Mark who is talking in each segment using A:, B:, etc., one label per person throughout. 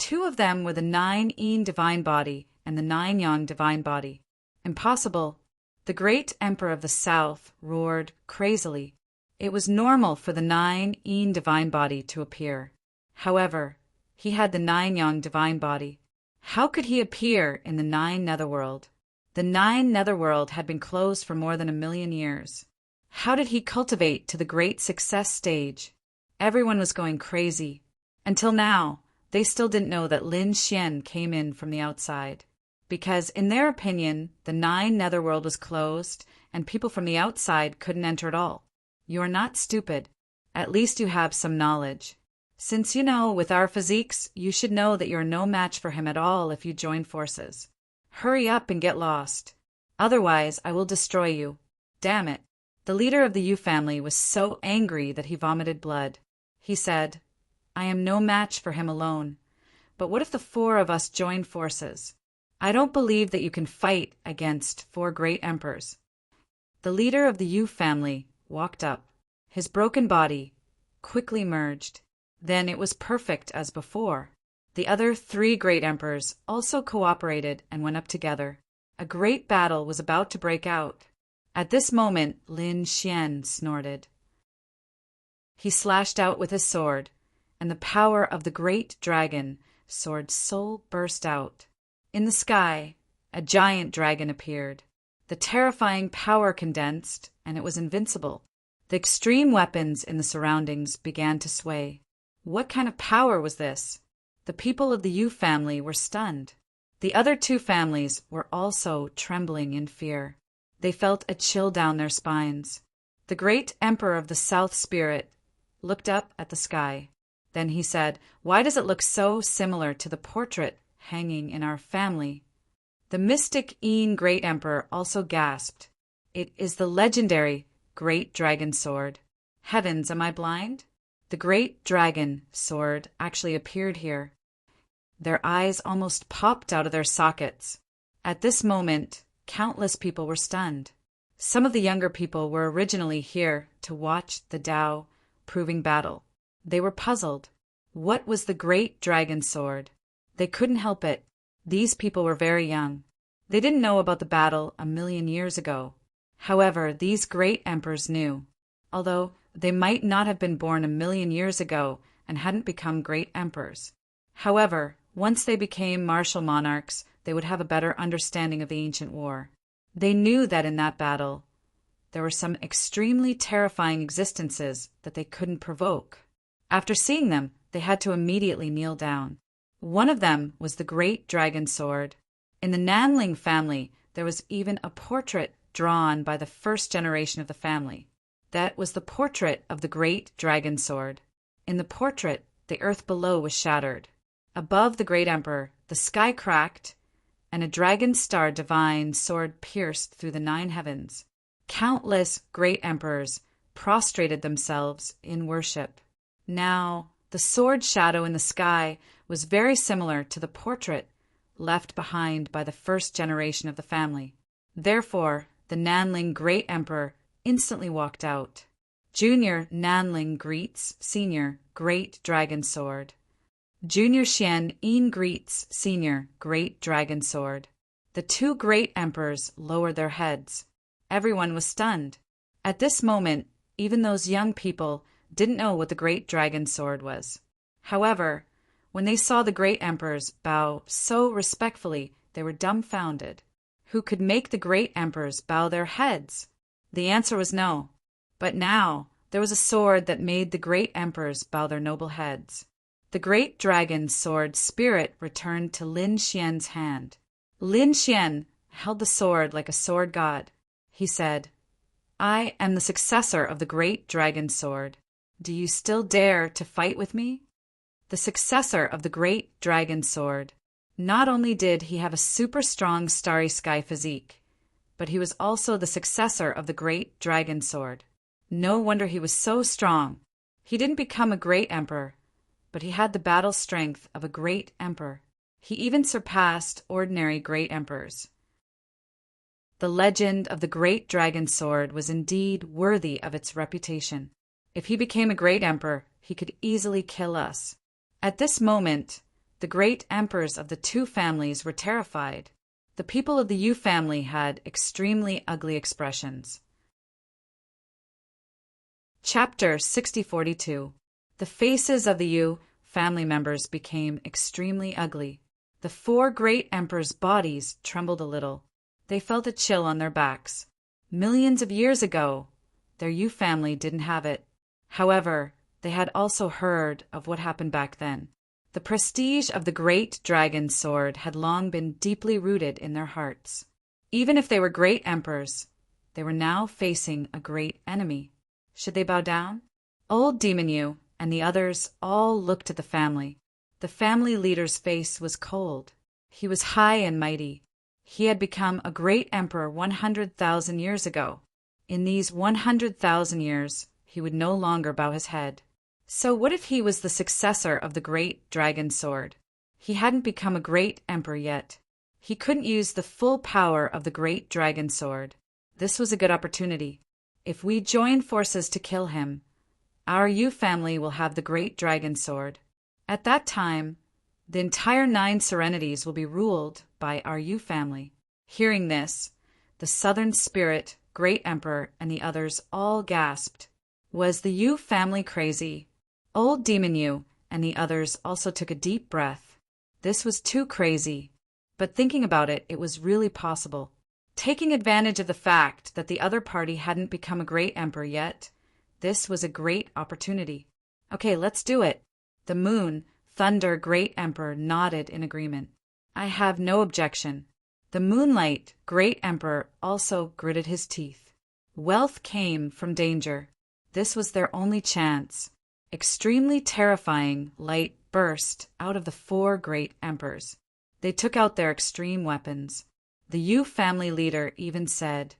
A: Two of them were the 9 Yin divine body and the 9 Yang divine body. Impossible. The great emperor of the south roared crazily. It was normal for the 9 Yin divine body to appear. However, he had the 9 Yang divine body. How could he appear in the 9 netherworld? The 9 netherworld had been closed for more than 1,000,000 years. How did he cultivate to the great success stage? Everyone was going crazy. Until now, they still didn't know that Lin Xian came in from the outside. Because, in their opinion, the 9 netherworld was closed and people from the outside couldn't enter at all. You are not stupid. At least you have some knowledge. Since with our physiques, you should know that you're no match for him at all if you join forces. Hurry up and get lost. Otherwise, I will destroy you. Damn it. The leader of the Yu family was so angry that he vomited blood. He said, I am no match for him alone. But what if the 4 of us join forces? I don't believe that you can fight against 4 great emperors. The leader of the Yu family walked up. His broken body quickly merged. Then it was perfect as before. The other 3 great emperors also cooperated and went up together. A great battle was about to break out. At this moment, Lin Xian snorted. He slashed out with his sword, and the power of the great dragon sword soul burst out. In the sky, a giant dragon appeared. The terrifying power condensed, and it was invincible. The extreme weapons in the surroundings began to sway. What kind of power was this? The people of the Yu family were stunned. The other 2 families were also trembling in fear. They felt a chill down their spines. The great emperor of the South Spirit looked up at the sky. Then he said, Why does it look so similar to the portrait hanging in our family? The mystic Yin great emperor also gasped. It is the legendary great dragon sword. Heavens, am I blind? The great dragon sword actually appeared here. Their eyes almost popped out of their sockets. At this moment, countless people were stunned. Some of the younger people were originally here to watch the Tao proving battle. They were puzzled. What was the great dragon sword? They couldn't help it. These people were very young. They didn't know about the battle 1,000,000 years ago. However, these great emperors knew. Although they might not have been born 1,000,000 years ago and hadn't become great emperors. However, once they became martial monarchs, they would have a better understanding of the ancient war. They knew that in that battle, there were some extremely terrifying existences that they couldn't provoke. After seeing them, they had to immediately kneel down. One of them was the great dragon sword. In the Nanling family, there was even a portrait drawn by the first generation of the family. That was the portrait of the great dragon sword. In the portrait, the earth below was shattered. Above the great emperor, the sky cracked, and a dragon star divine sword pierced through the 9 heavens. Countless great emperors prostrated themselves in worship. Now, the sword shadow in the sky was very similar to the portrait left behind by the first generation of the family. Therefore, the Nanling great emperor instantly walked out. Junior Nanling greets Senior Great Dragon Sword. Junior Xian Yin greets Senior Great Dragon Sword. The 2 great emperors lowered their heads. Everyone was stunned. At this moment, even those young people didn't know what the great dragon sword was. However, when they saw the great emperors bow so respectfully, they were dumbfounded. Who could make the great emperors bow their heads? The answer was no. But now, there was a sword that made the great emperors bow their noble heads. The great dragon sword spirit returned to Lin Xian's hand. Lin Xian held the sword like a sword god. He said, I am the successor of the great dragon sword. Do you still dare to fight with me? The successor of the great dragon sword. Not only did he have a super strong starry sky physique, but he was also the successor of the great dragon sword. No wonder he was so strong. He didn't become a great emperor, but he had the battle strength of a great emperor. He even surpassed ordinary great emperors. The legend of the great dragon sword was indeed worthy of its reputation. If he became a great emperor, he could easily kill us. At this moment, The great emperors of the two families were terrified. The people of the Yu family had extremely ugly expressions. Chapter 6042. The faces of the Yu family members became extremely ugly. The four great emperors' bodies trembled a little. They felt a chill on their backs. Millions of years ago, their Yu family didn't have it. However, they had also heard of what happened back then. The prestige of the great dragon sword had long been deeply rooted in their hearts. Even if they were great emperors, they were now facing a great enemy. Should they bow down? Old Divinity and the others all looked at the family. The family leader's face was cold. He was high and mighty. He had become a great emperor 100,000 years ago. In these 100,000 years, he would no longer bow his head. So what if he was the successor of the great dragon sword? He hadn't become a great emperor yet. He couldn't use the full power of the great dragon sword. This was a good opportunity. If we join forces to kill him, our Yu family will have the great dragon sword. At that time, the entire 9 serenities will be ruled by our Yu family. Hearing this, the southern spirit, great emperor, and the others all gasped. Was the Yu family crazy? Old Demon Yu and the others also took a deep breath. This was too crazy. But thinking about it, it was really possible. Taking advantage of the fact that the other party hadn't become a great emperor yet, this was a great opportunity. Okay, let's do it. The Moon, Thunder Great Emperor nodded in agreement. I have no objection. The Moonlight Great Emperor also gritted his teeth. Wealth came from danger. This was their only chance. Extremely terrifying light burst out of the 4 great emperors. They took out their extreme weapons. The Yu family leader even said,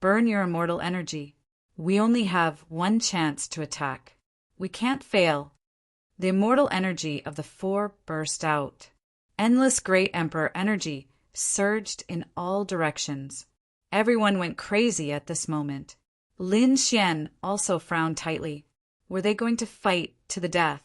A: "Burn your immortal energy. We only have one chance to attack. We can't fail." The immortal energy of the 4 burst out. Endless great emperor energy surged in all directions. Everyone went crazy at this moment. Lin Xian also frowned tightly. Were they going to fight to the death?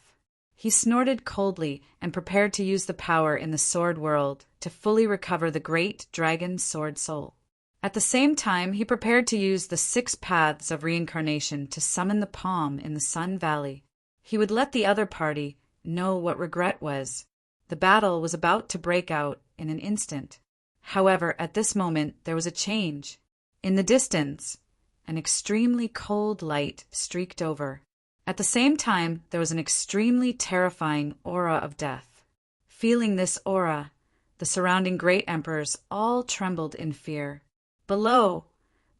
A: He snorted coldly and prepared to use the power in the sword world to fully recover the great dragon sword soul. At the same time, he prepared to use the 6 paths of reincarnation to summon the palm in the Sun Valley. He would let the other party know what regret was. The battle was about to break out in an instant. However, at this moment, there was a change. In the distance, an extremely cold light streaked over. At the same time, there was an extremely terrifying aura of death. Feeling this aura, the surrounding great emperors all trembled in fear. Below,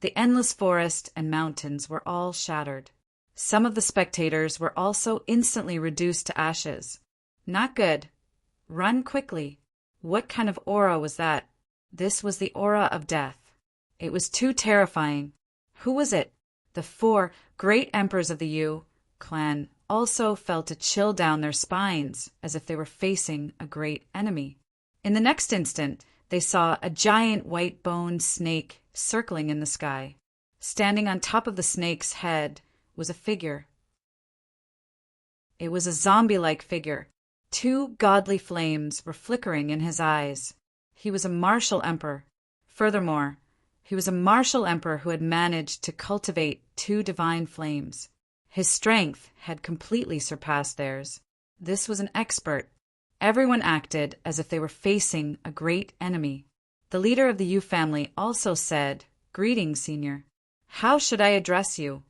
A: the endless forest and mountains were all shattered. Some of the spectators were also instantly reduced to ashes. Not good. Run quickly. What kind of aura was that? This was the aura of death. It was too terrifying. Who was it? The 4 great emperors of the Yu clan also felt a chill down their spines as if they were facing a great enemy. In the next instant, they saw a giant white-boned snake circling in the sky. Standing on top of the snake's head was a figure. It was a zombie-like figure. 2 godly flames were flickering in his eyes. He was a martial emperor. Furthermore, he was a martial emperor who had managed to cultivate 2 divine flames. His strength had completely surpassed theirs. This was an expert. Everyone acted as if they were facing a great enemy. The leader of the Yu family also said, "Greetings, Senior. How should I address you?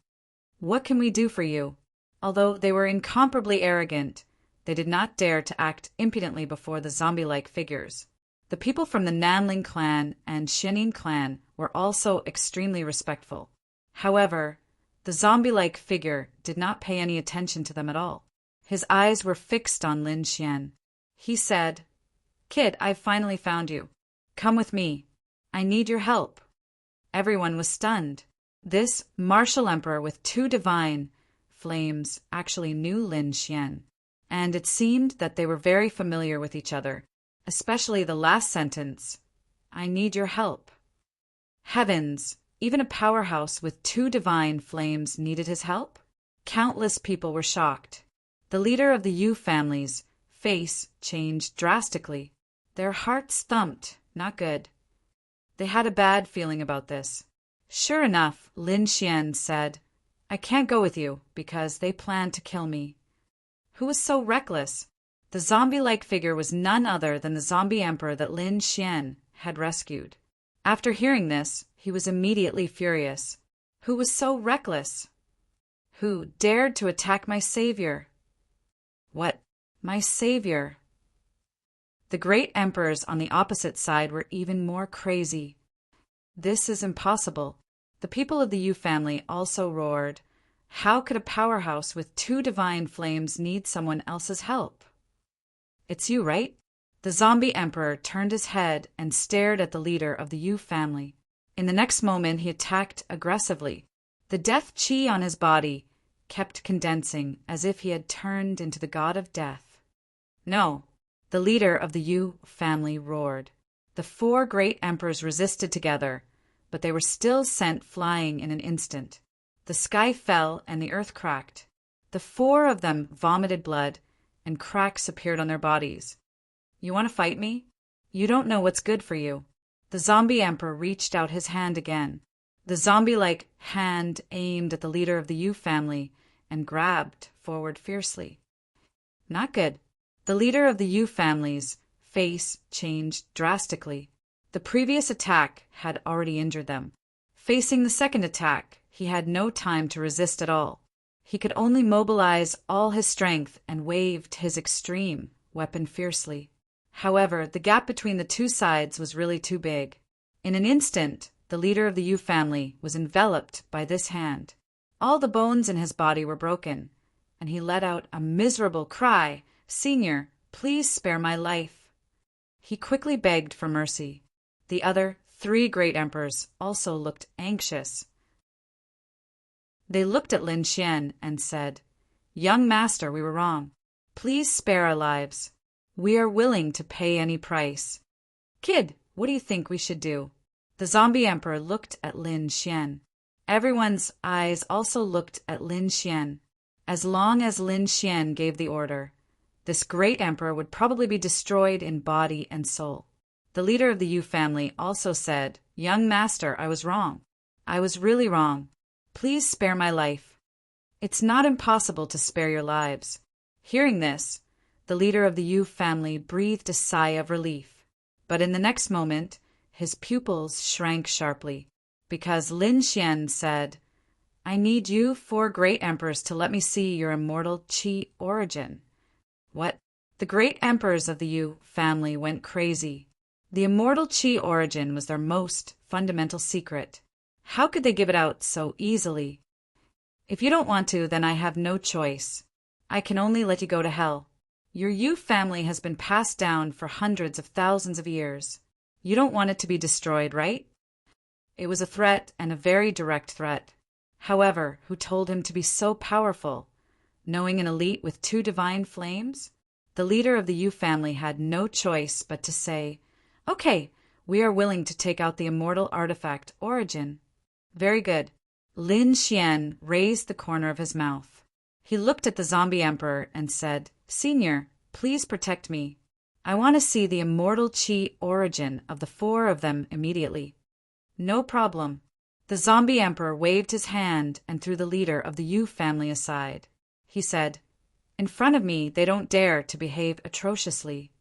A: What can we do for you?" Although they were incomparably arrogant, they did not dare to act impudently before the zombie-like figures. The people from the Nanling clan and Shenin clan were also extremely respectful. However, the zombie-like figure did not pay any attention to them at all. His eyes were fixed on Lin Xian. He said, "Kid, I've finally found you. Come with me. I need your help." Everyone was stunned. This martial emperor with 2 divine flames actually knew Lin Xian, and it seemed that they were very familiar with each other, especially the last sentence, "I need your help." Heavens! Even a powerhouse with 2 divine flames needed his help? Countless people were shocked. The leader of the Yu families face changed drastically. Their hearts thumped. Not good. They had a bad feeling about this. Sure enough, Lin Xian said, I can't go with you because they plan to kill me. Who was so reckless? The zombie-like figure was none other than the zombie emperor that Lin Xian had rescued. After hearing this, he was immediately furious. Who was so reckless? Who dared to attack my savior? What? My savior? The great emperors on the opposite side were even more crazy. This is impossible. The people of the Yu family also roared. How could a powerhouse with 2 divine flames need someone else's help? It's you, right? The zombie emperor turned his head and stared at the leader of the Yu family. In the next moment, he attacked aggressively. The death chi on his body kept condensing as if he had turned into the god of death. No, the leader of the Yu family roared. The 4 great emperors resisted together, but they were still sent flying in an instant. The sky fell and the earth cracked. The 4 of them vomited blood, and cracks appeared on their bodies. You want to fight me? You don't know what's good for you. The zombie emperor reached out his hand again. The zombie-like hand aimed at the leader of the Yu family and grabbed forward fiercely. Not good. The leader of the Yu family's face changed drastically. The previous attack had already injured them. Facing the second attack, he had no time to resist at all. He could only mobilize all his strength and waved his extreme weapon fiercely. However, the gap between the 2 sides was really too big. In an instant, the leader of the Yu family was enveloped by this hand. All the bones in his body were broken, and he let out a miserable cry, Senior, please spare my life. He quickly begged for mercy. The other 3 great emperors also looked anxious. They looked at Lin Xian and said, Young master, we were wrong. Please spare our lives. We are willing to pay any price. Kid, what do you think we should do? The zombie emperor looked at Lin Xian. Everyone's eyes also looked at Lin Xian. As long as Lin Xian gave the order, this great emperor would probably be destroyed in body and soul. The leader of the Yu family also said, Young master, I was wrong. I was really wrong. Please spare my life. It's not impossible to spare your lives. Hearing this, the leader of the Yu family breathed a sigh of relief. But in the next moment, his pupils shrank sharply, because Lin Xian said, I need you 4 great emperors to let me see your immortal qi origin. What? The great emperors of the Yu family went crazy. The immortal qi origin was their most fundamental secret. How could they give it out so easily? If you don't want to, then I have no choice. I can only let you go to hell. Your Yu family has been passed down for hundreds of thousands of years. You don't want it to be destroyed, right? It was a threat, and a very direct threat. However, who told him to be so powerful? Knowing an elite with 2 divine flames? The leader of the Yu family had no choice but to say, Okay, we are willing to take out the immortal artifact origin. Very good. Lin Xian raised the corner of his mouth. He looked at the zombie emperor and said, Senior, please protect me. I want to see the immortal qi origin of the 4 of them immediately. No problem. The zombie emperor waved his hand and threw the leader of the Yu family aside. He said, In front of me, they don't dare to behave atrociously.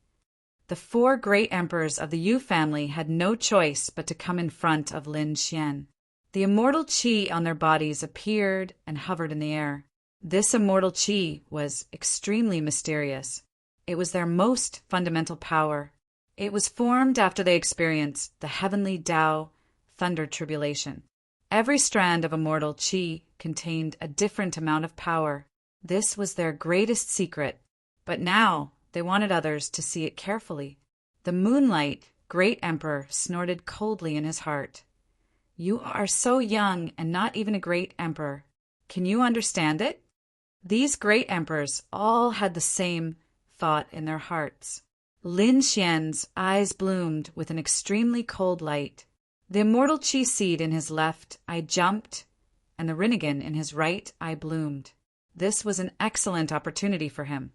A: The 4 great emperors of the Yu family had no choice but to come in front of Lin Xian. The immortal qi on their bodies appeared and hovered in the air. This immortal qi was extremely mysterious. It was their most fundamental power. It was formed after they experienced the heavenly Tao thunder tribulation. Every strand of immortal qi contained a different amount of power. This was their greatest secret, but now they wanted others to see it carefully. The Moonlight Great Emperor snorted coldly in his heart. You are so young and not even a great emperor. Can you understand it? These great emperors all had the same thought in their hearts. Lin Xian's eyes bloomed with an extremely cold light. The immortal qi seed in his left eye jumped, and the Rinnegan in his right eye bloomed. This was an excellent opportunity for him.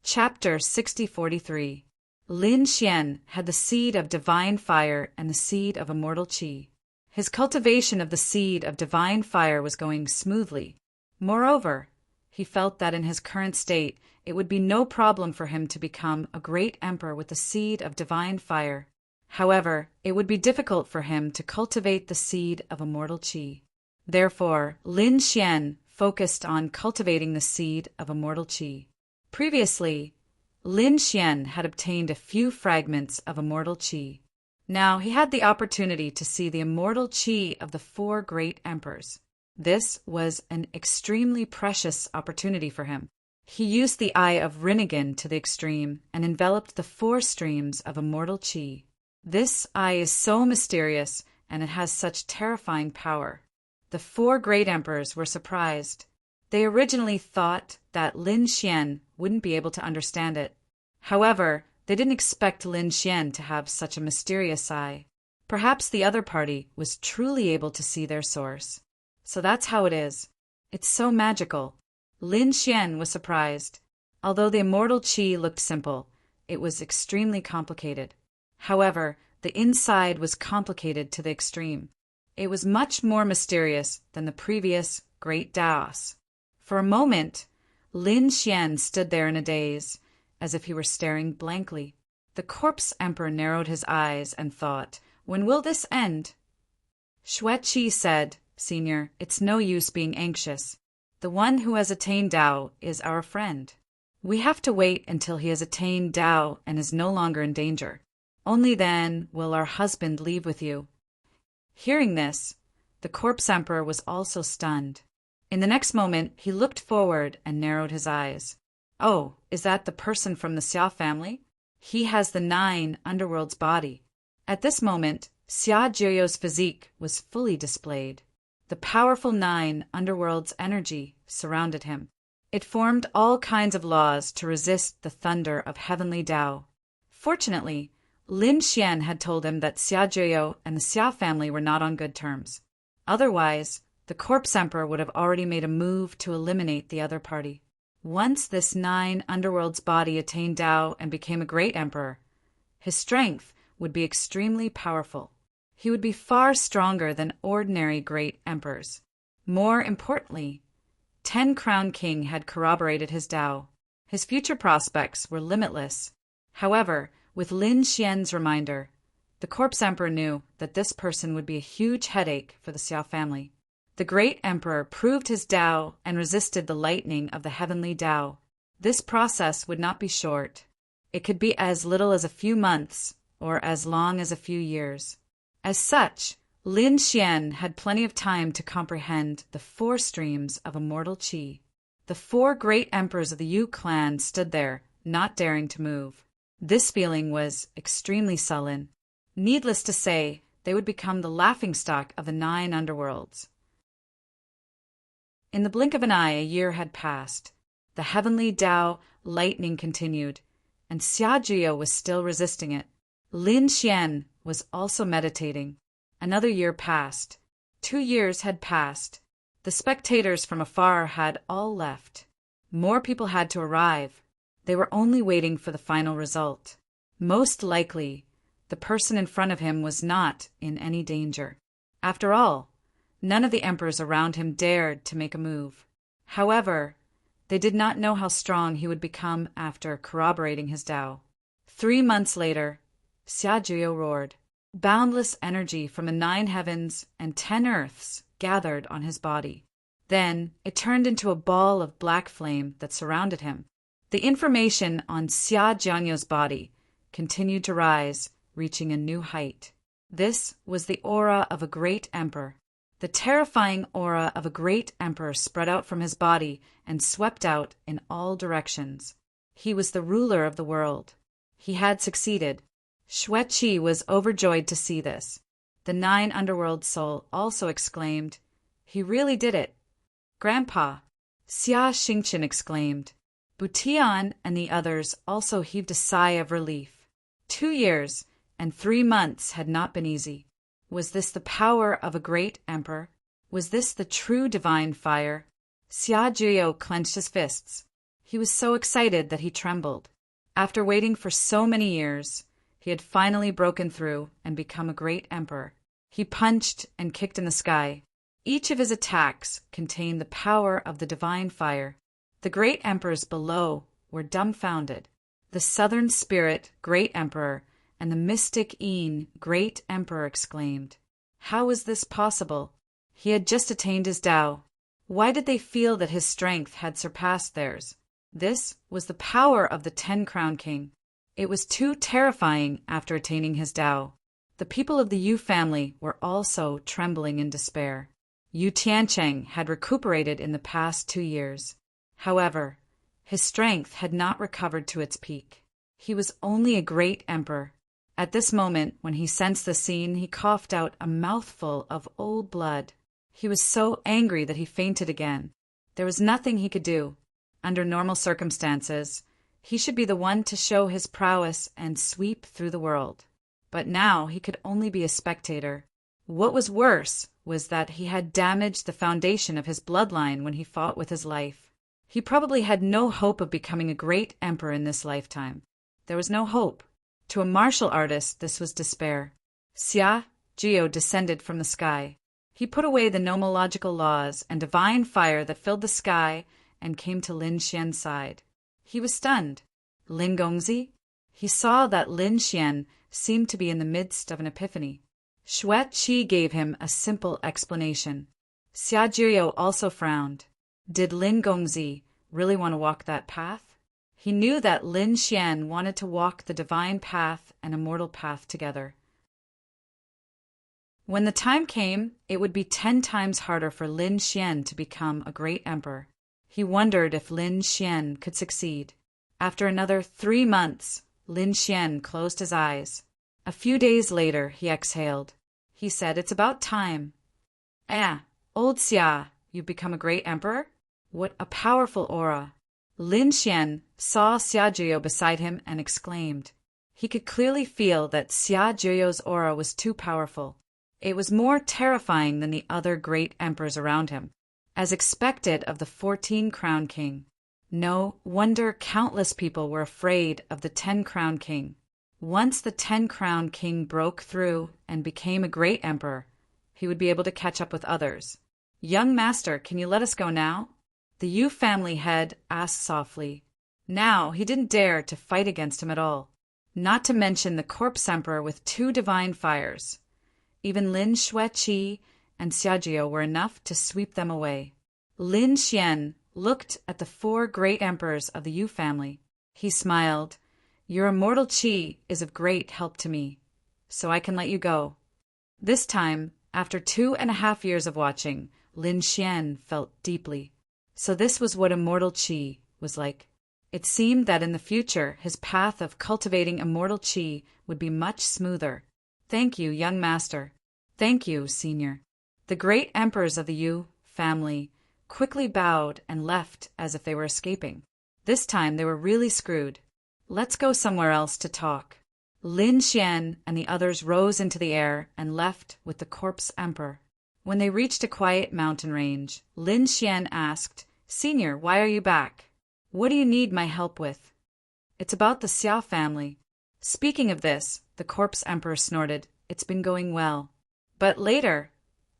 A: Chapter 6043. Lin Xian had the seed of divine fire and the seed of immortal qi. His cultivation of the seed of divine fire was going smoothly. Moreover, he felt that in his current state it would be no problem for him to become a great emperor with the seed of divine fire. However, it would be difficult for him to cultivate the seed of immortal qi. Therefore, Lin Xian focused on cultivating the seed of immortal qi. Previously, Lin Xian had obtained a few fragments of immortal qi. Now he had the opportunity to see the immortal qi of the four great emperors. This was an extremely precious opportunity for him. He used the eye of Rinnegan to the extreme and enveloped the four streams of immortal qi. This eye is so mysterious and it has such terrifying power. The four great emperors were surprised. They originally thought that Lin Xian wouldn't be able to understand it. However, they didn't expect Lin Xian to have such a mysterious eye. Perhaps the other party was truly able to see their source. So that's how it is. It's so magical. Lin Xian was surprised. Although the immortal qi looked simple, it was extremely complicated. However, the inside was complicated to the extreme. It was much more mysterious than the previous great Daos. For a moment, Lin Xian stood there in a daze, as if he were staring blankly. The corpse emperor narrowed his eyes and thought, "When will this end?" Xueqi said, "Senior, it's no use being anxious. The one who has attained Tao is our friend. We have to wait until he has attained Tao and is no longer in danger. Only then will our husband leave with you." Hearing this, the corpse emperor was also stunned. In the next moment, he looked forward and narrowed his eyes. "Oh, is that the person from the Xia family? He has the 9 underworld's body." At this moment, Xia Jiuyo's physique was fully displayed. The powerful 9 underworld's energy surrounded him. It formed all kinds of laws to resist the thunder of heavenly Tao. Fortunately, Lin Xian had told him that Xia Jiuyo and the Xia family were not on good terms. Otherwise, the corpse emperor would have already made a move to eliminate the other party. Once this 9 underworld's body attained Tao and became a great emperor, his strength would be extremely powerful. He would be far stronger than ordinary great emperors. More importantly, 10 Crown King had corroborated his Tao. His future prospects were limitless. However, with Lin Xian's reminder, the corpse emperor knew that this person would be a huge headache for the Xia family. The great emperor proved his Tao and resisted the lightning of the heavenly Tao. This process would not be short. It could be as little as a few months or as long as a few years. As such, Lin Xian had plenty of time to comprehend the 4 streams of immortal qi. The 4 great emperors of the Yu clan stood there, not daring to move. This feeling was extremely sullen. Needless to say, they would become the laughingstock of the 9 underworlds. In the blink of an eye, a year had passed. The heavenly Tao lightning continued, and Xia Jiuyo was still resisting it. Lin Xian was also meditating. Another year passed. 2 years had passed. The spectators from afar had all left. More people had to arrive. They were only waiting for the final result. Most likely, the person in front of him was not in any danger. After all, none of the emperors around him dared to make a move. However, they did not know how strong he would become after corroborating his Tao. 3 months later, Xia Jiuyo roared. Boundless energy from the 9 heavens and 10 earths gathered on his body. Then it turned into a ball of black flame that surrounded him. The information on Xia Jianyo's body continued to rise, reaching a new height. This was the aura of a great emperor. The terrifying aura of a great emperor spread out from his body and swept out in all directions. He was the ruler of the world. He had succeeded. Xueqi was overjoyed to see this. The 9 underworld soul also exclaimed, "He really did it." "Grandpa," Xia Xingqian exclaimed. Butian and the others also heaved a sigh of relief. 2 years and 3 months had not been easy. Was this the power of a great emperor? Was this the true divine fire? Xia Jiuyo clenched his fists. He was so excited that he trembled. After waiting for so many years, he had finally broken through and become a great emperor. He punched and kicked in the sky. Each of his attacks contained the power of the divine fire. The great emperors below were dumbfounded. The southern spirit, great emperor, and the mystic Een, great emperor, exclaimed, "How was this possible? He had just attained his Tao. Why did they feel that his strength had surpassed theirs?" This was the power of the 10-crown king. It was too terrifying after attaining his Tao. The people of the Yu family were also trembling in despair. Yu Tiancheng had recuperated in the past 2 years. However, his strength had not recovered to its peak. He was only a great emperor. At this moment, when he sensed the scene, he coughed out a mouthful of old blood. He was so angry that he fainted again. There was nothing he could do. Under normal circumstances, he should be the one to show his prowess and sweep through the world. But now he could only be a spectator. What was worse was that he had damaged the foundation of his bloodline when he fought with his life. He probably had no hope of becoming a great emperor in this lifetime. There was no hope. To a martial artist, this was despair. Xia Jiao descended from the sky. He put away the nomological laws and divine fire that filled the sky and came to Lin Xian's side. He was stunned. Lin Gongzi? He saw that Lin Xian seemed to be in the midst of an epiphany. Xue Qi gave him a simple explanation. Xia Jiao also frowned. Did Lin Gongzi really want to walk that path? He knew that Lin Xian wanted to walk the divine path and immortal path together. When the time came, it would be 10 times harder for Lin Xian to become a great emperor. He wondered if Lin Xian could succeed. After another 3 months, Lin Xian closed his eyes. A few days later, he exhaled. He said, "It's about time." Old Xia, you've become a great emperor? What a powerful aura. Lin Xian saw Xia Jiao beside him and exclaimed. He could clearly feel that Xia Jiao's aura was too powerful. It was more terrifying than the other great emperors around him, as expected of the 14-crown king. No wonder countless people were afraid of the 10-crown king. Once the 10-crown king broke through and became a great emperor, he would be able to catch up with others. "Young master, can you let us go now?" The Yu family head asked softly. Now he didn't dare to fight against him at all, not to mention the corpse emperor with 2 divine fires. Even Lin Xueqi and Xia Jiao were enough to sweep them away. Lin Xian looked at the 4 great emperors of the Yu family. He smiled. "Your immortal qi is of great help to me, so I can let you go." This time, after 2.5 years of watching, Lin Xian felt deeply. So this was what immortal qi was like. It seemed that in the future his path of cultivating immortal qi would be much smoother. "Thank you, young master." "Thank you, senior." The great emperors of the Yu family quickly bowed and left as if they were escaping. This time they were really screwed. "Let's go somewhere else to talk." Lin Xian and the others rose into the air and left with the corpse emperor. When they reached a quiet mountain range, Lin Xian asked, "Senior, why are you back? What do you need my help with?" "It's about the Xia family." Speaking of this, the corpse emperor snorted, "It's been going well. But later,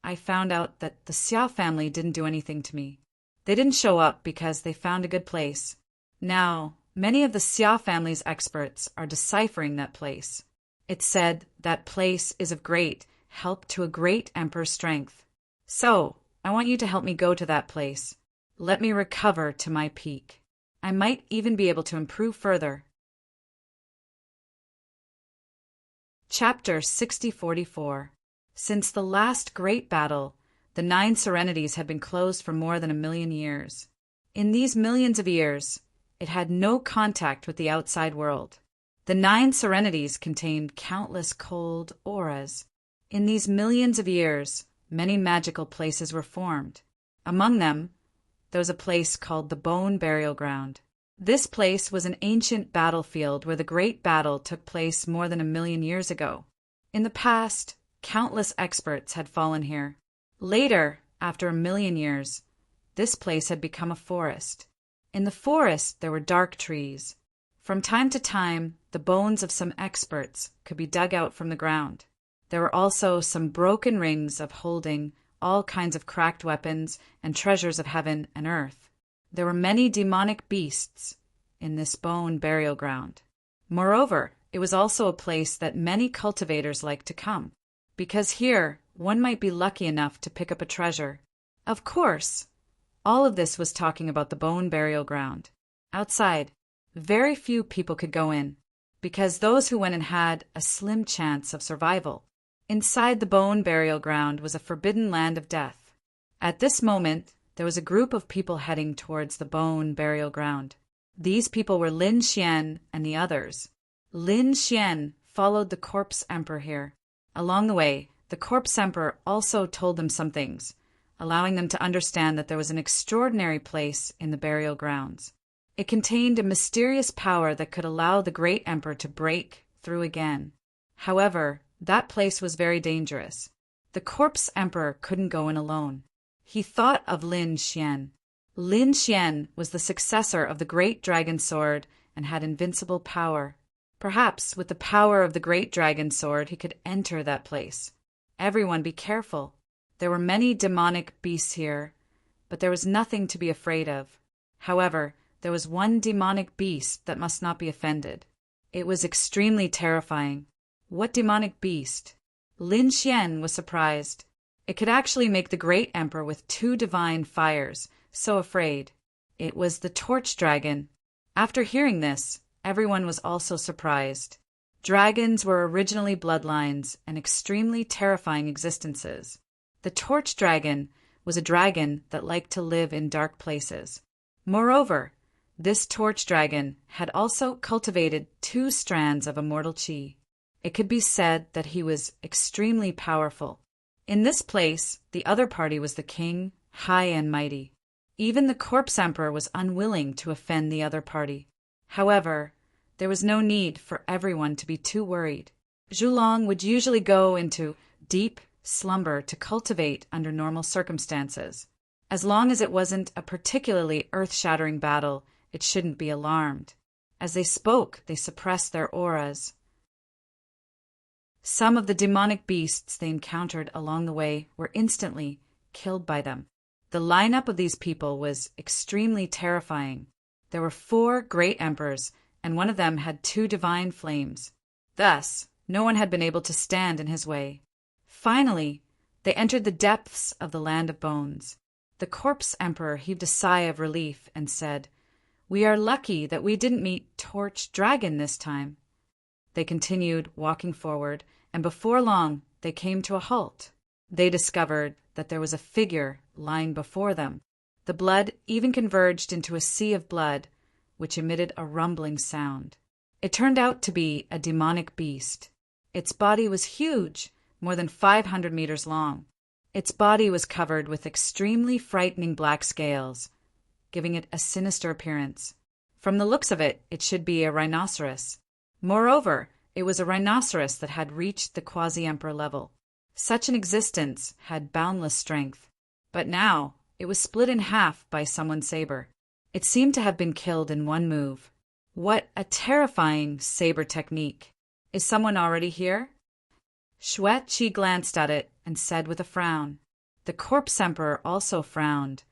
A: I found out that the Xia family didn't do anything to me. They didn't show up because they found a good place. Now, many of the Xia family's experts are deciphering that place. It's said that place is of great help to a great emperor's strength. So, I want you to help me go to that place. Let me recover to my peak. I might even be able to improve further." Chapter 6044. Since the last great battle, the 9 serenities had been closed for more than 1,000,000 years. In these millions of years, it had no contact with the outside world. The 9 serenities contained countless cold auras. In these millions of years, many magical places were formed. Among them, there was a place called the Bone Burial Ground. This place was an ancient battlefield where the great battle took place more than 1,000,000 years ago. In the past, countless experts had fallen here. Later, after 1,000,000 years, this place had become a forest. In the forest, there were dark trees. From time to time, the bones of some experts could be dug out from the ground. There were also some broken rings of holding all kinds of cracked weapons and treasures of heaven and earth. There were many demonic beasts in this bone burial ground. Moreover, it was also a place that many cultivators liked to come, because here one might be lucky enough to pick up a treasure. Of course, all of this was talking about the bone burial ground. Outside, very few people could go in, because those who went in had a slim chance of survival. Inside the bone burial ground was a forbidden land of death. At this moment, there was a group of people heading towards the bone burial ground. These people were Lin Xian and the others. Lin Xian followed the corpse emperor here. Along the way, the corpse emperor also told them some things, allowing them to understand that there was an extraordinary place in the burial grounds. It contained a mysterious power that could allow the great emperor to break through again. However, that place was very dangerous. The corpse emperor couldn't go in alone. He thought of Lin Xian. Lin Xian was the successor of the great dragon sword and had invincible power. Perhaps with the power of the great dragon sword he could enter that place. Everyone be careful. There were many demonic beasts here, but there was nothing to be afraid of. However, there was one demonic beast that must not be offended. It was extremely terrifying. What demonic beast? Lin Xian was surprised. It could actually make the great emperor with 2 divine fires so afraid. It was the torch dragon. After hearing this, everyone was also surprised. Dragons were originally bloodlines and extremely terrifying existences. The torch dragon was a dragon that liked to live in dark places. Moreover, this torch dragon had also cultivated 2 strands of immortal qi. It could be said that he was extremely powerful. In this place, the other party was the king, high and mighty. Even the corpse emperor was unwilling to offend the other party. However, there was no need for everyone to be too worried. Zhulong would usually go into deep slumber to cultivate under normal circumstances. As long as it wasn't a particularly earth-shattering battle, it shouldn't be alarmed. As they spoke, they suppressed their auras. Some of the demonic beasts they encountered along the way were instantly killed by them. The lineup of these people was extremely terrifying. There were 4 great emperors, and one of them had 2 divine flames. Thus, no one had been able to stand in his way. Finally, they entered the depths of the land of bones. The corpse emperor heaved a sigh of relief and said, "We are lucky that we didn't meet Torch Dragon this time." They continued walking forward, and before long they came to a halt. They discovered that there was a figure lying before them. The blood even converged into a sea of blood, which emitted a rumbling sound. It turned out to be a demonic beast. Its body was huge, more than 500 meters long. Its body was covered with extremely frightening black scales, giving it a sinister appearance. From the looks of it, it should be a rhinoceros. Moreover, it was a rhinoceros that had reached the quasi-emperor level. Such an existence had boundless strength. But now, it was split in half by someone's saber. It seemed to have been killed in one move. What a terrifying saber technique! Is someone already here? Xueqi glanced at it and said with a frown. The corpse emperor also frowned.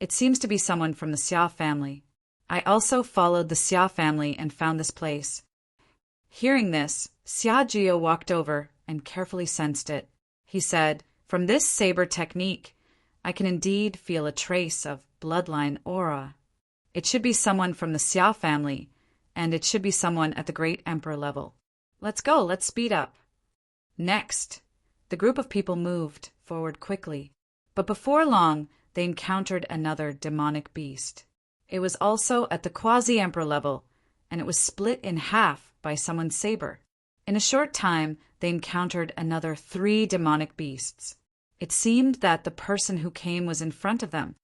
A: It seems to be someone from the Xia family. I also followed the Xia family and found this place. Hearing this, Xia Jio walked over and carefully sensed it. He said, "From this saber technique, I can indeed feel a trace of bloodline aura. It should be someone from the Xia family, and it should be someone at the great emperor level. Let's go, let's speed up." Next, the group of people moved forward quickly, but before long they encountered another demonic beast. It was also at the quasi-emperor level, and it was split in half by someone's saber. In a short time, they encountered another 3 demonic beasts. It seemed that the person who came was in front of them.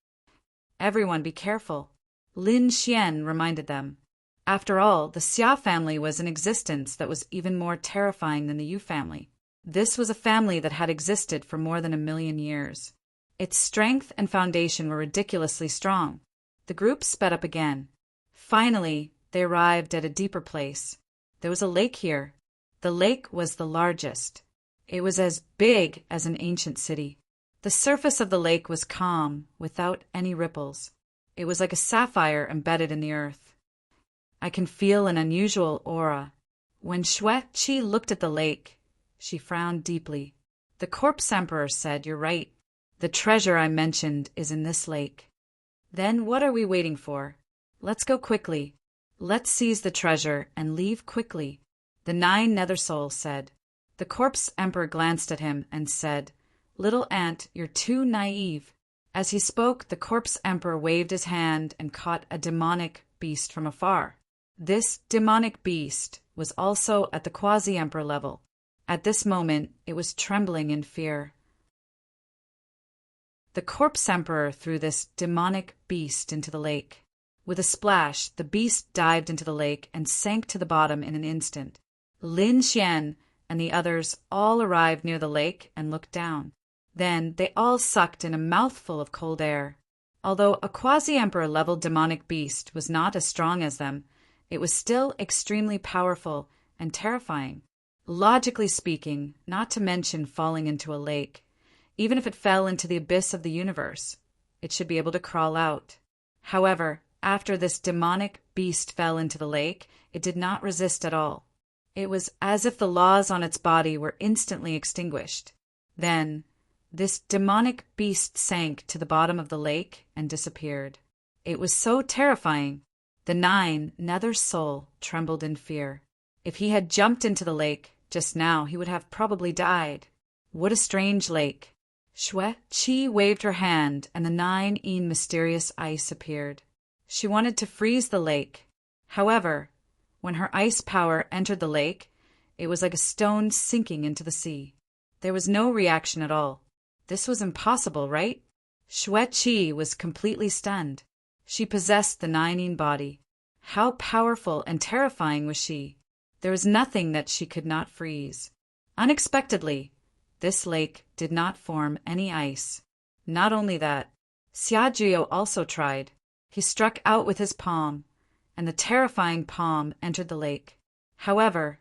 A: "Everyone be careful," Lin Xian reminded them. After all, the Xia family was an existence that was even more terrifying than the Yu family. This was a family that had existed for more than 1,000,000 years. Its strength and foundation were ridiculously strong. The group sped up again. Finally, they arrived at a deeper place. There was a lake here. The lake was the largest. It was as big as an ancient city. The surface of the lake was calm, without any ripples. It was like a sapphire embedded in the earth. I can feel an unusual aura. When Xueqi looked at the lake, she frowned deeply. The corpse emperor said, "You're right. The treasure I mentioned is in this lake." "Then what are we waiting for? Let's go quickly. Let's seize the treasure and leave quickly," the 9 nether souls said. The corpse emperor glanced at him and said, "Little ant, you're too naive." As he spoke, the corpse emperor waved his hand and caught a demonic beast from afar. This demonic beast was also at the quasi-emperor level. At this moment, it was trembling in fear. The corpse emperor threw this demonic beast into the lake. With a splash, the beast dived into the lake and sank to the bottom in an instant. Lin Xian and the others all arrived near the lake and looked down. Then they all sucked in a mouthful of cold air. Although a quasi-emperor level demonic beast was not as strong as them, it was still extremely powerful and terrifying. Logically speaking, not to mention falling into a lake, even if it fell into the abyss of the universe, it should be able to crawl out. However, after this demonic beast fell into the lake, it did not resist at all. It was as if the laws on its body were instantly extinguished. Then, this demonic beast sank to the bottom of the lake and disappeared. It was so terrifying. The 9 nether soul trembled in fear. If he had jumped into the lake just now, he would have probably died. What a strange lake. Xueqi waved her hand, and the 9 mysterious ice appeared. She wanted to freeze the lake. However, when her ice power entered the lake, it was like a stone sinking into the sea. There was no reaction at all. This was impossible, right? Xueqi was completely stunned. She possessed the 9 body. How powerful and terrifying was she? There was nothing that she could not freeze. Unexpectedly, this lake did not form any ice. Not only that, Xiaojio also tried. He struck out with his palm, and the terrifying palm entered the lake. However,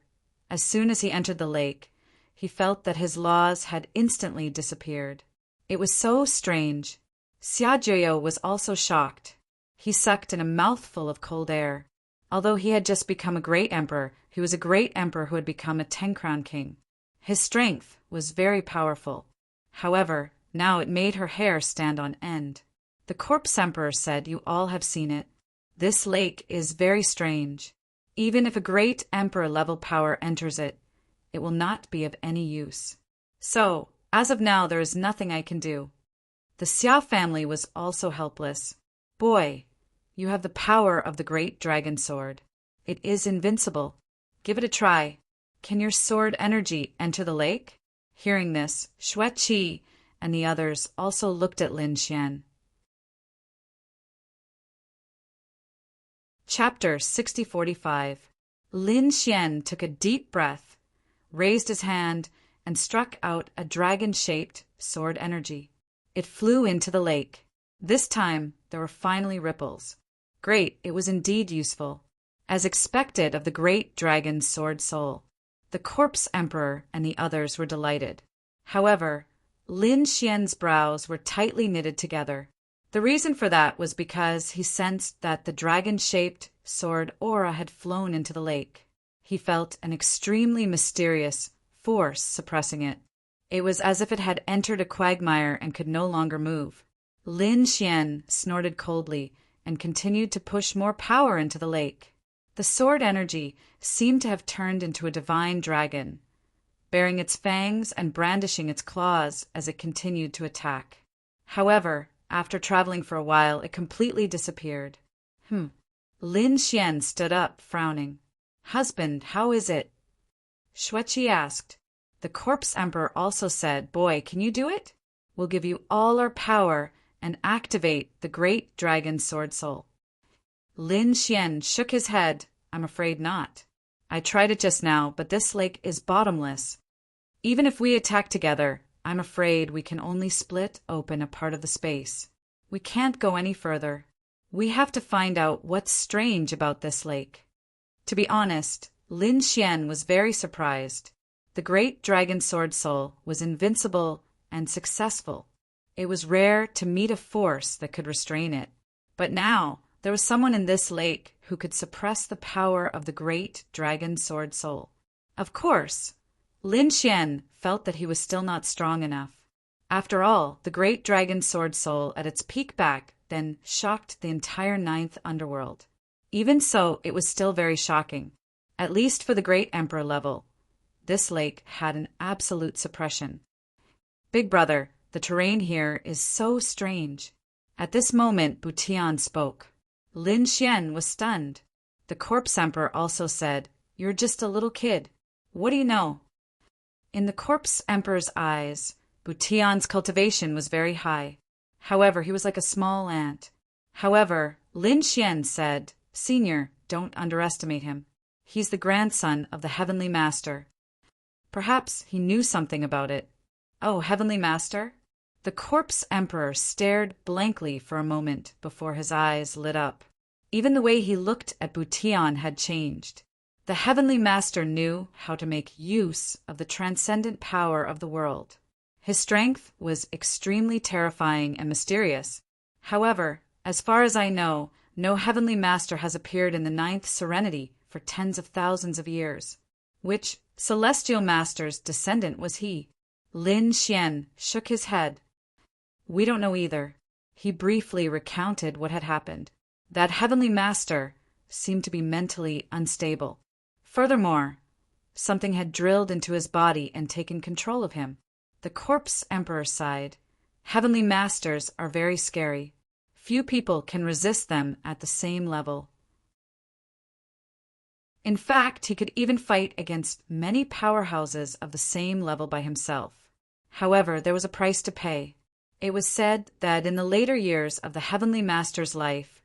A: as soon as he entered the lake, he felt that his laws had instantly disappeared. It was so strange. Xiaojio was also shocked. He sucked in a mouthful of cold air. Although he had just become a great emperor, he was a great emperor who had become a 10-crown king. His strength was very powerful. However, now it made her hair stand on end. The corpse emperor said, "You all have seen it. This lake is very strange. Even if a great emperor level power enters it, it will not be of any use. So, as of now, there is nothing I can do." The Xia family was also helpless. "Boy, you have the power of the great dragon sword. It is invincible. Give it a try. Can your sword energy enter the lake?" Hearing this, Xueqi and the others also looked at Lin Xian. Chapter 6045. Lin Xian took a deep breath, raised his hand, and struck out a dragon-shaped sword energy. It flew into the lake. This time, there were finally ripples. Great, it was indeed useful. As expected of the great dragon sword soul. The corpse emperor and the others were delighted. However, Lin Xian's brows were tightly knitted together. The reason for that was because he sensed that the dragon-shaped sword aura had flown into the lake. He felt an extremely mysterious force suppressing it. It was as if it had entered a quagmire and could no longer move. Lin Xian snorted coldly and continued to push more power into the lake. The sword energy seemed to have turned into a divine dragon, baring its fangs and brandishing its claws as it continued to attack. However, after traveling for a while, it completely disappeared. Lin Xian stood up, frowning. "Husband, how is it?" Xueqi asked. The corpse emperor also said, "Boy, can you do it? We'll give you all our power and activate the great dragon sword soul." Lin Xian shook his head. "I'm afraid not. I tried it just now, but this lake is bottomless. Even if we attack together, I'm afraid we can only split open a part of the space. We can't go any further. We have to find out what's strange about this lake. To be honest, Lin Xian was very surprised. The great dragon sword soul was invincible and successful. It was rare to meet a force that could restrain it. But now, there was someone in this lake who could suppress the power of the great dragon sword soul. Of course, Lin Xian felt that he was still not strong enough. After all, the great dragon sword soul at its peak back then shocked the entire ninth underworld. Even so, it was still very shocking. At least for the great emperor level, this lake had an absolute suppression. Big brother, the terrain here is so strange. At this moment, Butian spoke. Lin Xian was stunned. The corpse emperor also said, "You're just a little kid. What do you know?" In the corpse emperor's eyes, Butian's cultivation was very high. However, he was like a small ant. However, Lin Xian said, "Senior, don't underestimate him. He's the grandson of the Heavenly Master." Perhaps he knew something about it. "Oh, Heavenly Master?" The corpse emperor stared blankly for a moment before his eyes lit up. Even the way he looked at Butian had changed. The Heavenly Master knew how to make use of the transcendent power of the world. His strength was extremely terrifying and mysterious. However, as far as I know, no Heavenly Master has appeared in the ninth serenity for tens of thousands of years. Which celestial master's descendant was he? Lin Xian shook his head. "We don't know either." He briefly recounted what had happened. That Heavenly Master seemed to be mentally unstable. Furthermore, something had drilled into his body and taken control of him. The corpse emperor sighed. Heavenly Masters are very scary. Few people can resist them at the same level. In fact, he could even fight against many powerhouses of the same level by himself. However, there was a price to pay. It was said that in the later years of the Heavenly Master's life,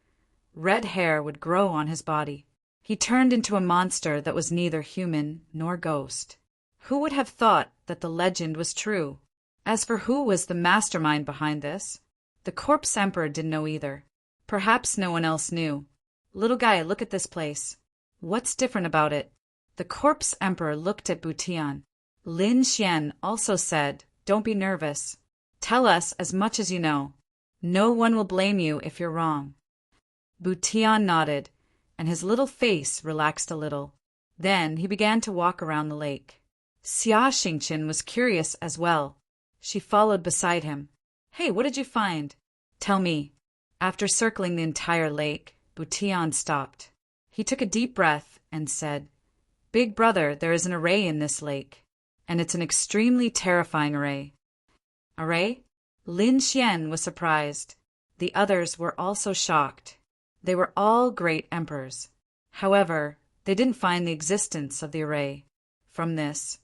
A: red hair would grow on his body. He turned into a monster that was neither human nor ghost. Who would have thought that the legend was true? As for who was the mastermind behind this, the corpse emperor didn't know either. Perhaps no one else knew. "Little guy, look at this place. What's different about it?" The corpse emperor looked at Butian. Lin Xian also said, "Don't be nervous. Tell us as much as you know. No one will blame you if you're wrong." Butian nodded, and his little face relaxed a little. Then he began to walk around the lake. Xia Xingqian was curious as well. She followed beside him. "Hey, what did you find? Tell me." After circling the entire lake, Butian stopped. He took a deep breath and said, "Big brother, there is an array in this lake, and it's an extremely terrifying array." "Array?" Lin Xian was surprised. The others were also shocked. They were all great emperors. However, they didn't find the existence of the array. From this,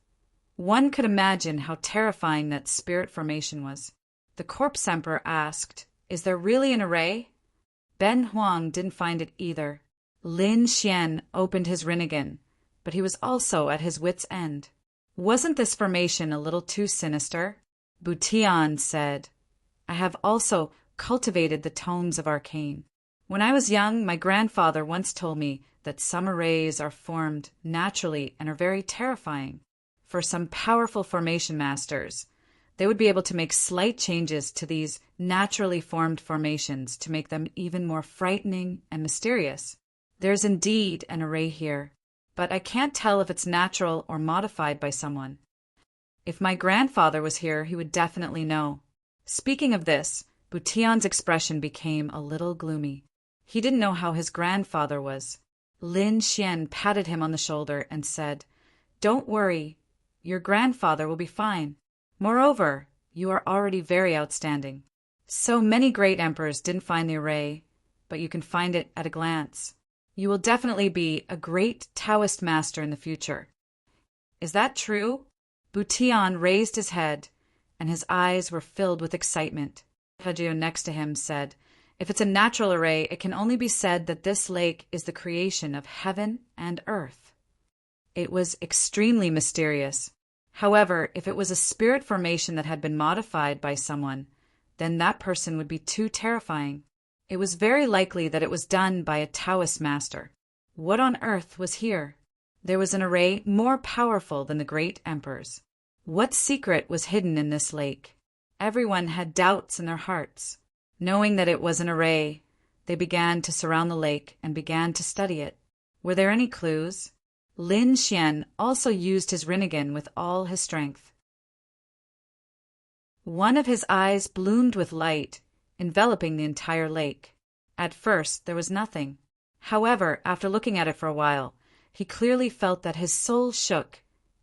A: one could imagine how terrifying that spirit formation was. The corpse emperor asked, "Is there really an array?" Ben Huang didn't find it either. Lin Xian opened his Rinnegan, but he was also at his wit's end. Wasn't this formation a little too sinister? Butian said, "I have also cultivated the tomes of arcane. When I was young, my grandfather once told me that some arrays are formed naturally and are very terrifying. For some powerful formation masters, they would be able to make slight changes to these naturally formed formations to make them even more frightening and mysterious. There's indeed an array here, but I can't tell if it's natural or modified by someone. If my grandfather was here, he would definitely know." Speaking of this, Butian's expression became a little gloomy. He didn't know how his grandfather was. Lin Xian patted him on the shoulder and said, "Don't worry, your grandfather will be fine. Moreover, you are already very outstanding. So many great emperors didn't find the array, but you can find it at a glance. You will definitely be a great Taoist master in the future." "Is that true?" Butian raised his head, and his eyes were filled with excitement. Hajio next to him said, "If it's a natural array, it can only be said that this lake is the creation of heaven and earth." It was extremely mysterious. However, if it was a spirit formation that had been modified by someone, then that person would be too terrifying. It was very likely that it was done by a Taoist master. What on earth was here? There was an array more powerful than the great emperor's. What secret was hidden in this lake? Everyone had doubts in their hearts. Knowing that it was an array, they began to surround the lake and began to study it. Were there any clues? Lin Xian also used his rinnegan with all his strength. One of his eyes bloomed with light, enveloping the entire lake. At first, there was nothing. However, after looking at it for a while, he clearly felt that his soul shook,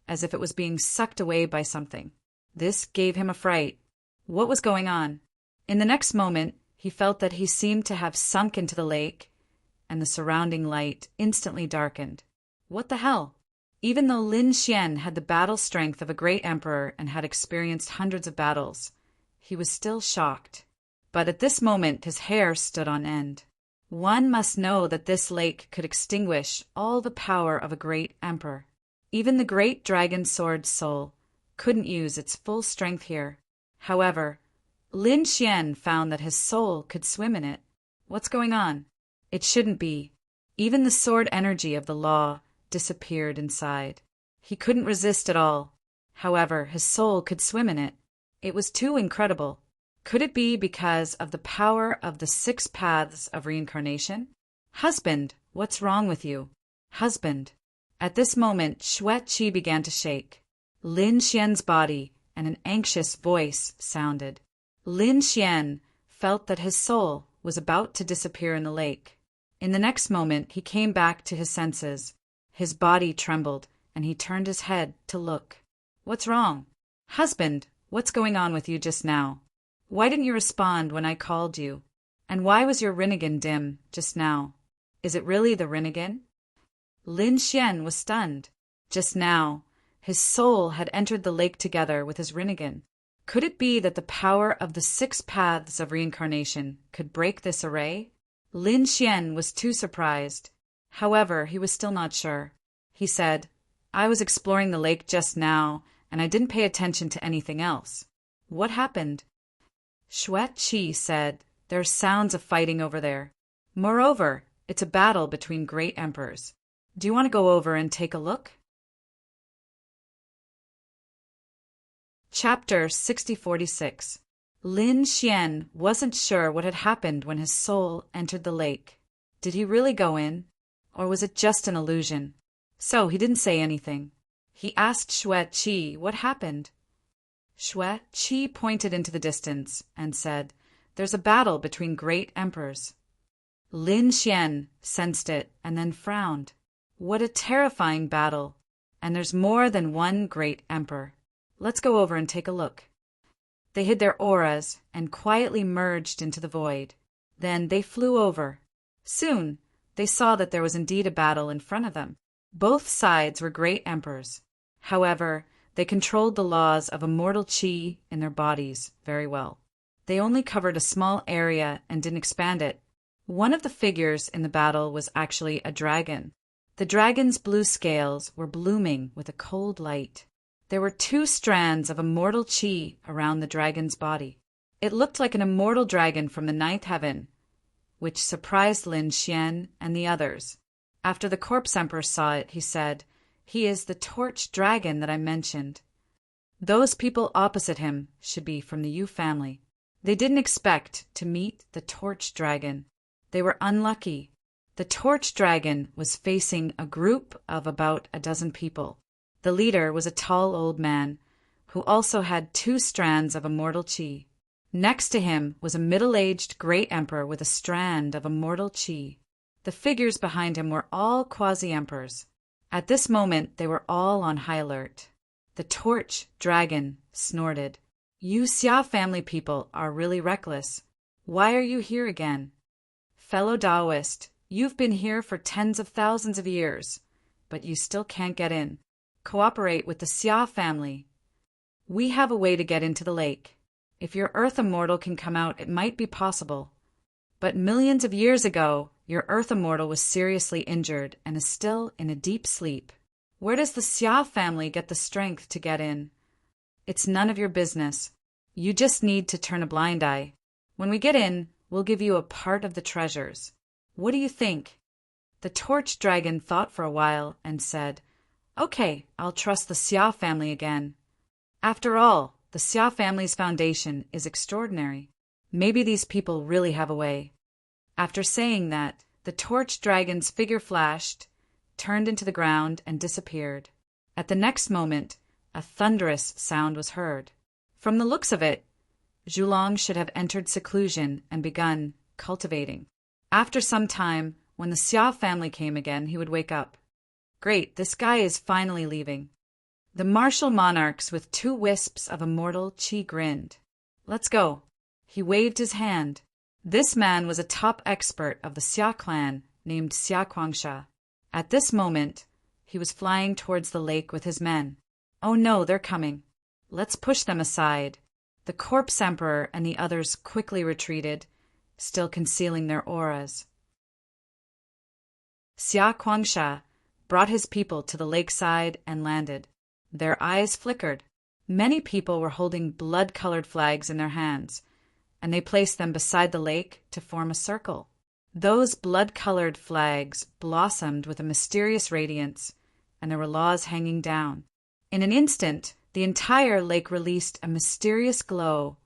A: as if it was being sucked away by something. This gave him a fright. What was going on? In the next moment, he felt that he seemed to have sunk into the lake, and the surrounding light instantly darkened. What the hell? Even though Lin Xian had the battle strength of a great emperor and had experienced hundreds of battles, he was still shocked. But at this moment his hair stood on end. One must know that this lake could extinguish all the power of a great emperor. Even the great dragon sword soul couldn't use its full strength here. However, Lin Xian found that his soul could swim in it. What's going on? It shouldn't be. Even the sword energy of the law disappeared inside. He couldn't resist at all. However, his soul could swim in it. It was too incredible. Could it be because of the power of the 6 paths of reincarnation? Husband, what's wrong with you? Husband. At this moment, Xue Qi began to shake. Lin Xian's body and an anxious voice sounded. Lin Xian felt that his soul was about to disappear in the lake. In the next moment, he came back to his senses. His body trembled, and he turned his head to look. What's wrong? Husband, what's going on with you just now? Why didn't you respond when I called you? And why was your rinnegan dim just now? Is it really the rinnegan? Lin Xian was stunned. Just now, his soul had entered the lake together with his rinnegan. Could it be that the power of the 6 paths of reincarnation could break this array? Lin Xian was too surprised. However, he was still not sure. He said, I was exploring the lake just now, and I didn't pay attention to anything else. What happened? Xue Qi said, there are sounds of fighting over there. Moreover, it's a battle between great emperors. Do you want to go over and take a look? Chapter 6046. Lin Xian wasn't sure what had happened when his soul entered the lake. Did he really go in? Or was it just an illusion? So he didn't say anything. He asked Xue Qi what happened. Xue Qi pointed into the distance and said, there's a battle between great emperors. Lin Xian sensed it and then frowned. What a terrifying battle! And there's more than one great emperor. Let's go over and take a look. They hid their auras and quietly merged into the void. Then they flew over. Soon, they saw that there was indeed a battle in front of them. Both sides were great emperors. However, they controlled the laws of immortal qi in their bodies very well. They only covered a small area and didn't expand it. One of the figures in the battle was actually a dragon. The dragon's blue scales were blooming with a cold light. There were 2 strands of immortal qi around the dragon's body. It looked like an immortal dragon from the 9th heaven, which surprised Lin Xian and the others. After the corpse emperor saw it, he said, he is the torch dragon that I mentioned. Those people opposite him should be from the Yu family. They didn't expect to meet the torch dragon. They were unlucky. The torch dragon was facing a group of about a dozen people. The leader was a tall old man, who also had 2 strands of immortal qi. Next to him was a middle-aged great emperor with a strand of immortal qi. The figures behind him were all quasi-emperors. At this moment, they were all on high alert. The torch dragon snorted. You Xia family people are really reckless. Why are you here again? Fellow Taoist, you've been here for tens of thousands of years, but you still can't get in. Cooperate with the Xia family. We have a way to get into the lake. If your Earth Immortal can come out, it might be possible. But millions of years ago, your Earth Immortal was seriously injured and is still in a deep sleep. Where does the Xia family get the strength to get in? It's none of your business. You just need to turn a blind eye. When we get in, We'll give you a part of the treasures. What do you think?" The torch dragon thought for a while and said, "Okay, I'll trust the Xia family again. After all, the Xia family's foundation is extraordinary. Maybe these people really have a way." After saying that, the torch dragon's figure flashed, turned into the ground, and disappeared. At the next moment, a thunderous sound was heard. From the looks of it, Zhulong should have entered seclusion and begun cultivating. After some time, when the Xia family came again, he would wake up. Great, this guy is finally leaving. The martial monarchs with 2 wisps of immortal qi grinned. "Let's go." He waved his hand. This man was a top expert of the Xia clan named Xia Kuangsha. At this moment, he was flying towards the lake with his men. "Oh no, they're coming. Let's push them aside." The corpse emperor and the others quickly retreated, still concealing their auras. Xia Kuangsha brought his people to the lakeside and landed. Their eyes flickered. Many people were holding blood-colored flags in their hands, and they placed them beside the lake to form a circle. Those blood-colored flags blossomed with a mysterious radiance, and there were laws hanging down. In an instant, the entire lake released a mysterious glow,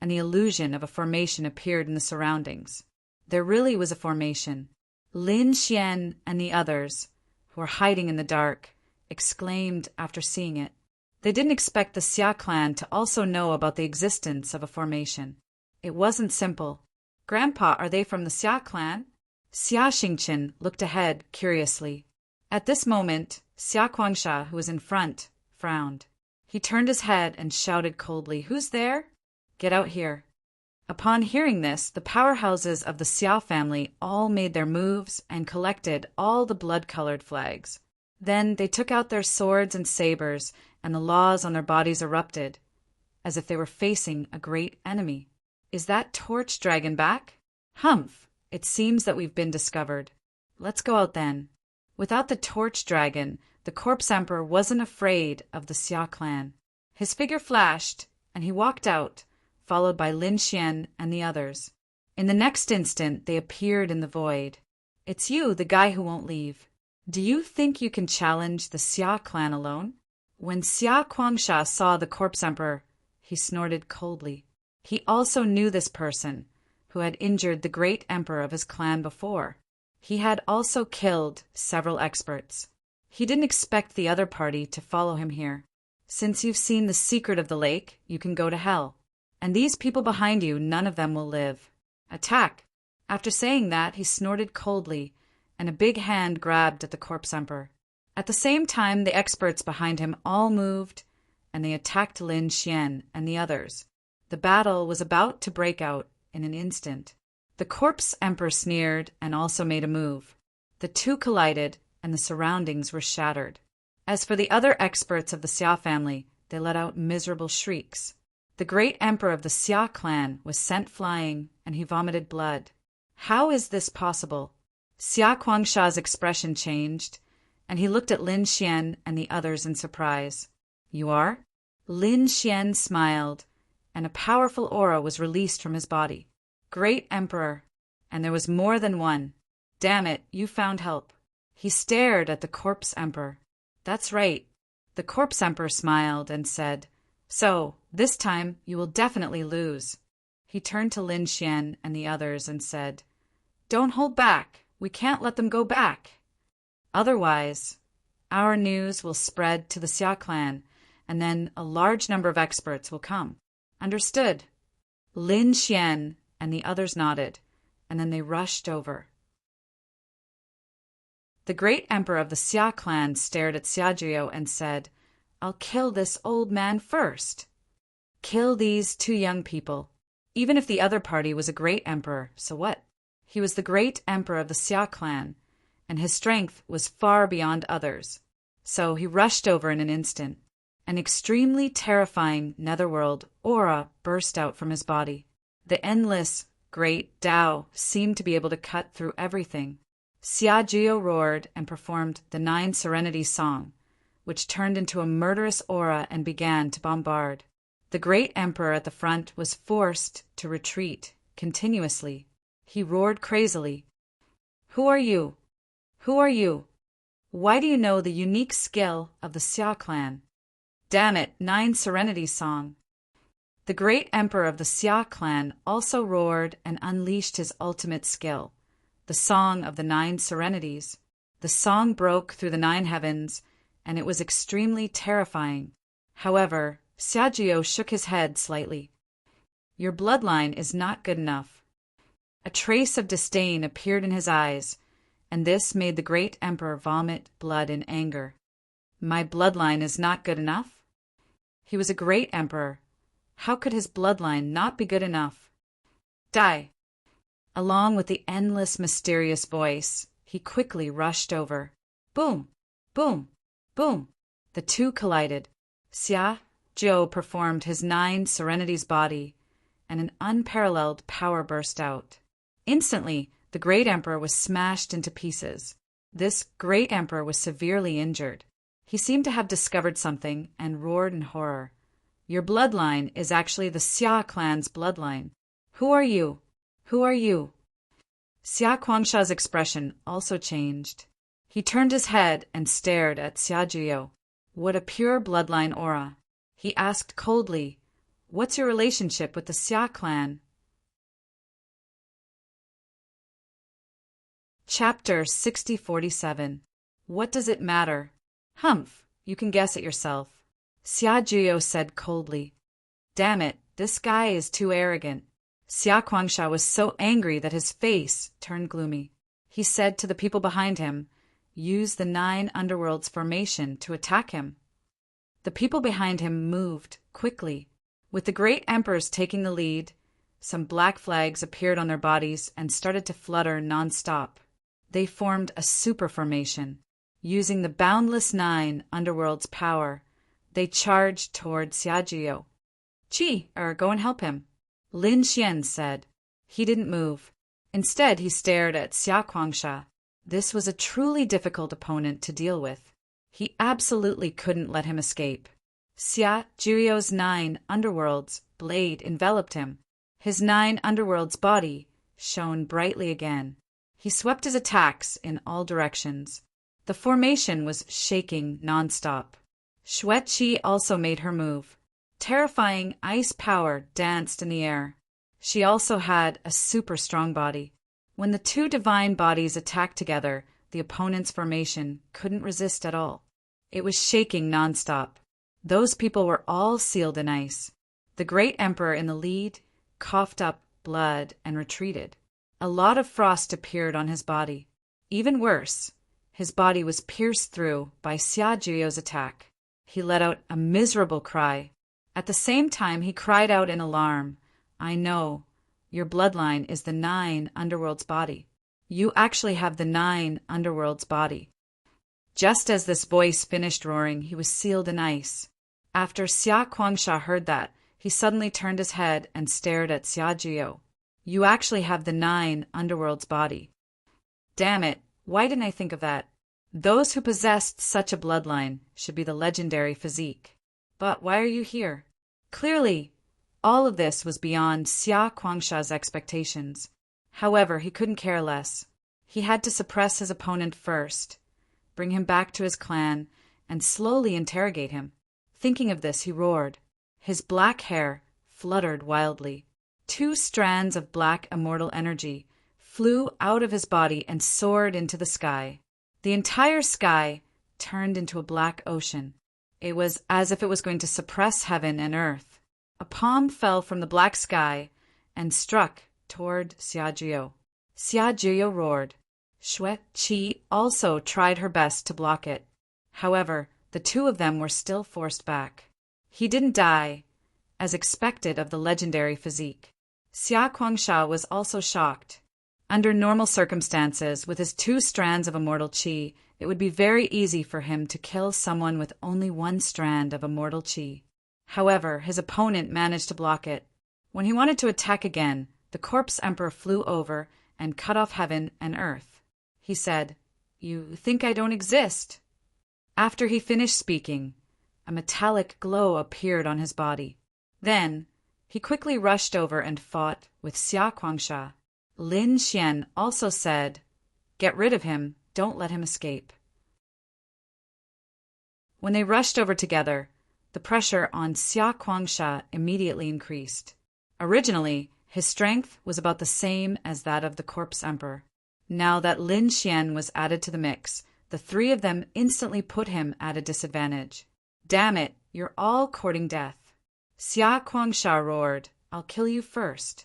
A: and the illusion of a formation appeared in the surroundings. There really was a formation. Lin Xian and the others, who were hiding in the dark, exclaimed after seeing it. They didn't expect the Xia clan to also know about the existence of a formation. It wasn't simple. "Grandpa, are they from the Xia clan?" Xia Xingqian looked ahead curiously. At this moment, Xia Kuangsha, who was in front, frowned. He turned his head and shouted coldly, "Who's there? Get out here." Upon hearing this, the powerhouses of the Xia family all made their moves and collected all the blood-colored flags. Then they took out their swords and sabers, and the laws on their bodies erupted, as if they were facing a great enemy. "Is that torch dragon back?" "Humph! It seems that we've been discovered. Let's go out then." Without the torch dragon, the corpse emperor wasn't afraid of the Xia clan. His figure flashed, and he walked out, followed by Lin Xian and the others. In the next instant, they appeared in the void. "It's you, the guy who won't leave. Do you think you can challenge the Xia clan alone?" When Xia Kuangsha saw the corpse emperor, he snorted coldly. He also knew this person, who had injured the great emperor of his clan before. He had also killed several experts. He didn't expect the other party to follow him here. "Since you've seen the secret of the lake, you can go to hell. And these people behind you, none of them will live. Attack!" After saying that, he snorted coldly, and a big hand grabbed at the corpse emperor. At the same time, the experts behind him all moved, and they attacked Lin Xian and the others. The battle was about to break out in an instant. The corpse emperor sneered and also made a move. The two collided, and the surroundings were shattered. As for the other experts of the Xia family, they let out miserable shrieks. The great emperor of the Xia clan was sent flying, and he vomited blood. How is this possible? Xia Kuangsha's expression changed, and he looked at Lin Xian and the others in surprise. "You are?" Lin Xian smiled, and a powerful aura was released from his body. "Great emperor," and there was more than one. "Damn it, you found help." He stared at the corpse emperor. "That's right." The corpse emperor smiled and said, "So, this time you will definitely lose." He turned to Lin Xian and the others and said, "Don't hold back. We can't let them go back. Otherwise, our news will spread to the Xia clan, and then a large number of experts will come." "Understood." Lin Xian and the others nodded, and then they rushed over. The great emperor of the Xia clan stared at Xiajiao and said, "I'll kill this old man first. Kill these 2 young people. Even if the other party was a great emperor, so what? He was the great emperor of the Xia clan, and his strength was far beyond others. So he rushed over in an instant. An extremely terrifying netherworld aura burst out from his body. The endless, great Tao seemed to be able to cut through everything. Xiajiao roared and performed the 9 Serenity song, which turned into a murderous aura and began to bombard. The great emperor at the front was forced to retreat continuously. He roared crazily. Who are you? Who are you? Why do you know the unique skill of the Xia clan? Damn it, 9 Serenity Song. The great emperor of the Xia clan also roared and unleashed his ultimate skill, the Song of the 9 Serenities. The song broke through the 9 heavens, and it was extremely terrifying. However, Xiajiu shook his head slightly. Your bloodline is not good enough. A trace of disdain appeared in his eyes, and this made the great emperor vomit blood in anger. My bloodline is not good enough? He was a great emperor. How could his bloodline not be good enough? Die! Along with the endless mysterious voice, he quickly rushed over. Boom! Boom! Boom! The two collided. Xia Jiu performed his 9 Serenities body, and an unparalleled power burst out. Instantly, the great emperor was smashed into pieces. This great emperor was severely injured. He seemed to have discovered something and roared in horror. Your bloodline is actually the Xia clan's bloodline. Who are you? Who are you? Xia Guangsha's expression also changed. He turned his head and stared at Xiajiu. What a pure bloodline aura. He asked coldly, What's your relationship with the Xia clan? Chapter 6047. What does it matter? Humph, you can guess it yourself. Xiajiu said coldly. Damn it, this guy is too arrogant. Xia Guangsha was so angry that his face turned gloomy. He said to the people behind him, Use the 9 underworlds formation to attack him. The people behind him moved quickly. With the great emperors taking the lead, some black flags appeared on their bodies and started to flutter non-stop. They formed a super formation. Using the boundless 9 underworlds' power, they charged toward Xiajiu. Go and help him. Lin Xian said. He didn't move. Instead, he stared at Xia Guangsha. This was a truly difficult opponent to deal with. He absolutely couldn't let him escape. Xiajiu's 9 underworlds blade enveloped him. His 9 underworlds body shone brightly again. He swept his attacks in all directions. The formation was shaking non-stop. Xueqi also made her move. Terrifying ice power danced in the air. She also had a super strong body. When the 2 divine bodies attacked together, the opponent's formation couldn't resist at all. It was shaking non-stop. Those people were all sealed in ice. The great emperor in the lead coughed up blood and retreated. A lot of frost appeared on his body. Even worse, his body was pierced through by Xiajiu's attack. He let out a miserable cry. At the same time, he cried out in alarm, I know, your bloodline is the 9 underworlds body. You actually have the 9 underworlds body. Just as this voice finished roaring, he was sealed in ice. After Xia Guangsha heard that, he suddenly turned his head and stared at Xiajiu. You actually have the 9 underworlds body. Damn it, why didn't I think of that? Those who possessed such a bloodline should be the legendary physique. But why are you here? Clearly, all of this was beyond Xia Guangsha's expectations. However, he couldn't care less. He had to suppress his opponent first, bring him back to his clan, and slowly interrogate him. Thinking of this, he roared. His black hair fluttered wildly. 2 strands of black immortal energy flew out of his body and soared into the sky. The entire sky turned into a black ocean. It was as if it was going to suppress heaven and earth. A palm fell from the black sky and struck toward Xiajiu. Xiajiu roared. Xueqi also tried her best to block it. However, the 2 of them were still forced back. He didn't die, as expected of the legendary physique. Xia Guangsha was also shocked. Under normal circumstances, with his 2 strands of immortal qi, it would be very easy for him to kill someone with only 1 strand of immortal qi. However, his opponent managed to block it. When he wanted to attack again, the corpse emperor flew over and cut off heaven and earth. He said, You think I don't exist? After he finished speaking, a metallic glow appeared on his body. Then, He quickly rushed over and fought with Xia Kuangsha. Lin Xian also said, "Get rid of him, don't let him escape." When they rushed over together, the pressure on Xia Kuangsha immediately increased. Originally, his strength was about the same as that of the Corpse Emperor. Now that Lin Xian was added to the mix, the three of them instantly put him at a disadvantage. "Damn it, you're all courting death." Xia Kuangsha roared, "I'll kill you first."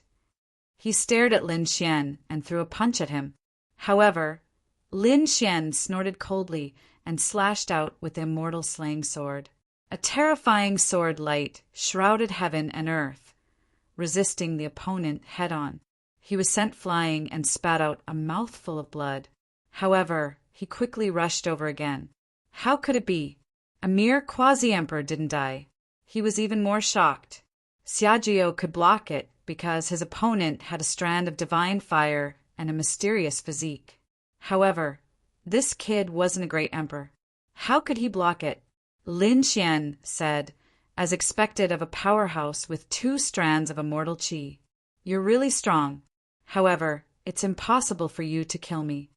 A: He stared at Lin Xian and threw a punch at him. However, Lin Xian snorted coldly and slashed out with the immortal slaying sword. A terrifying sword light shrouded heaven and earth, resisting the opponent head-on. He was sent flying and spat out a mouthful of blood. However, he quickly rushed over again. How could it be? A mere quasi-emperor didn't die. He was even more shocked. Xiajiao could block it because his opponent had a strand of divine fire and a mysterious physique. However, this kid wasn't a great emperor. How could he block it? Lin Xian said, as expected of a powerhouse with 2 strands of immortal qi. "You're really strong. However, it's impossible for you to kill me."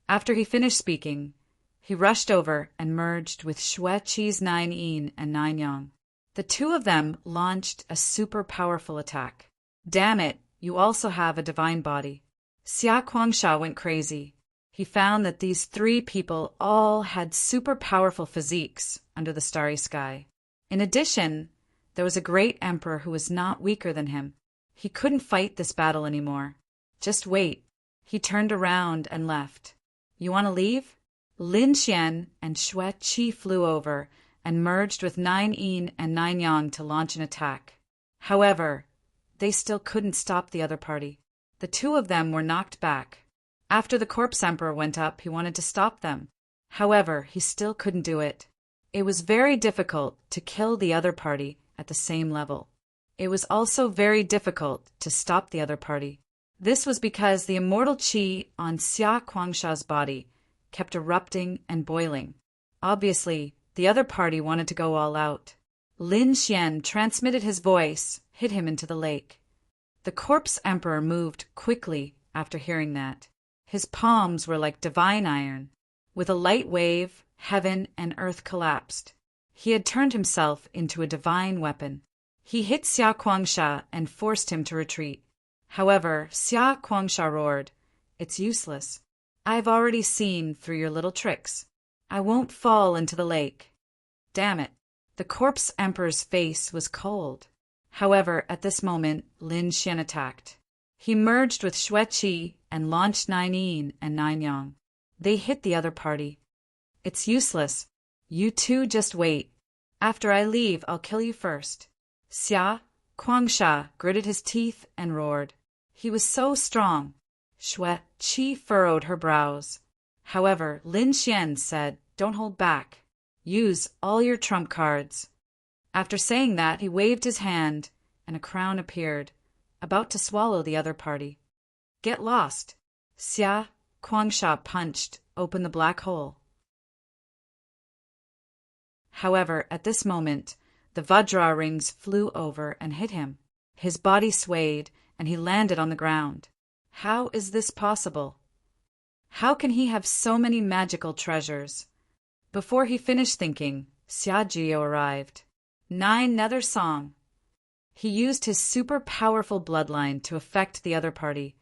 A: After he finished speaking, he rushed over and merged with Xue Qi's 9 yin and 9 yang. The two of them launched a super powerful attack. "Damn it, you also have a divine body." Xia Kuangsha went crazy. He found that these 3 people all had super powerful physiques under the starry sky. In addition, there was a great emperor who was not weaker than him. He couldn't fight this battle anymore. Just wait. He turned around and left. "You want to leave?" Lin Xian and Xue Qi flew over and merged with 9 yin and 9 yang to launch an attack. However, they still couldn't stop the other party. The two of them were knocked back. After the Corpse Emperor went up, he wanted to stop them. However, he still couldn't do it. It was very difficult to kill the other party at the same level. It was also very difficult to stop the other party. This was because the immortal qi on Xia Kuangsha's body kept erupting and boiling. Obviously, the other party wanted to go all out. Lin Xian transmitted his voice, hit him into the lake. The Corpse Emperor moved quickly after hearing that. His palms were like divine iron. With a light wave, heaven and earth collapsed. He had turned himself into a divine weapon. He hit Xia Kuangsha and forced him to retreat. However, Xia Kuangsha roared, "It's useless. I've already seen through your little tricks. I won't fall into the lake." Damn it. The Corpse Emperor's face was cold. However, at this moment, Lin Xian attacked. He merged with Xue Qi and launched 9 yin and 9 yang. They hit the other party. "It's useless. You two just wait. After I leave, I'll kill you first." Xia Kuangsha gritted his teeth and roared. He was so strong. Xue Qi furrowed her brows. However, Lin Xian said, "Don't hold back. Use all your trump cards." After saying that, he waved his hand, and a crown appeared, about to swallow the other party. "Get lost." Xia Kuangsha punched open the black hole. However, at this moment, the Vajra rings flew over and hit him. His body swayed, and he landed on the ground. How is this possible? How can he have so many magical treasures? Before he finished thinking, Xiajiao arrived. 9 Nether Song. He used his super powerful bloodline to affect the other party,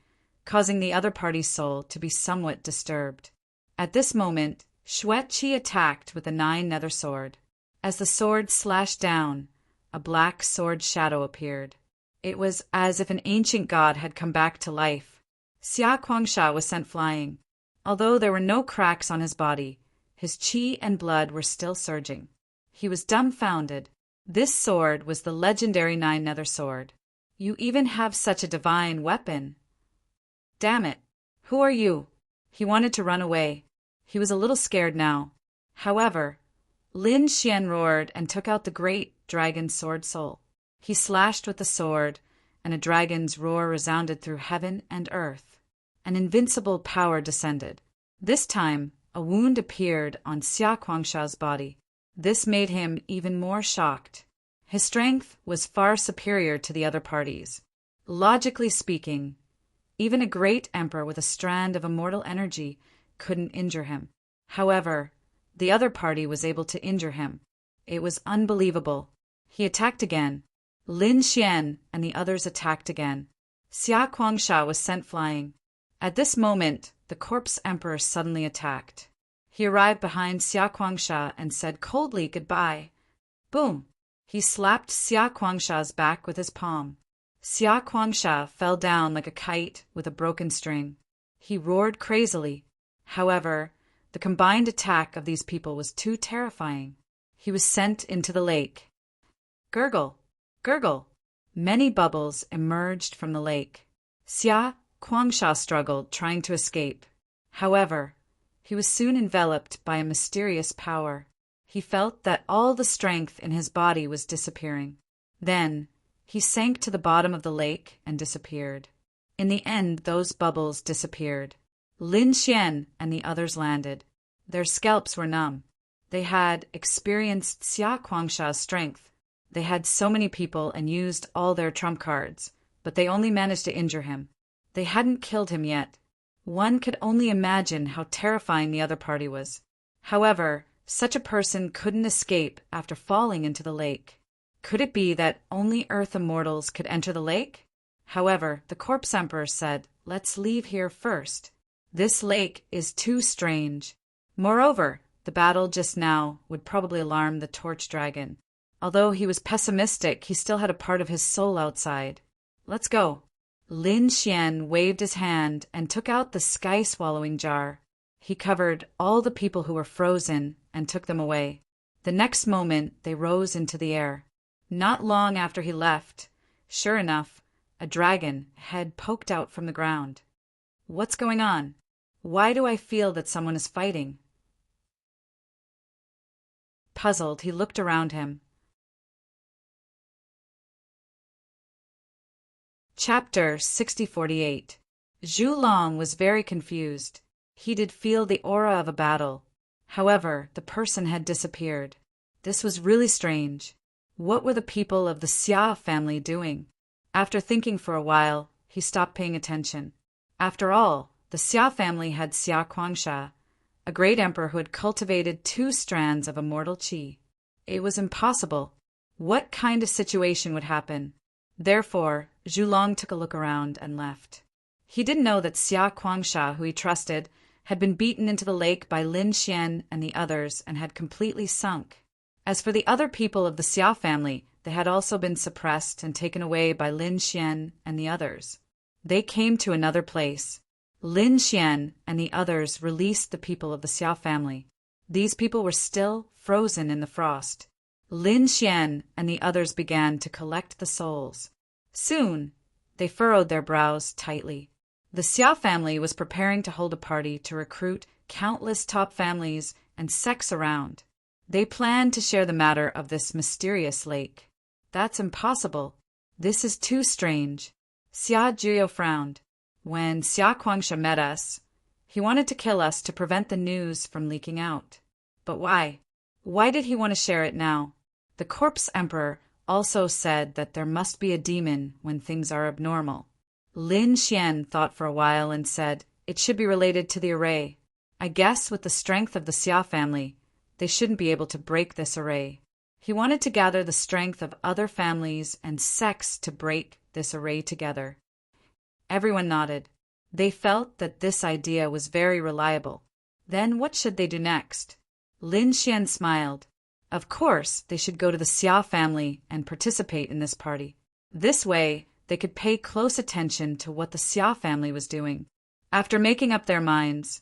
A: causing the other party's soul to be somewhat disturbed. At this moment, Xue Qi attacked with the 9 Nether Sword. As the sword slashed down, a black sword shadow appeared. It was as if an ancient god had come back to life. Xia Kuangsha was sent flying. Although there were no cracks on his body, his qi and blood were still surging. He was dumbfounded. This sword was the legendary 9 Nether Sword. "You even have such a divine weapon." "Damn it. Who are you?" He wanted to run away. He was a little scared now. However, Lin Xian roared and took out the great dragon sword soul. He slashed with the sword, and a dragon's roar resounded through heaven and earth. An invincible power descended. This time, a wound appeared on Xia Kuangsha's body. This made him even more shocked. His strength was far superior to the other parties. Logically speaking, even a great emperor with a strand of immortal energy couldn't injure him. However, the other party was able to injure him. It was unbelievable. He attacked again. Lin Xian and the others attacked again. Xia Kuangsha was sent flying. At this moment, the corpse emperor suddenly attacked. He arrived behind Xia Kuangsha and said coldly goodbye. Boom! He slapped Xia Kuangsha's back with his palm. Xia Kuangsha fell down like a kite with a broken string. He roared crazily. However, the combined attack of these people was too terrifying. He was sent into the lake. Gurgle! Gurgle! Many bubbles emerged from the lake. Xia Kuangsha struggled, trying to escape. However, he was soon enveloped by a mysterious power. He felt that all the strength in his body was disappearing. Then, he sank to the bottom of the lake and disappeared. In the end, those bubbles disappeared. Lin Xian and the others landed. Their scalps were numb. They had experienced Xia Kuangsha's strength. They had so many people and used all their trump cards, but they only managed to injure him. They hadn't killed him yet. One could only imagine how terrifying the other party was. However, such a person couldn't escape after falling into the lake. Could it be that only Earth immortals could enter the lake? However, the corpse emperor said, "Let's leave here first. This lake is too strange." Moreover, the battle just now would probably alarm the torch dragon. Although he was pessimistic, he still had a part of his soul outside. "Let's go." Lin Xian waved his hand and took out the sky-swallowing jar. He covered all the people who were frozen and took them away. The next moment, they rose into the air. Not long after he left, sure enough, a dragon head poked out from the ground. What's going on? Why do I feel that someone is fighting? Puzzled, he looked around him. Chapter 6048. Zhu Long was very confused. He did feel the aura of a battle. However, the person had disappeared. This was really strange. What were the people of the Xia family doing? After thinking for a while, he stopped paying attention. After all, the Xia family had Xia Kuangsha, a great emperor who had cultivated 2 strands of immortal qi. It was impossible. What kind of situation would happen? Therefore, Zhu Long took a look around and left. He didn't know that Xia Kuangsha, who he trusted, had been beaten into the lake by Lin Xian and the others and had completely sunk. As for the other people of the Xia family, they had also been suppressed and taken away by Lin Xian and the others. They came to another place. Lin Xian and the others released the people of the Xia family. These people were still frozen in the frost. Lin Xian and the others began to collect the souls. Soon, they furrowed their brows tightly. The Xia family was preparing to hold a party to recruit countless top families and sects around. They planned to share the matter of this mysterious lake. That's impossible. This is too strange. Xia Jiao frowned. When Xia Kuangsha met us, he wanted to kill us to prevent the news from leaking out. But why? Why did he want to share it now? The corpse emperor also said that there must be a demon when things are abnormal. Lin Xian thought for a while and said, it should be related to the array. I guess with the strength of the Xia family, they shouldn't be able to break this array. He wanted to gather the strength of other families and sects to break this array together. Everyone nodded. They felt that this idea was very reliable. Then what should they do next? Lin Xian smiled. Of course, they should go to the Xia family and participate in this party. This way, they could pay close attention to what the Xia family was doing. After making up their minds,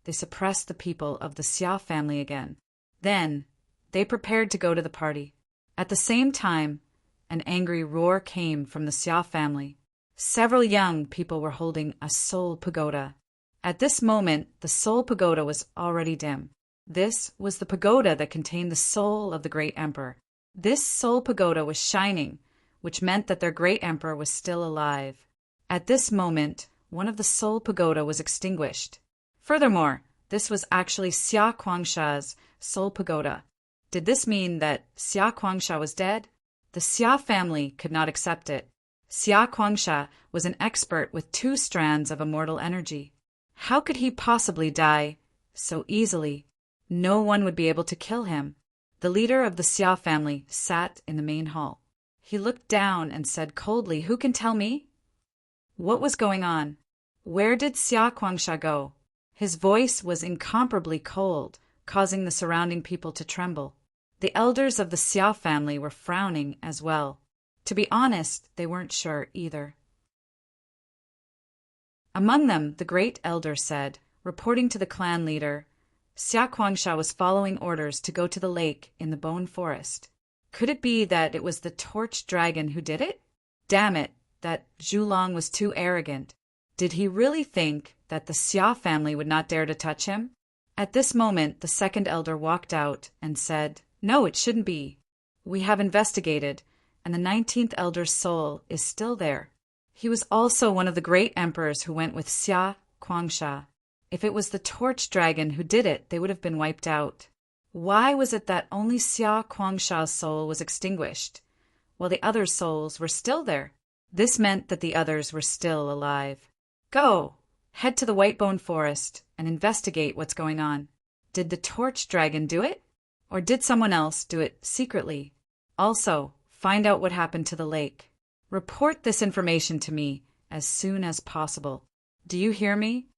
A: they suppressed the people of the Xia family again. Then, they prepared to go to the party. At the same time, an angry roar came from the Xia family. Several young people were holding a soul pagoda. At this moment, the soul pagoda was already dim. This was the pagoda that contained the soul of the great emperor. This soul pagoda was shining, which meant that their great emperor was still alive. At this moment, one of the soul pagoda was extinguished. Furthermore, this was actually Xia Kuangsha's soul pagoda. Did this mean that Xia Kuangsha was dead? The The Xia family could not accept it. Xia Guangsha was an expert with 2 strands of immortal energy. How could he possibly die so easily? No one would be able to kill him. The leader of the Xia family sat in the main hall. He looked down and said coldly, "Who can tell me?" What was going on? Where did Xia Guangsha go? His voice was incomparably cold, causing the surrounding people to tremble. The elders of the Xia family were frowning as well. To be honest, they weren't sure either. Among them, the great elder said, reporting to the clan leader, Xia Guangsha was following orders to go to the lake in the Bone Forest. Could it be that it was the torch dragon who did it? Damn it, that Zhulong was too arrogant. Did he really think that the Xia family would not dare to touch him? At this moment, the second elder walked out and said, "No, it shouldn't be. We have investigated, and the 19th elder's soul is still there. He was also one of the great emperors who went with Xia Guangsha. If it was the torch dragon who did it, they would have been wiped out. Why was it that only Xia Guangsha's soul was extinguished, while the other souls were still there? This meant that the others were still alive. Go! Head to the Whitebone Forest and investigate what's going on. Did the torch dragon do it? Or did someone else do it secretly? Also, find out what happened to the lake. Report this information to me as soon as possible. Do you hear me?"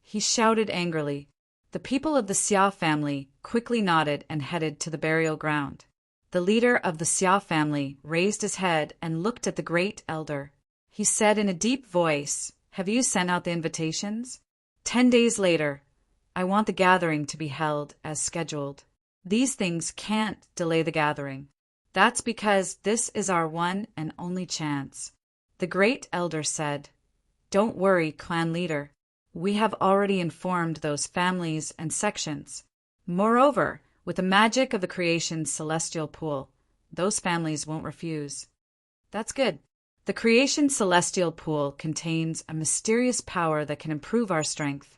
A: He shouted angrily. The people of the Xia family quickly nodded and headed to the burial ground. The leader of the Xia family raised his head and looked at the great elder. He said in a deep voice, "Have you sent out the invitations?" 10 days later, I want the gathering to be held as scheduled. These things can't delay the gathering. That's because this is our one and only chance. The great elder said, "Don't worry, clan leader. We have already informed those families and sections. Moreover, with the magic of the creation's celestial pool, those families won't refuse." That's good. The creation's celestial pool contains a mysterious power that can improve our strength.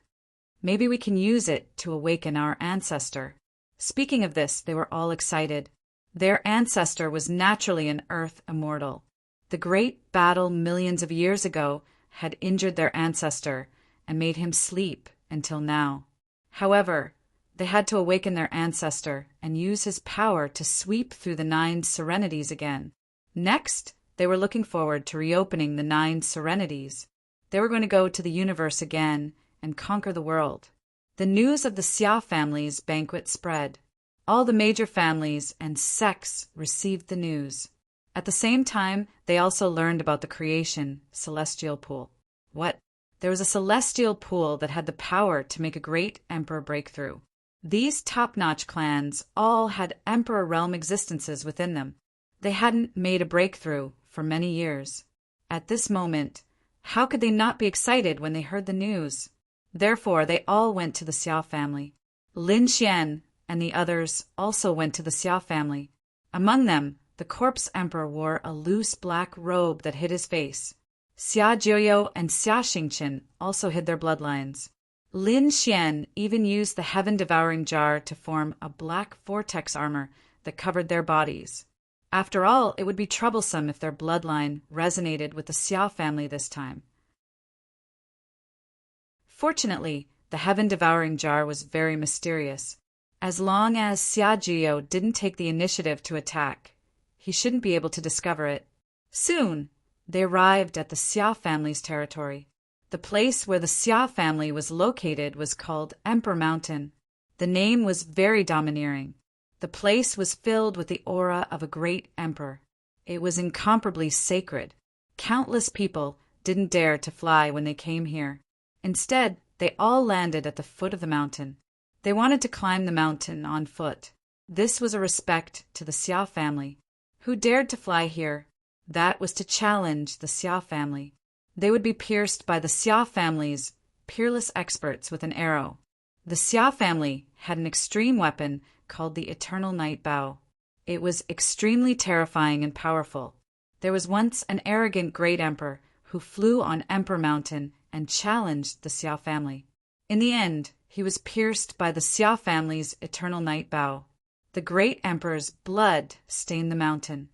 A: Maybe we can use it to awaken our ancestor. Speaking of this, they were all excited. Their ancestor was naturally an earth immortal. The great battle millions of years ago had injured their ancestor and made him sleep until now. However, they had to awaken their ancestor and use his power to sweep through the 9 serenities again. Next, they were looking forward to reopening the 9 serenities. They were going to go to the universe again and conquer the world. The news of the Xia family's banquet spread. All the major families and sects received the news. At the same time, they also learned about the creation celestial pool. What? There was a celestial pool that had the power to make a great emperor breakthrough. These top-notch clans all had emperor realm existences within them. They hadn't made a breakthrough for many years. At this moment, how could they not be excited when they heard the news? Therefore, they all went to the Xia family. Lin Xian and the others also went to the Xia family. Among them, the corpse emperor wore a loose black robe that hid his face. Xia Jiuyo and Xia Xingqian also hid their bloodlines. Lin Xian even used the heaven-devouring jar to form a black vortex armor that covered their bodies. After all, it would be troublesome if their bloodline resonated with the Xia family this time. Fortunately, the heaven-devouring jar was very mysterious. As long as Xia Jiuyo didn't take the initiative to attack, he shouldn't be able to discover it. Soon, they arrived at the Xia family's territory. The place where the Xia family was located was called Emperor Mountain. The name was very domineering. The place was filled with the aura of a great emperor. It was incomparably sacred. Countless people didn't dare to fly when they came here. Instead, they all landed at the foot of the mountain. They wanted to climb the mountain on foot. This was a respect to the Xia family. Who dared to fly here? That was to challenge the Xia family. They would be pierced by the Xia family's peerless experts with an arrow. The Xia family had an extreme weapon called the Eternal Night Bow. It was extremely terrifying and powerful. There was once an arrogant great emperor who flew on Emperor Mountain and challenged the Xia family. In the end, he was pierced by the Xia family's Eternal Night Bow. The great emperor's blood stained the mountain.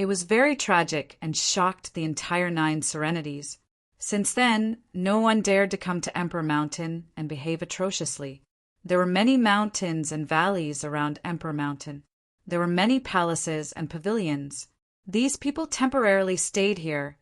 A: It was very tragic and shocked the entire 9 serenities. Since then, no one dared to come to Emperor Mountain and behave atrociously. There were many mountains and valleys around Emperor Mountain. There were many palaces and pavilions. These people temporarily stayed here,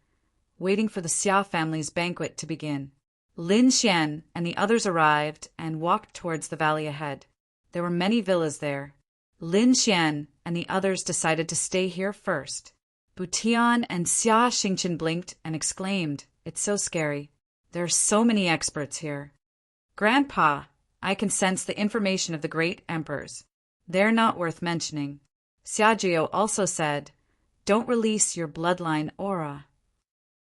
A: waiting for the Xia family's banquet to begin. Lin Xian and the others arrived and walked towards the valley ahead. There were many villas there. Lin Xian and the others decided to stay here first. Butian and Xia Xingqian blinked and exclaimed, "It's so scary. There are so many experts here." "Grandpa, I can sense the information of the great emperors. They're not worth mentioning." Xiajiu also said, "Don't release your bloodline aura.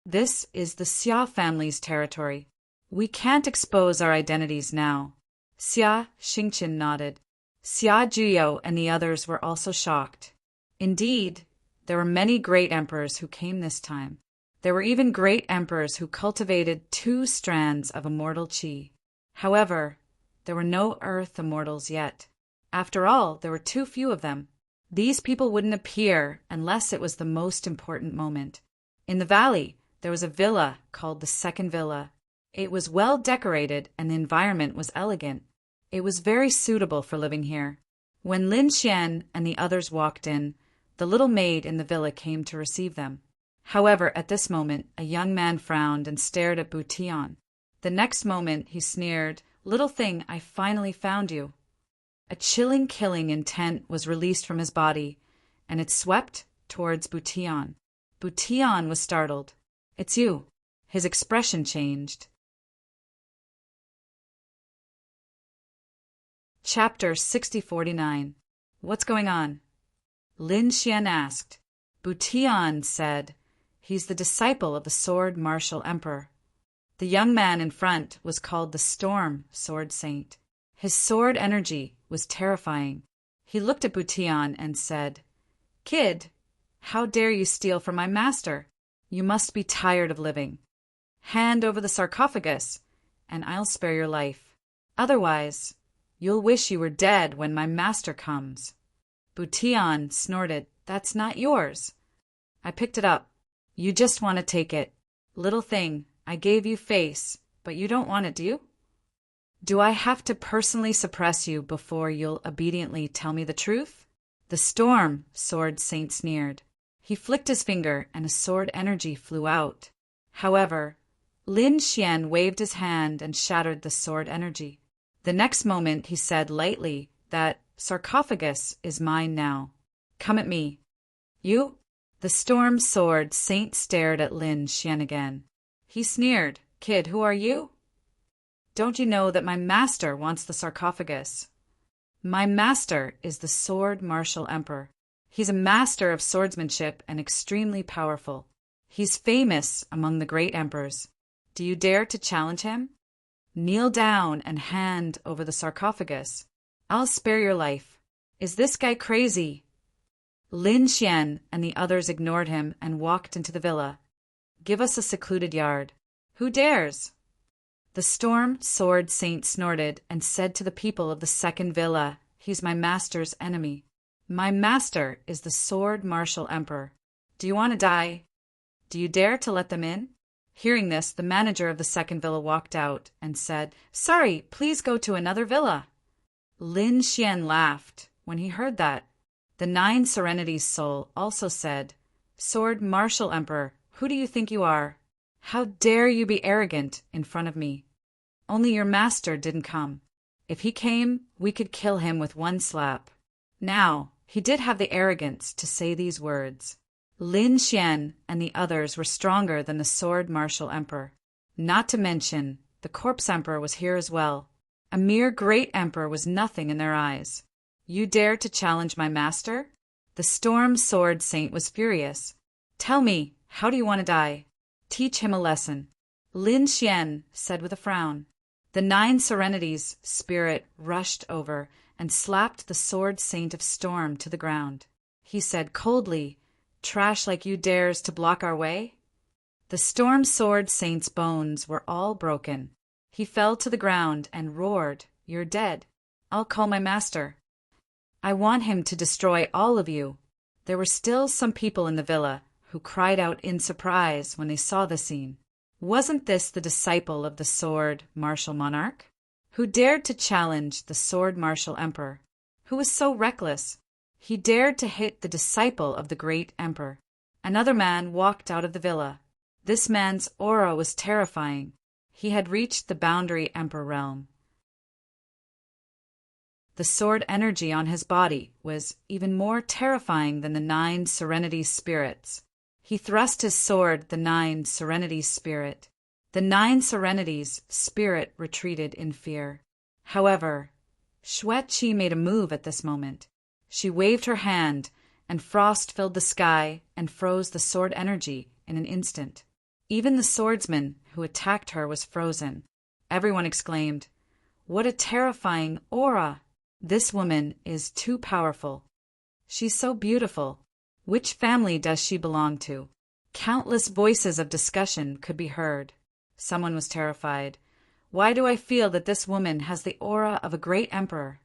A: This is the Xia family's territory. We can't expose our identities now." Xia Xingqian nodded. Xiajiu and the others were also shocked. Indeed, there were many great emperors who came this time. There were even great emperors who cultivated 2 strands of immortal qi. However, there were no earth immortals yet. After all, there were too few of them. These people wouldn't appear unless it was the most important moment. In the valley, there was a villa called the Second Villa. It was well decorated and the environment was elegant. It was very suitable for living here. When Lin Xian and the others walked in, the little maid in the villa came to receive them. However, at this moment, a young man frowned and stared at Butian. The next moment, he sneered, "Little thing, I finally found you." A chilling killing intent was released from his body, and it swept towards Butian. Butian was startled. "It's you." His expression changed. Chapter 6049. What's going on? Lin Xian asked. Butian said, "He's the disciple of the Sword Martial Emperor." The young man in front was called the Storm Sword Saint. His sword energy was terrifying. He looked at Butian and said, "Kid, how dare you steal from my master? You must be tired of living. Hand over the sarcophagus, and I'll spare your life. Otherwise, you'll wish you were dead when my master comes." Butian snorted, "That's not yours." "I picked it up. You just want to take it. Little thing, I gave you face, but you don't want it, do you? Do I have to personally suppress you before you'll obediently tell me the truth?" The Storm Sword Saint sneered. He flicked his finger and a sword energy flew out. However, Lin Xian waved his hand and shattered the sword energy. The next moment he said lightly, "That sarcophagus is mine now. Come at me." "You?" The Storm Sword Saint stared at Lin Xian again. He sneered, "Kid, who are you? Don't you know that my master wants the sarcophagus?" "My master is the Sword Martial Emperor. He's a master of swordsmanship and extremely powerful. He's famous among the great emperors. Do you dare to challenge him? Kneel down and hand over the sarcophagus. I'll spare your life. Is this guy crazy?" Lin Xian and the others ignored him and walked into the villa. "Give us a secluded yard." "Who dares?" The Storm Sword Saint snorted and said to the people of the Second Villa, "He's my master's enemy. My master is the Sword Martial Emperor. Do you want to die? Do you dare to let them in?" Hearing this, the manager of the Second Villa walked out and said, "Sorry, please go to another villa." Lin Xian laughed when he heard that. The 9 Serenities soul also said, "Sword Martial Emperor, who do you think you are? How dare you be arrogant in front of me? Only your master didn't come. If he came, we could kill him with one slap." Now, he did have the arrogance to say these words. Lin Xian and the others were stronger than the Sword Martial Emperor. Not to mention, the Corpse Emperor was here as well. A mere great emperor was nothing in their eyes. "You dare to challenge my master?" The Storm Sword Saint was furious. "Tell me, how do you want to die? Teach him a lesson." Lin Xian said with a frown. The 9 Serenities' spirit rushed over and slapped the Sword Saint of Storm to the ground. He said coldly, "Trash like you dares to block our way?" The Storm Sword Saint's bones were all broken. He fell to the ground and roared, "You're dead. I'll call my master. I want him to destroy all of you." There were still some people in the villa who cried out in surprise when they saw the scene. Wasn't this the disciple of the sword martial monarch? Who dared to challenge the sword martial emperor? Who was so reckless? He dared to hit the disciple of the great emperor. Another man walked out of the villa. This man's aura was terrifying. He had reached the boundary emperor realm. The sword energy on his body was even more terrifying than the 9 Serenity spirits. He thrust his sword the 9 Serenity spirit. The 9 Serenity's spirit retreated in fear. However, Xueqi made a move at this moment. She waved her hand, and frost filled the sky and froze the sword energy in an instant. Even the swordsman who attacked her was frozen. Everyone exclaimed, "What a terrifying aura! This woman is too powerful. She's so beautiful. Which family does she belong to?" Countless voices of discussion could be heard. Someone was terrified. "Why do I feel that this woman has the aura of a great emperor?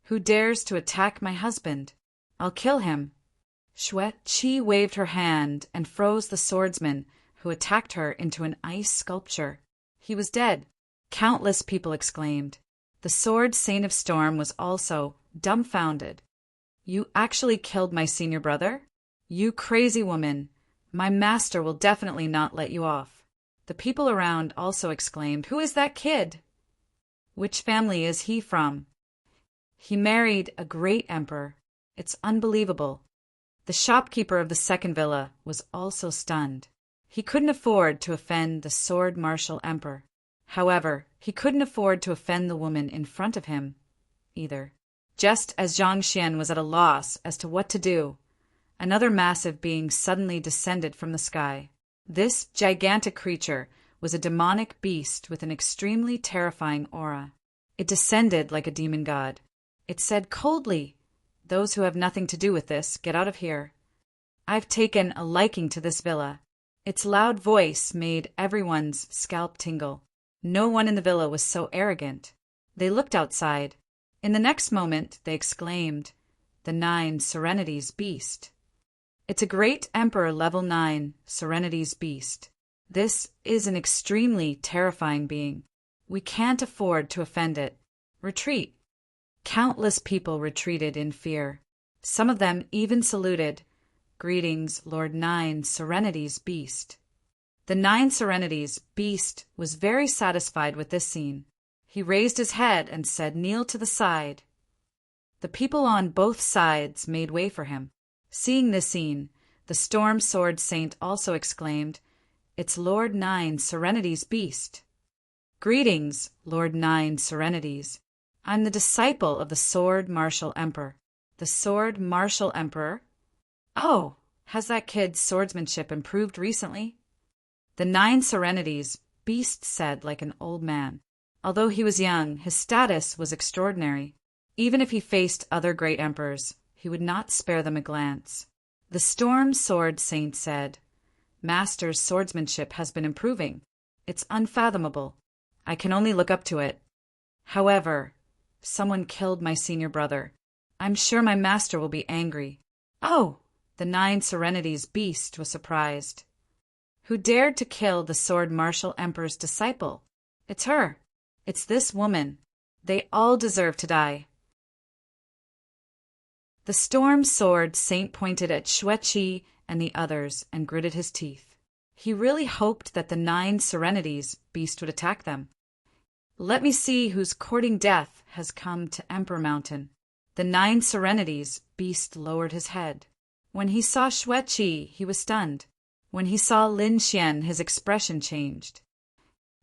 A: Who dares to attack my husband? I'll kill him." Xueqi waved her hand and froze the swordsman who attacked her into an ice sculpture. He was dead. Countless people exclaimed. The sword Saint of Storm was also dumbfounded. "You actually killed my senior brother? You crazy woman! My master will definitely not let you off." The people around also exclaimed, "Who is that kid? Which family is he from? He married a great emperor. It's unbelievable." The shopkeeper of the second villa was also stunned. He couldn't afford to offend the sword martial emperor. However, he couldn't afford to offend the woman in front of him either. Just as Zhang Xian was at a loss as to what to do, another massive being suddenly descended from the sky. This gigantic creature was a demonic beast with an extremely terrifying aura. It descended like a demon god. It said coldly, "Those who have nothing to do with this, get out of here. I've taken a liking to this villa." Its loud voice made everyone's scalp tingle. No one in the villa was so arrogant. They looked outside. In the next moment, they exclaimed, "The 9 Serenity's beast. It's a great emperor level 9 Serenity's beast. This is an extremely terrifying being. We can't afford to offend it. Retreat." Countless people retreated in fear. Some of them even saluted, "Greetings, Lord 9 Serenity's beast." The 9 Serenity's beast was very satisfied with this scene. He raised his head and said, "Kneel to the side." The people on both sides made way for him. Seeing this scene, the Storm Sword Saint also exclaimed, "It's Lord 9 Serenity's beast." "Greetings, Lord 9 Serenities. I'm the disciple of the Sword Martial Emperor." "The Sword Martial Emperor? Oh, has that kid's swordsmanship improved recently?" The 9 Serenities beast said like an old man. Although he was young, his status was extraordinary. Even if he faced other great emperors, he would not spare them a glance. The Storm Sword Saint said, "Master's swordsmanship has been improving. It's unfathomable. I can only look up to it. However, someone killed my senior brother. I'm sure my master will be angry." "Oh!" The 9 Serenities beast was surprised. "Who dared to kill the Sword Martial Emperor's disciple? It's her. It's this woman. They all deserve to die." The Storm Sword Saint pointed at Xueqi and the others and gritted his teeth. He really hoped that the 9 Serenities beast would attack them. "Let me see whose courting death has come to Emperor Mountain." The 9 Serenities beast lowered his head. When he saw Xueqi, he was stunned. When he saw Lin Xian, his expression changed.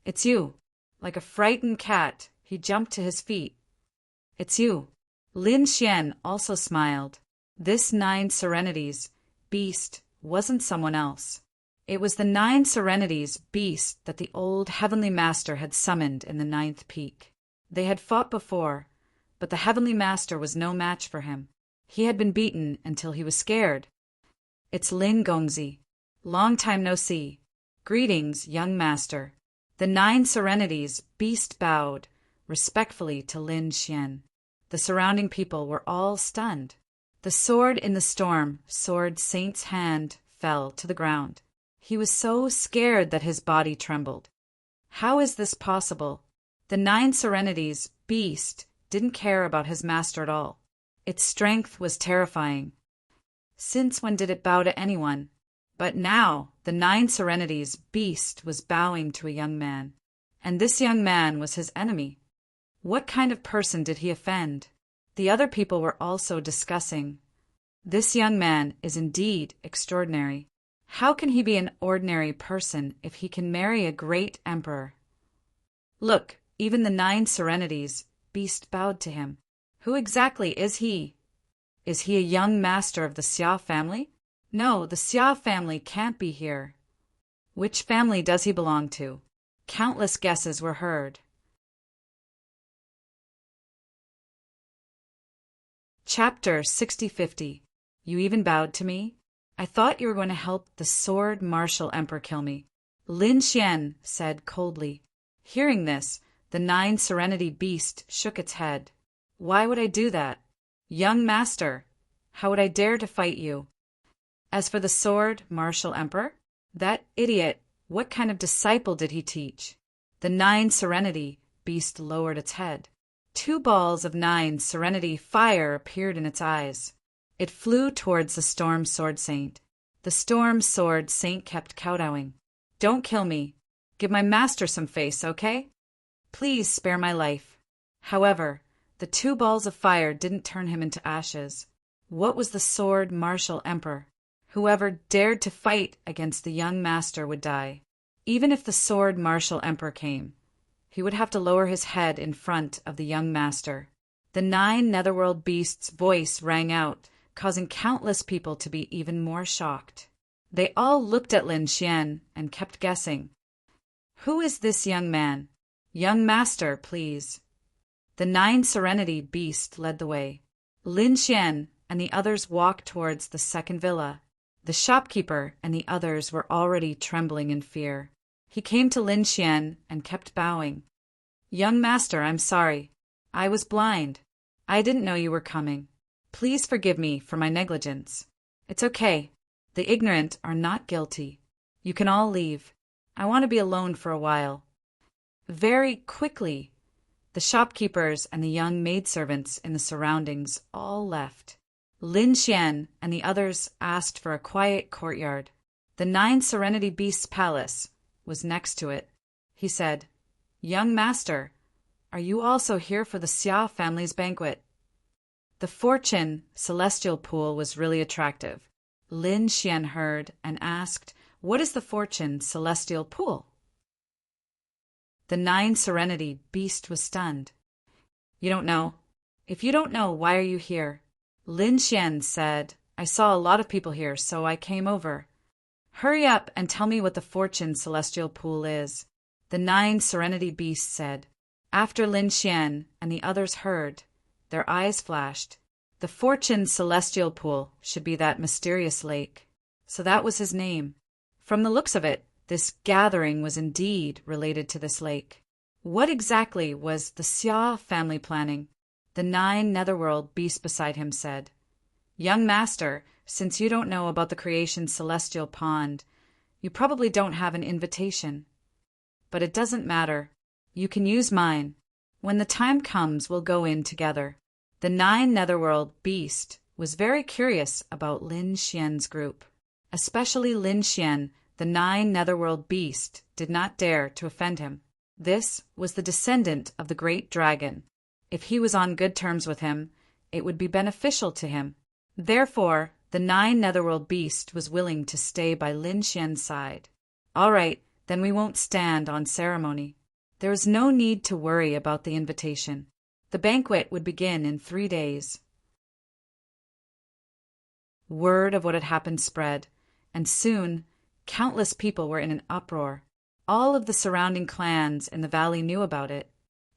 A: "It's you." Like a frightened cat, he jumped to his feet. "It's you." Lin Xian also smiled. This 9 Serenities beast wasn't someone else. It was the 9 Serenities beast that the old Heavenly Master had summoned in the 9th peak. They had fought before, but the Heavenly Master was no match for him. He had been beaten until he was scared. "It's Lin Gongzi. Long time no see. Greetings, young master." The 9 Serenities beast bowed respectfully to Lin Xian. The surrounding people were all stunned. The sword in the storm, sword Saint's hand fell to the ground. He was so scared that his body trembled. How is this possible? The 9 Serenities beast didn't care about his master at all. Its strength was terrifying. Since when did it bow to anyone? But now the 9 Serenities beast was bowing to a young man. And this young man was his enemy. What kind of person did he offend? The other people were also discussing. This young man is indeed extraordinary. How can he be an ordinary person if he can marry a great emperor? Look, even the 9 Serenities beast bowed to him. Who exactly is he? Is he a young master of the Xia family? No, the Xia family can't be here. Which family does he belong to? Countless guesses were heard. Chapter 6050. You even bowed to me? I thought you were going to help the sword martial emperor kill me. Lin Xian said coldly. Hearing this, the 9 Serenity beast shook its head. Why would I do that? Young master, how would I dare to fight you? As for the sword martial emperor, that idiot, what kind of disciple did he teach? The 9 Serenity beast lowered its head. 2 balls of 9 Serenity fire appeared in its eyes. It flew towards the Storm Sword Saint. The Storm Sword Saint kept kowtowing. Don't kill me. Give my master some face, okay? Please spare my life. However, the 2 balls of fire didn't turn him into ashes. What was the sword martial emperor? Whoever dared to fight against the young master would die. Even if the sword martial emperor came, he would have to lower his head in front of the young master. The 9 Netherworld beasts' voice rang out, causing countless people to be even more shocked. They all looked at Lin Xian and kept guessing. Who is this young man? Young master, please. The 9 Serenity beast led the way. Lin Xian and the others walked towards the second villa. The shopkeeper and the others were already trembling in fear. He came to Lin Xian and kept bowing. Young master, I'm sorry. I was blind. I didn't know you were coming. Please forgive me for my negligence. It's okay. The ignorant are not guilty. You can all leave. I want to be alone for a while. Very quickly, the shopkeepers and the young maidservants in the surroundings all left. Lin Xian and the others asked for a quiet courtyard. The 9 Serenity Beast's palace was next to it. He said, Young master, are you also here for the Xia family's banquet? The Fortune Celestial Pool was really attractive. Lin Xian heard and asked, What is the Fortune Celestial Pool? The 9 Serenity Beast was stunned. You don't know? If you don't know, why are you here? Lin Xian said, I saw a lot of people here, so I came over. Hurry up and tell me what the Fortune Celestial Pool is. The 9 Serenity Beasts said. After Lin Xian and the others heard, their eyes flashed. The Fortune Celestial Pool should be that mysterious lake. So that was his name. From the looks of it, this gathering was indeed related to this lake. What exactly was the Xia family planning? The 9 Netherworld beasts beside him said, Young master, since you don't know about the creation celestial pond, you probably don't have an invitation. But it doesn't matter. You can use mine. When the time comes, we'll go in together. The 9 Netherworld beast was very curious about Lin Xian's group. Especially Lin Xian, the 9 Netherworld beast, did not dare to offend him. This was the descendant of the great dragon. If he was on good terms with him, it would be beneficial to him. Therefore, the 9 Netherworld beast was willing to stay by Lin Xian's side. All right, then we won't stand on ceremony. There was no need to worry about the invitation. The banquet would begin in 3 days. Word of what had happened spread, and soon countless people were in an uproar. All of the surrounding clans in the valley knew about it.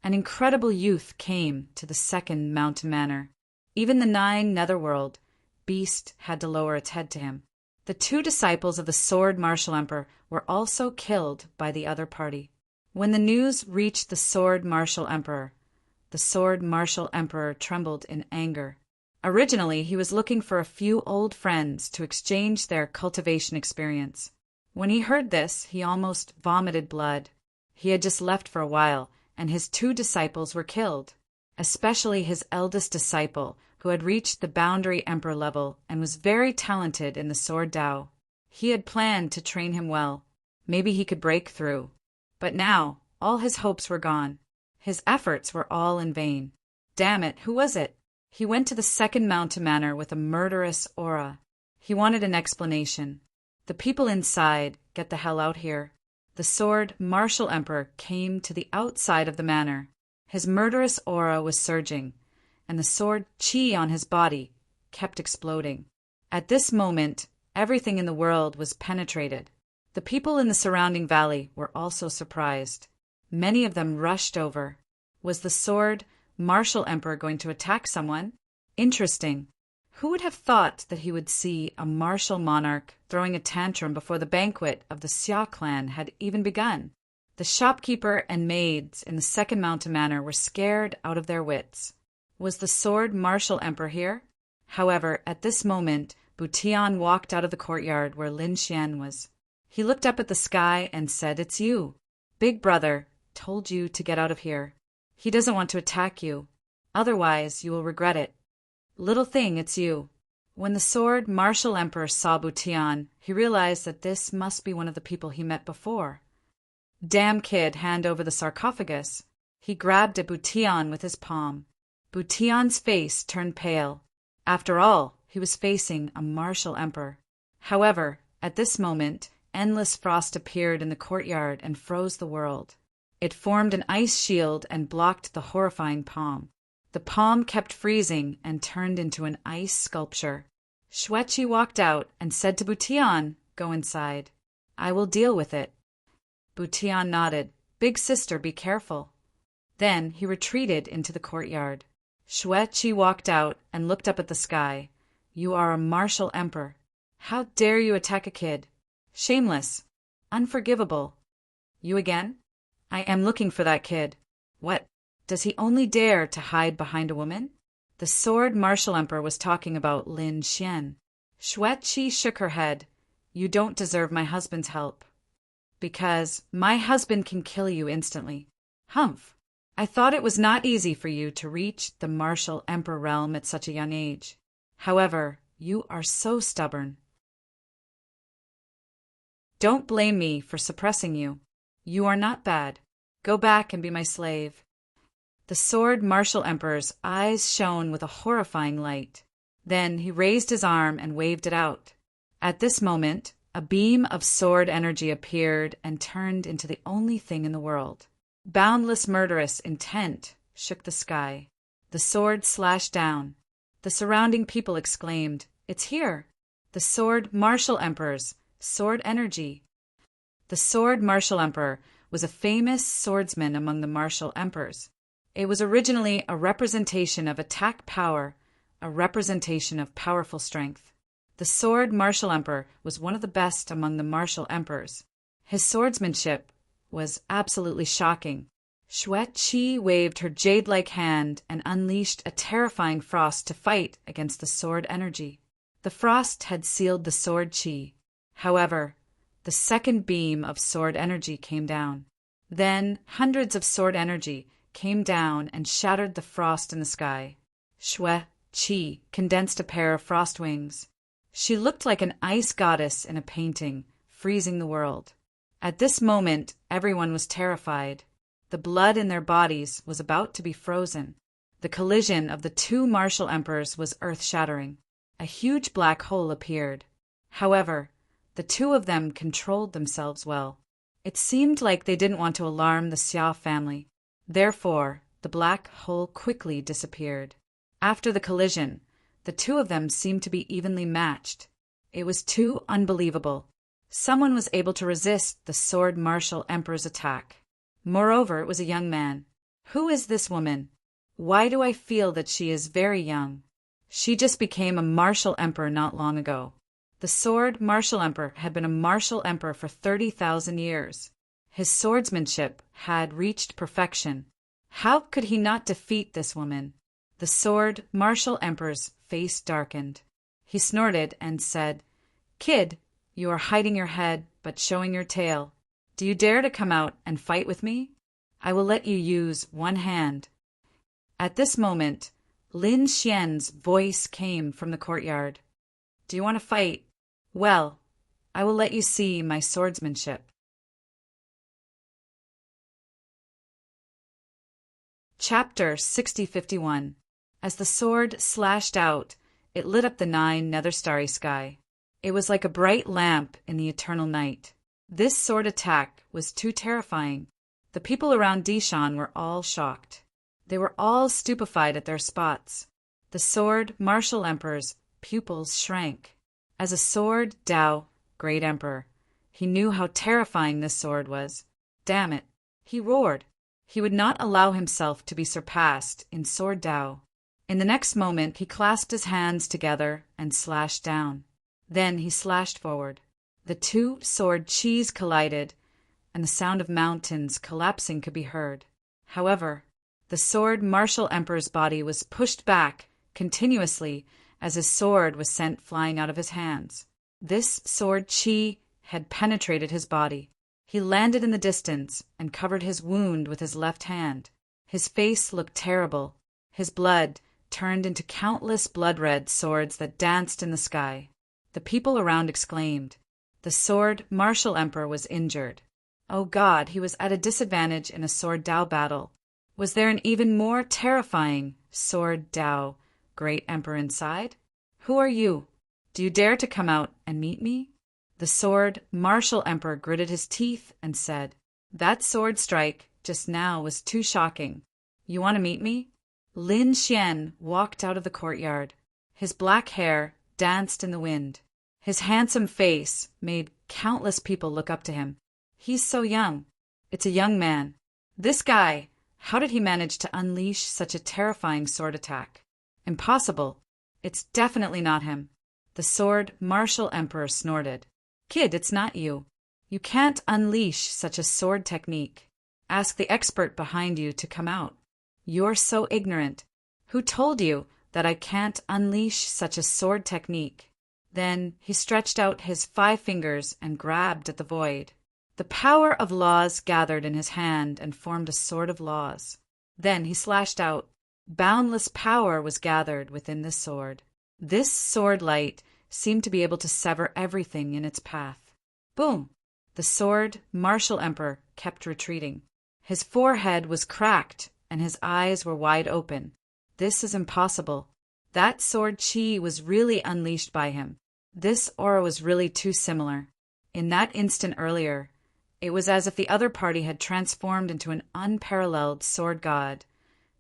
A: An incredible youth came to the second mountain manor. Even the 9 Netherworld beast had to lower its head to him. The 2 disciples of the Sword Martial Emperor were also killed by the other party. When the news reached the Sword Martial Emperor, the Sword Martial Emperor trembled in anger. Originally, he was looking for a few old friends to exchange their cultivation experience. When he heard this, he almost vomited blood. He had just left for a while, and his 2 disciples were killed, especially his eldest disciple, who had reached the boundary emperor level and was very talented in the sword Dao. He had planned to train him well. Maybe he could break through. But now, all his hopes were gone. His efforts were all in vain. Damn it, who was it? He went to the second mountain manor with a murderous aura. He wanted an explanation. The people inside, get the hell out here. The sword martial emperor came to the outside of the manor. His murderous aura was surging, and the sword chi on his body kept exploding. At this moment, everything in the world was penetrated. The people in the surrounding valley were also surprised. Many of them rushed over. Was the sword martial emperor going to attack someone? Interesting. Who would have thought that he would see a martial monarch throwing a tantrum before the banquet of the Xia clan had even begun? The shopkeeper and maids in the second mountain manor were scared out of their wits. Was the sword martial emperor here? However, at this moment, Butian walked out of the courtyard where Lin Xian was. He looked up at the sky and said, "It's you. Big brother told you to get out of here. He doesn't want to attack you. Otherwise, you will regret it. Little thing, it's you." When the sword martial emperor saw Butian, he realized that this must be one of the people he met before. "Damn kid, hand over the sarcophagus." He grabbed at Butian with his palm. Butian's face turned pale. After all, he was facing a martial emperor. However, at this moment, endless frost appeared in the courtyard and froze the world. It formed an ice shield and blocked the horrifying palm. The palm kept freezing and turned into an ice sculpture. Xueqi walked out and said to Butian, "Go inside. I will deal with it." Butian nodded. "Big sister, be careful." Then he retreated into the courtyard. Xueqi walked out and looked up at the sky. "You are a martial emperor. How dare you attack a kid? Shameless. Unforgivable. You again? I am looking for that kid. What? Does he only dare to hide behind a woman?" The sword martial emperor was talking about Lin Xian. Xueqi shook her head. "You don't deserve my husband's help." "Because my husband can kill you instantly." "Humph. I thought it was not easy for you to reach the martial emperor realm at such a young age. However, you are so stubborn." "Don't blame me for suppressing you. You are not bad. Go back and be my slave." The sword martial emperor's eyes shone with a horrifying light. Then he raised his arm and waved it out. At this moment, a beam of sword energy appeared and turned into the only thing in the world. Boundless murderous intent shook the sky. The sword slashed down. The surrounding people exclaimed, "It's here! The sword martial emperor's sword energy." The sword martial emperor was a famous swordsman among the martial emperors. It was originally a representation of attack power, a representation of powerful strength. The sword martial emperor was one of the best among the martial emperors. His swordsmanship was absolutely shocking. Xueqi waved her jade-like hand and unleashed a terrifying frost to fight against the sword energy. The frost had sealed the sword chi. However, the second beam of sword energy came down. Then hundreds of sword energy came down and shattered the frost in the sky. Xueqi condensed a pair of frost wings. She looked like an ice goddess in a painting, freezing the world. At this moment, everyone was terrified. The blood in their bodies was about to be frozen. The collision of the 2 martial emperors was earth-shattering. A huge black hole appeared. However, the 2 of them controlled themselves well. It seemed like they didn't want to alarm the Xia family. Therefore, the black hole quickly disappeared. After the collision, the 2 of them seemed to be evenly matched. It was too unbelievable. Someone was able to resist the sword martial emperor's attack. Moreover, it was a young man. Who is this woman? Why do I feel that she is very young? She just became a martial emperor not long ago. The sword martial emperor had been a martial emperor for 30,000 years. His swordsmanship had reached perfection. How could he not defeat this woman? The sword martial emperor's face darkened. He snorted and said, "Kid, you are hiding your head but showing your tail. Do you dare to come out and fight with me? I will let you use one hand." At this moment, Lin Xian's voice came from the courtyard. "Do you want to fight? Well, I will let you see my swordsmanship." Chapter 6051. As the sword slashed out, it lit up the 9 nether-starry sky. It was like a bright lamp in the eternal night. This sword attack was too terrifying. The people around Dishan were all shocked. They were all stupefied at their spots. The sword martial emperor's pupils shrank. As a sword Dao, great emperor, he knew how terrifying this sword was. Damn it, he roared. He would not allow himself to be surpassed in sword Dao. In the next moment, he clasped his hands together and slashed down. Then he slashed forward. The 2 sword chis collided, and the sound of mountains collapsing could be heard. However, the sword martial emperor's body was pushed back continuously as his sword was sent flying out of his hands. This sword chi had penetrated his body. He landed in the distance and covered his wound with his left hand. His face looked terrible. His blood turned into countless blood-red swords that danced in the sky. The people around exclaimed. The sword martial emperor was injured. Oh God, he was at a disadvantage in a sword Dao battle. Was there an even more terrifying sword Dao great emperor inside? Who are you? Do you dare to come out and meet me? The sword martial emperor gritted his teeth and said, "That sword strike just now was too shocking. You want to meet me?" Lin Xian walked out of the courtyard. His black hair danced in the wind. His handsome face made countless people look up to him. He's so young. It's a young man. This guy, how did he manage to unleash such a terrifying sword attack? Impossible. It's definitely not him. The sword martial emperor snorted. "Kid, it's not you. You can't unleash such a sword technique. Ask the expert behind you to come out. You're so ignorant. Who told you that I can't unleash such a sword technique?" Then he stretched out his 5 fingers and grabbed at the void. The power of laws gathered in his hand and formed a sword of laws. Then he slashed out. Boundless power was gathered within this sword. This sword light seemed to be able to sever everything in its path. Boom! The sword martial emperor kept retreating. His forehead was cracked and his eyes were wide open. This is impossible. That sword chi was really unleashed by him. This aura was really too similar. In that instant earlier, it was as if the other party had transformed into an unparalleled sword god,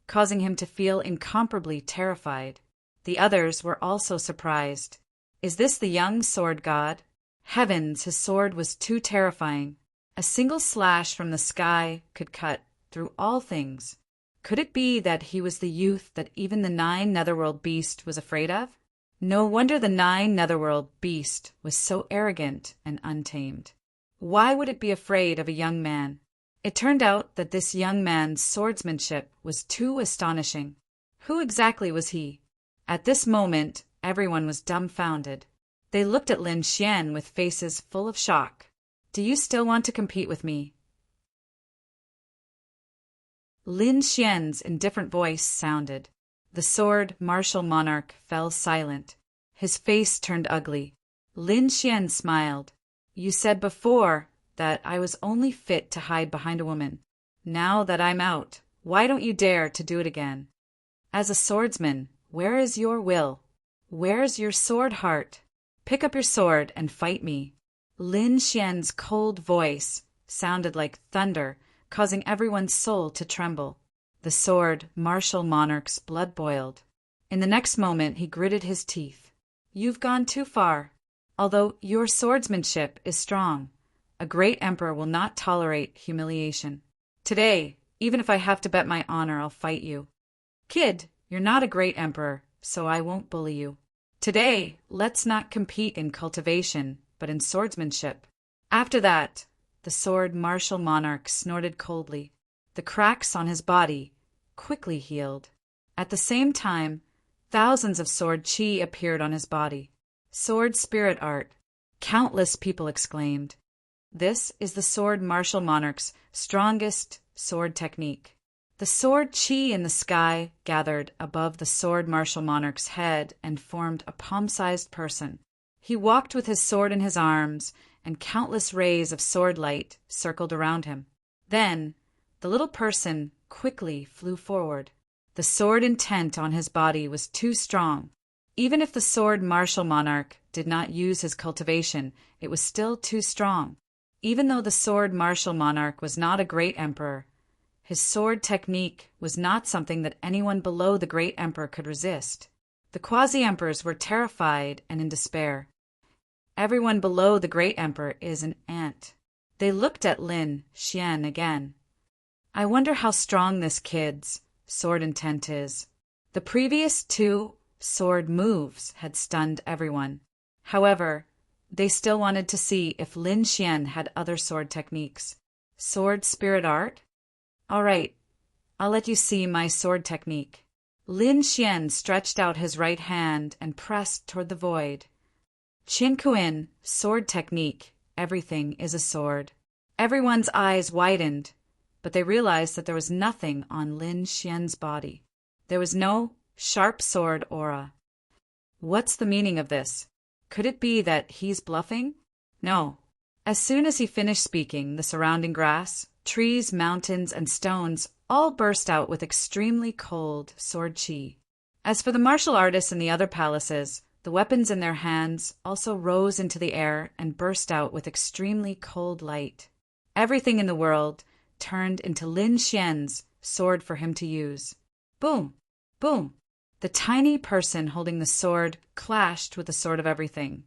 A: causing him to feel incomparably terrified. The others were also surprised. Is this the young sword god? Heavens, his sword was too terrifying. A single slash from the sky could cut through all things. Could it be that he was the youth that even the 9 netherworld beast was afraid of? No wonder the 9 netherworld beast was so arrogant and untamed. Why would it be afraid of a young man? It turned out that this young man's swordsmanship was too astonishing. Who exactly was he? At this moment, everyone was dumbfounded. They looked at Lin Xian with faces full of shock. "Do you still want to compete with me?" Lin Xian's indifferent voice sounded. The sword martial monarch fell silent. His face turned ugly. Lin Xian smiled. "You said before that I was only fit to hide behind a woman. Now that I'm out, why don't you dare to do it again? As a swordsman, where is your will? Where's your sword heart? Pick up your sword and fight me." Lin Xian's cold voice sounded like thunder, causing everyone's soul to tremble. The sword martial monarch's blood boiled. In the next moment, he gritted his teeth. "You've gone too far. Although your swordsmanship is strong, a great emperor will not tolerate humiliation. Today, even if I have to bet my honor, I'll fight you. Kid, you're not a great emperor, so I won't bully you. Today, let's not compete in cultivation, but in swordsmanship." After that, the sword martial monarch snorted coldly. The cracks on his body quickly healed. At the same time, Thousands of sword chi appeared on his body. Sword spirit art. Countless people exclaimed. This is the sword martial monarch's strongest sword technique. The sword chi in the sky gathered above the sword martial monarch's head and formed a palm-sized person. He walked with his sword in his arms, and countless rays of sword light circled around him. Then, the little person quickly flew forward. The sword intent on his body was too strong. Even if the sword martial monarch did not use his cultivation, it was still too strong. Even though the sword martial monarch was not a great emperor, his sword technique was not something that anyone below the great emperor could resist. The quasi-emperors were terrified and in despair. Everyone below the great emperor is an ant. They looked at Lin Xian again. I wonder how strong this kid's sword intent is. The previous two sword moves had stunned everyone. However, they still wanted to see if Lin Xian had other sword techniques. Sword spirit art? All right, I'll let you see my sword technique. Lin Xian stretched out his right hand and pressed toward the void. Qin Kuin, sword technique. Everything is a sword. Everyone's eyes widened, but they realized that there was nothing on Lin Xian's body. There was no sharp sword aura. What's the meaning of this? Could it be that he's bluffing? No. As soon as he finished speaking, the surrounding grass, trees, mountains, and stones all burst out with extremely cold sword chi. As for the martial artists in the other palaces, the weapons in their hands also rose into the air and burst out with extremely cold light. Everything in the world turned into Lin Xian's sword for him to use. Boom! Boom! The tiny person holding the sword clashed with the sword of everything,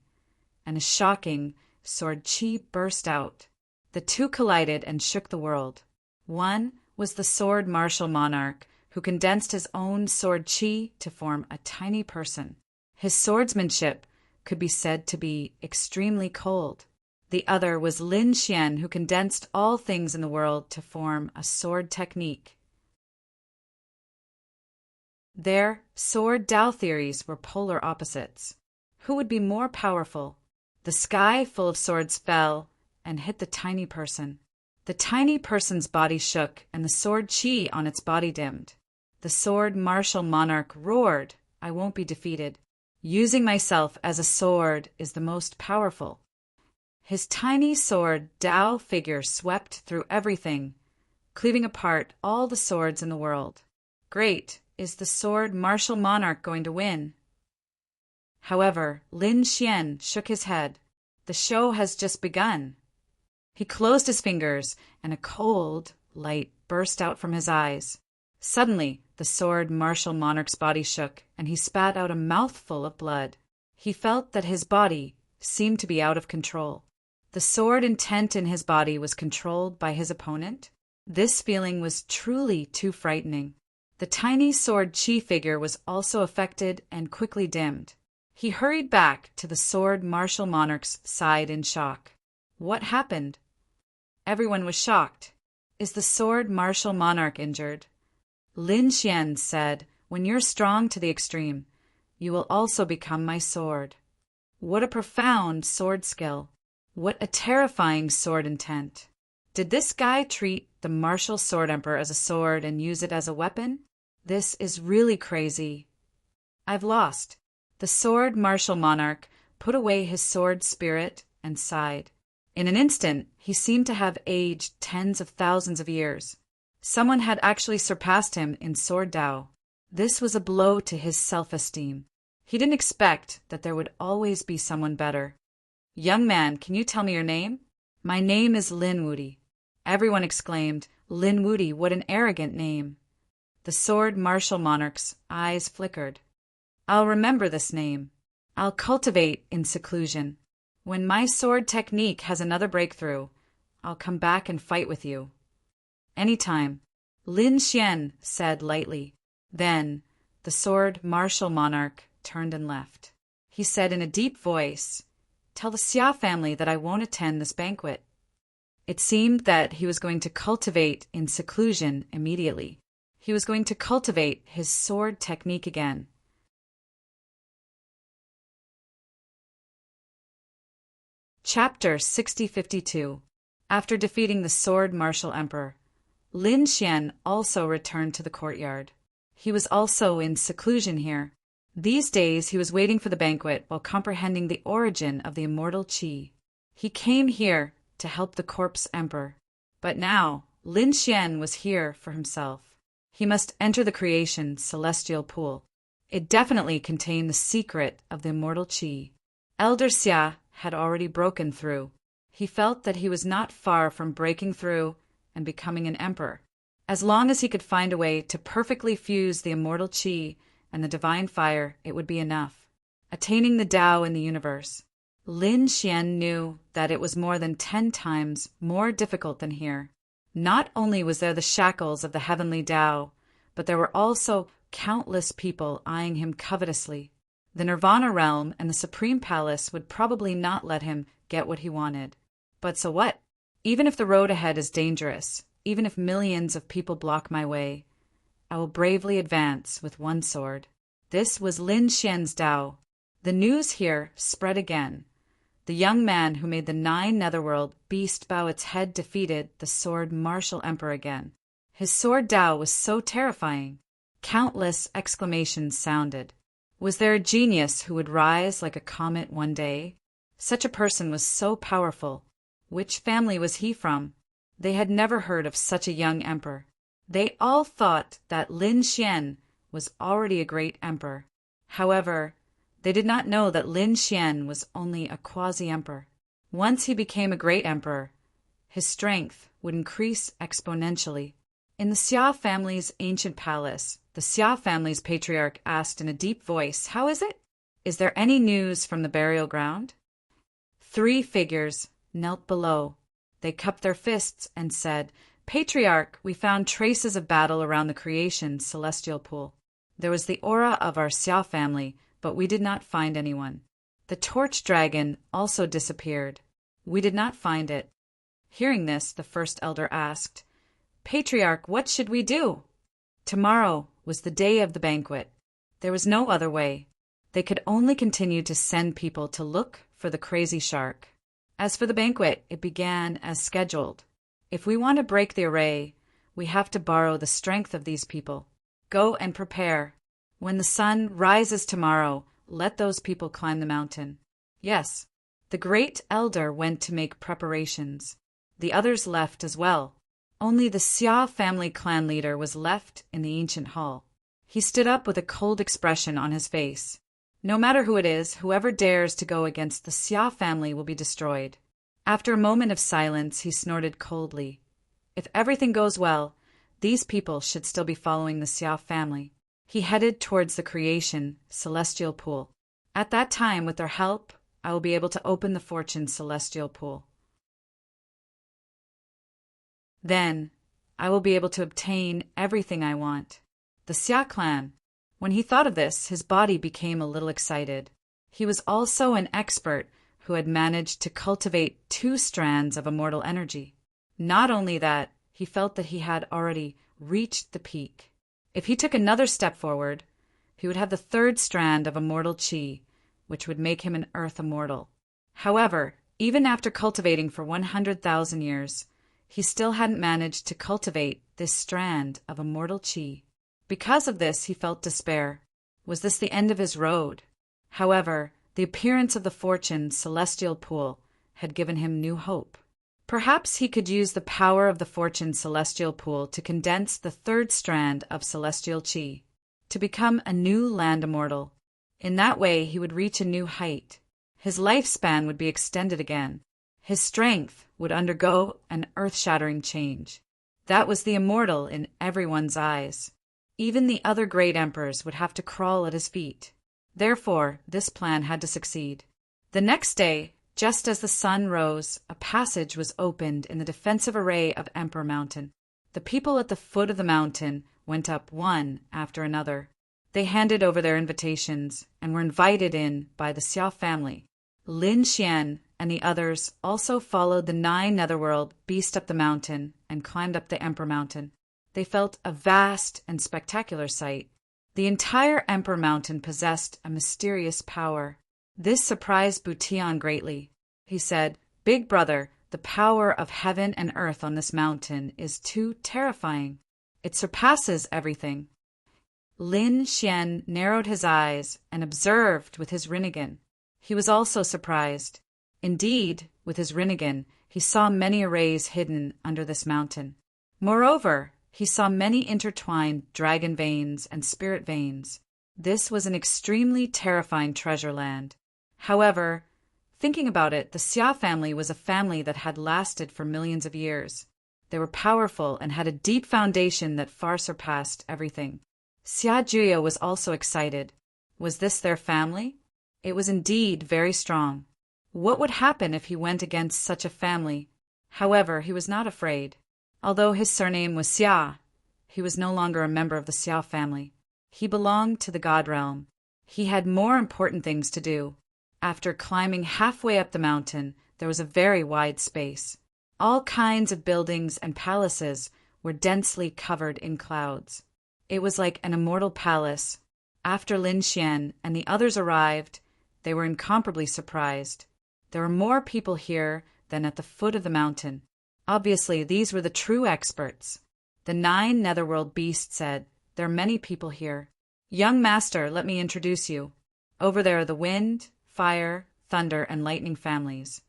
A: and a shocking sword chi burst out. The two collided and shook the world. One was the sword martial monarch, who condensed his own sword chi to form a tiny person. His swordsmanship could be said to be extremely cold. The other was Lin Xian, who condensed all things in the world to form a sword technique. Their sword Tao theories were polar opposites. Who would be more powerful? The sky full of swords fell and hit the tiny person. The tiny person's body shook, and the sword chi on its body dimmed. The sword martial monarch roared, "I won't be defeated. Using myself as a sword is the most powerful." His tiny sword Tao figure swept through everything, cleaving apart all the swords in the world. Great! Is the sword martial monarch going to win? However, Lin Xian shook his head. The show has just begun. He closed his fingers, and a cold light burst out from his eyes. Suddenly, the sword martial monarch's body shook, and he spat out a mouthful of blood. He felt that his body seemed to be out of control. The sword intent in his body was controlled by his opponent. This feeling was truly too frightening. The tiny sword chi figure was also affected and quickly dimmed. He hurried back to the sword martial monarch's side in shock. What happened? Everyone was shocked. Is the sword martial monarch injured? Lin Xian said, "When you're strong to the extreme, you will also become my sword." What a profound sword skill. What a terrifying sword intent. Did this guy treat the martial sword emperor as a sword and use it as a weapon? This is really crazy. I've lost. The sword martial monarch put away his sword spirit and sighed. In an instant, he seemed to have aged tens of thousands of years. Someone had actually surpassed him in sword Tao. This was a blow to his self-esteem. He didn't expect that there would always be someone better. "Young man, can you tell me your name?" "My name is Lin Wudi." Everyone exclaimed, "Lin Wudi, what an arrogant name." The sword martial monarch's eyes flickered. "I'll remember this name. I'll cultivate in seclusion. When my sword technique has another breakthrough, I'll come back and fight with you." "Anytime," Lin Xian said lightly. Then the sword martial monarch turned and left. He said in a deep voice, "Tell the Xia family that I won't attend this banquet." It seemed that he was going to cultivate in seclusion immediately. He was going to cultivate his sword technique again. Chapter 6052. After defeating the sword martial emperor, Lin Xian also returned to the courtyard. He was also in seclusion here. These days he was waiting for the banquet while comprehending the origin of the immortal qi. He came here to help the corpse emperor. But now, Lin Xian was here for himself. He must enter the creation celestial pool. It definitely contained the secret of the immortal qi. Elder Xia had already broken through. He felt that he was not far from breaking through and becoming an emperor. As long as he could find a way to perfectly fuse the immortal qi and the divine fire, it would be enough. Attaining the Tao in the universe. Lin Xian knew that it was more than 10 times more difficult than here. Not only was there the shackles of the heavenly Tao, but there were also countless people eyeing him covetously. The Nirvana realm and the Supreme Palace would probably not let him get what he wanted. But so what? Even if the road ahead is dangerous, even if millions of people block my way, I will bravely advance with one sword. This was Lin Xian's Tao. The news here spread again. The young man who made the 9 netherworld beast bow its head defeated the sword martial emperor again. His sword Tao was so terrifying. Countless exclamations sounded. Was there a genius who would rise like a comet one day? Such a person was so powerful. Which family was he from? They had never heard of such a young emperor. They all thought that Lin Xian was already a great emperor. However, they did not know that Lin Xian was only a quasi-emperor. Once he became a great emperor, his strength would increase exponentially. In the Xia family's ancient palace, the Xia family's patriarch asked in a deep voice, "How is it? Is there any news from the burial ground?" 3 figures knelt below. They cupped their fists and said, "Patriarch, we found traces of battle around the creation celestial pool. There was the aura of our Xia family, but we did not find anyone. The torch dragon also disappeared. We did not find it." Hearing this, the first elder asked, "Patriarch, what should we do?" Tomorrow was the day of the banquet. There was no other way. They could only continue to send people to look for the crazy shark. As for the banquet, it began as scheduled. If we want to break the array, we have to borrow the strength of these people. Go and prepare. When the sun rises tomorrow, let those people climb the mountain. Yes, the great elder went to make preparations. The others left as well. Only the Xia family clan leader was left in the ancient hall. He stood up with a cold expression on his face. No matter who it is, whoever dares to go against the Xia family will be destroyed. After a moment of silence, he snorted coldly. If everything goes well, these people should still be following the Xia family. He headed towards the creation celestial pool. At that time, with their help, I will be able to open the fortune celestial pool. Then, I will be able to obtain everything I want. The Xia clan. When he thought of this, his body became a little excited. He was also an expert who had managed to cultivate 2 strands of immortal energy. Not only that, he felt that he had already reached the peak. If he took another step forward, he would have the 3rd strand of immortal qi, which would make him an earth immortal. However, even after cultivating for 100,000 years, he still hadn't managed to cultivate this strand of immortal qi. Because of this, he felt despair. Was this the end of his road? However, the appearance of the fortune celestial pool had given him new hope. Perhaps he could use the power of the fortune celestial pool to condense the 3rd strand of celestial qi, to become a new land immortal. In that way, he would reach a new height. His lifespan would be extended again. His strength would undergo an earth-shattering change. That was the immortal in everyone's eyes. Even the other great emperors would have to crawl at his feet. Therefore, this plan had to succeed. The next day, just as the sun rose, a passage was opened in the defensive array of Emperor Mountain. The people at the foot of the mountain went up one after another. They handed over their invitations and were invited in by the Xia family. Lin Xian and the others also followed the 9 netherworld beast up the mountain and climbed up the Emperor Mountain. They felt a vast and spectacular sight. The entire Emperor Mountain possessed a mysterious power. This surprised Butian greatly. he said. Big brother, the power of heaven and earth on this mountain is too terrifying. It surpasses everything. Lin Xian narrowed his eyes and observed with his Rinnegan. He was also surprised. Indeed, with his Rinnegan, he saw many arrays hidden under this mountain. Moreover, he saw many intertwined dragon veins and spirit veins. This was an extremely terrifying treasure land. However, thinking about it, the Xia family was a family that had lasted for millions of years. They were powerful and had a deep foundation that far surpassed everything. Xia Juyo was also excited. Was this their family? It was indeed very strong. What would happen if he went against such a family? However, he was not afraid. Although his surname was Xia, he was no longer a member of the Xia family. He belonged to the God realm. He had more important things to do. After climbing halfway up the mountain, there was a very wide space. All kinds of buildings and palaces were densely covered in clouds. It was like an immortal palace. After Lin Xian and the others arrived, they were incomparably surprised. There were more people here than at the foot of the mountain. Obviously, these were the true experts. The 9 netherworld beasts said, "There are many people here. Young master, let me introduce you. Over there are the wind, fire, thunder, and lightning families."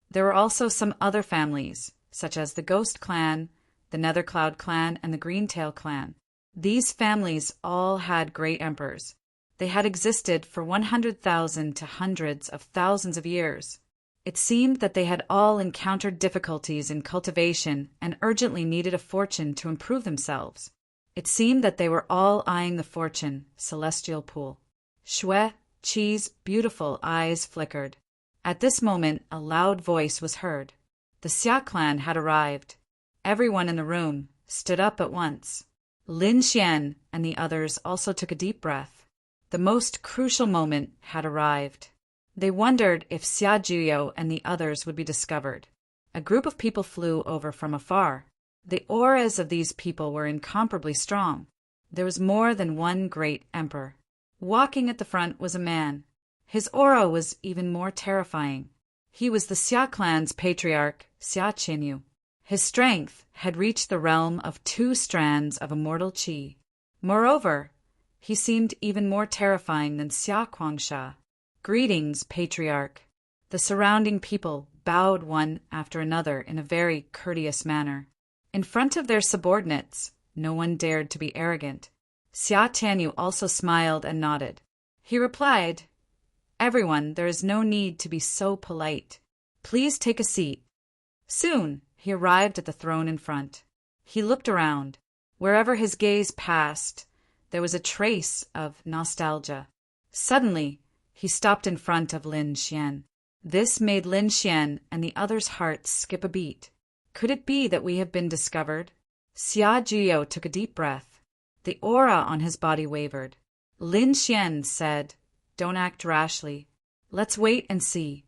A: There were also some other families, such as the Ghost Clan, the Nethercloud Clan, and the Greentail Clan. These families all had great emperors. They had existed for 100,000 to hundreds of thousands of years. It seemed that they had all encountered difficulties in cultivation and urgently needed a fortune to improve themselves. It seemed that they were all eyeing the fortune, celestial pool. Shui Qi's beautiful eyes flickered. At this moment, a loud voice was heard. The Xia clan had arrived. Everyone in the room stood up at once. Lin Xian and the others also took a deep breath. The most crucial moment had arrived. They wondered if Xia Juyo and the others would be discovered. A group of people flew over from afar. The auras of these people were incomparably strong. There was more than one great emperor. Walking at the front was a man. His aura was even more terrifying. He was the Xia clan's patriarch, Xia Qinyu. His strength had reached the realm of 2 strands of immortal qi. Moreover, he seemed even more terrifying than Xia Guangsha. "Greetings, patriarch." The surrounding people bowed one after another in a very courteous manner. In front of their subordinates, no one dared to be arrogant. Xia Tianyu also smiled and nodded. He replied, "Everyone, there is no need to be so polite. Please take a seat." Soon, he arrived at the throne in front. He looked around. Wherever his gaze passed, there was a trace of nostalgia. Suddenly, he stopped in front of Lin Xian. This made Lin Xian and the others' hearts skip a beat. Could it be that we have been discovered? Xia Juyo took a deep breath. The aura on his body wavered. Lin Xian said, "Don't act rashly. Let's wait and see."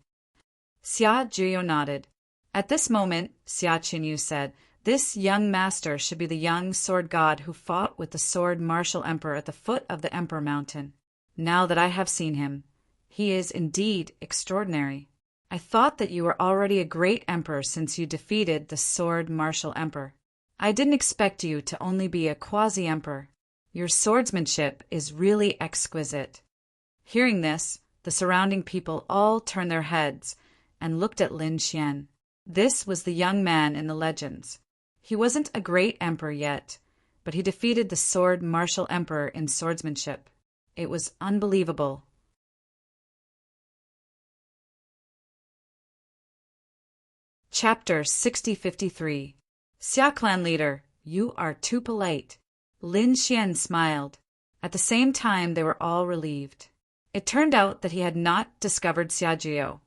A: Xia Juyo nodded. At this moment, Xia Qinyu said, "This young master should be the young sword god who fought with the sword martial emperor at the foot of the Emperor Mountain. Now that I have seen him, he is indeed extraordinary. I thought that you were already a great emperor since you defeated the sword martial emperor. I didn't expect you to only be a quasi-emperor. Your swordsmanship is really exquisite." Hearing this, the surrounding people all turned their heads and looked at Lin Xian. This was the young man in the legends. He wasn't a great emperor yet, but he defeated the sword martial emperor in swordsmanship. It was unbelievable. Chapter 6053. Xia clan leader, you are too polite. Lin Xian smiled. At the same time, they were all relieved. It turned out that he had not discovered Xia Juyo,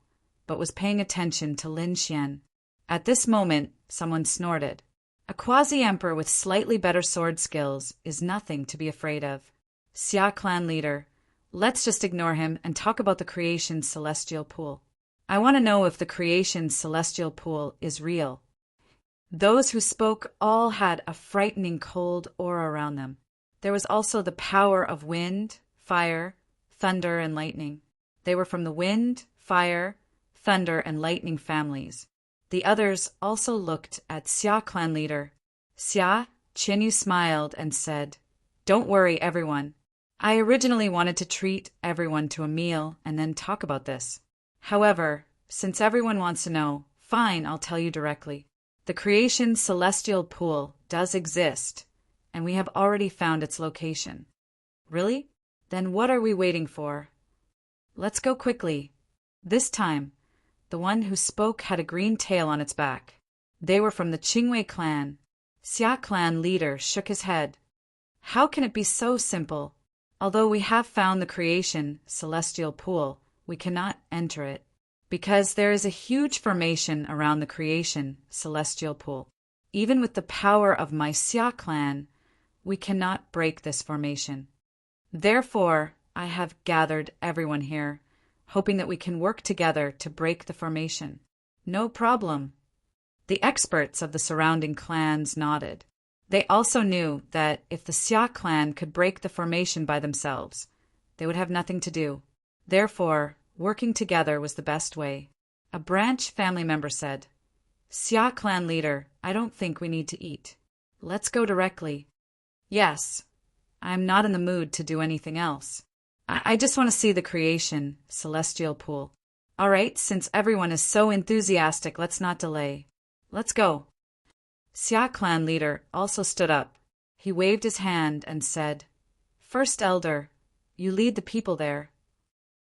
A: but was paying attention to Lin Xian. At this moment, someone snorted. A quasi-emperor with slightly better sword skills is nothing to be afraid of. Xia clan leader, let's just ignore him and talk about the creation's celestial pool. I want to know if the creation's celestial pool is real. Those who spoke all had a frightening cold aura around them. There was also the power of wind, fire, thunder, and lightning. They were from the wind, fire, thunder, and lightning families. The others also looked at Xia clan leader. Xia, Qinyu smiled and said, "Don't worry, everyone. I originally wanted to treat everyone to a meal and then talk about this. However, since everyone wants to know, fine, I'll tell you directly. The creation celestial pool does exist, and we have already found its location." "Really? Then what are we waiting for? Let's go quickly." This time, the one who spoke had a green tail on its back. They were from the Qingwei clan. Xia clan leader shook his head. "How can it be so simple? Although we have found the creation celestial pool, we cannot enter it, because there is a huge formation around the creation celestial pool. Even with the power of my Xia clan, we cannot break this formation. Therefore, I have gathered everyone here, hoping that we can work together to break the formation." "No problem." The experts of the surrounding clans nodded. They also knew that if the Xia clan could break the formation by themselves, they would have nothing to do. Therefore, working together was the best way. A branch family member said, "Xia clan leader, I don't think we need to eat. Let's go directly." "Yes, I'm not in the mood to do anything else. I just want to see the creation celestial pool." "All right, since everyone is so enthusiastic, let's not delay. Let's go." Xia clan leader also stood up. He waved his hand and said, "First elder, you lead the people there."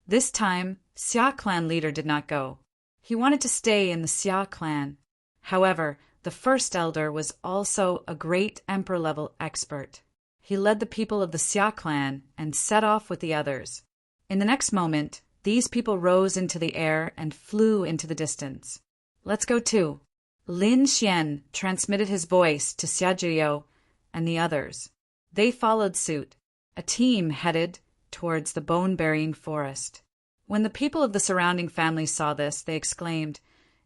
A: This time, Xia clan leader did not go. He wanted to stay in the Xia clan. However, the first elder was also a great emperor-level expert. He led the people of the Xia clan and set off with the others. In the next moment, these people rose into the air and flew into the distance. "Let's go too." Lin Xian transmitted his voice to Xia Zhiyo and the others. They followed suit. A team headed towards the bone-burying forest. When the people of the surrounding families saw this, they exclaimed,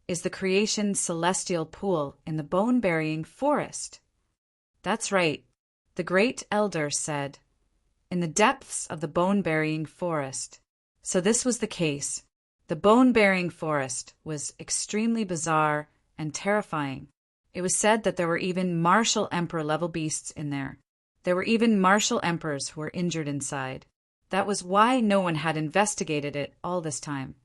A: "Is the creation celestial pool in the bone-burying forest?" "That's right," the great elder said, "in the depths of the bone-burying forest." So this was the case. The bone-burying forest was extremely bizarre and terrifying. It was said that there were even martial emperor-level beasts in there. There were even martial emperors who were injured inside. That was why no one had investigated it all this time.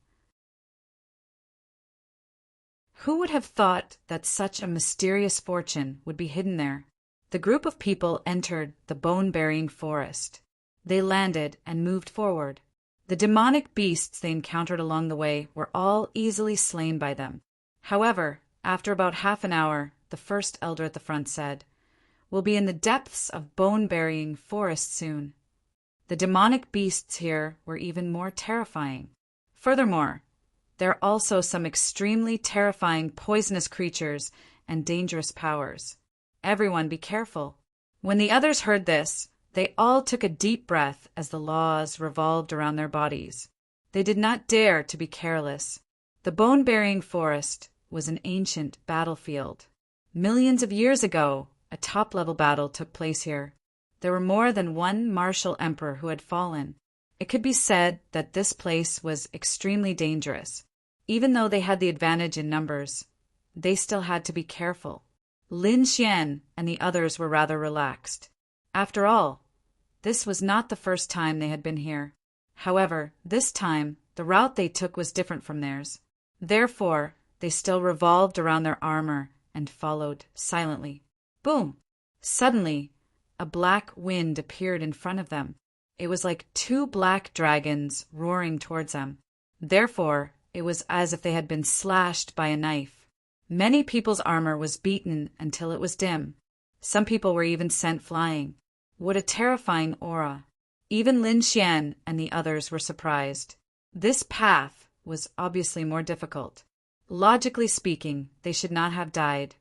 A: Who would have thought that such a mysterious fortune would be hidden there? The group of people entered the bone-burying forest. They landed and moved forward. The demonic beasts they encountered along the way were all easily slain by them. However, after about half an hour, the first elder at the front said, "We'll be in the depths of bone-burying forest soon." The demonic beasts here were even more terrifying. Furthermore, there are also some extremely terrifying poisonous creatures and dangerous powers. Everyone be careful. When the others heard this, they all took a deep breath as the laws revolved around their bodies. They did not dare to be careless. The bone-burying forest was an ancient battlefield. Millions of years ago, a top-level battle took place here. There were more than one martial emperor who had fallen. It could be said that this place was extremely dangerous. Even though they had the advantage in numbers, they still had to be careful. Lin Xian and the others were rather relaxed. After all, this was not the first time they had been here. However, this time, the route they took was different from theirs. Therefore, they still revolved around their armor and followed silently. Boom! Suddenly, a black wind appeared in front of them. It was like two black dragons roaring towards them. Therefore, it was as if they had been slashed by a knife. Many people's armor was beaten until it was dim. Some people were even sent flying. What a terrifying aura! Even Lin Xian and the others were surprised. This path was obviously more difficult. Logically speaking, they should not have died.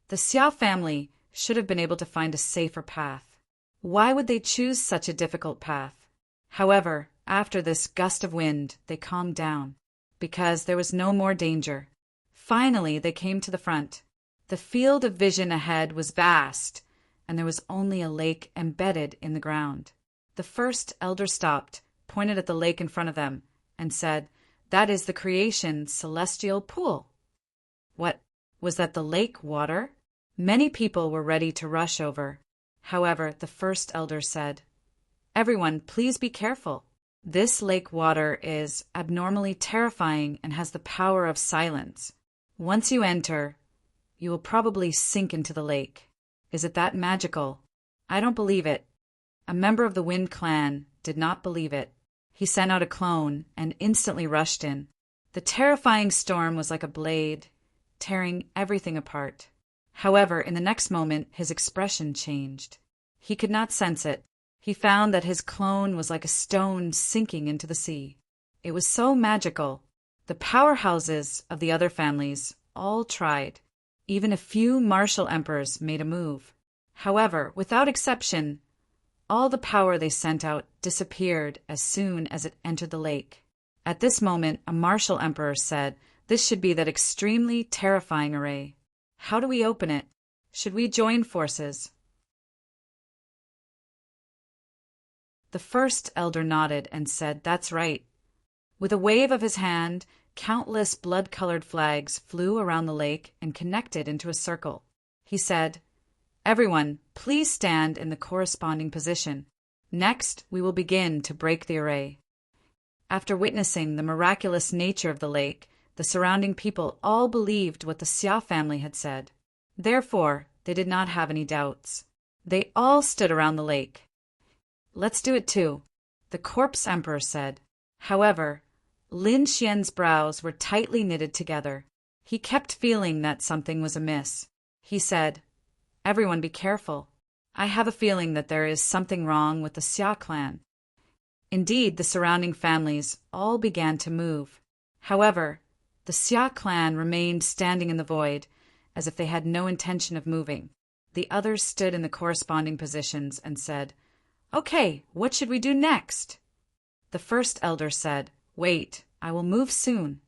A: The Xiao family should have been able to find a safer path. Why would they choose such a difficult path? However, after this gust of wind, they calmed down, because there was no more danger. Finally, they came to the front. The field of vision ahead was vast, and there was only a lake embedded in the ground. The first elder stopped, pointed at the lake in front of them, and said, "That is the creation celestial pool." What? Was that the lake water? Many people were ready to rush over. However, the first elder said, "Everyone, please be careful. This lake water is abnormally terrifying and has the power of silence. Once you enter, you will probably sink into the lake. Is it that magical?" "I don't believe it." A member of the Wind clan did not believe it. He sent out a clone and instantly rushed in. The terrifying storm was like a blade, tearing everything apart. However, in the next moment, his expression changed. He could not sense it. He found that his clone was like a stone sinking into the sea. It was so magical. The powerhouses of the other families all tried. Even a few martial emperors made a move. However, without exception, all the power they sent out disappeared as soon as it entered the lake. At this moment, a martial emperor said, "This should be that extremely terrifying array. How do we open it? Should we join forces?" The first elder nodded and said, "That's right." With a wave of his hand, countless blood-colored flags flew around the lake and connected into a circle. He said, "Everyone, please stand in the corresponding position. Next, we will begin to break the array." After witnessing the miraculous nature of the lake, the surrounding people all believed what the Xia family had said. Therefore, they did not have any doubts. They all stood around the lake. "Let's do it too," the corpse emperor said. However, Lin Xian's brows were tightly knitted together. He kept feeling that something was amiss. He said, "Everyone be careful. I have a feeling that there is something wrong with the Xia clan." Indeed, the surrounding families all began to move. However, the Xia clan remained standing in the void, as if they had no intention of moving. The others stood in the corresponding positions and said, "Okay, what should we do next?" The first elder said, "Wait, I will move soon."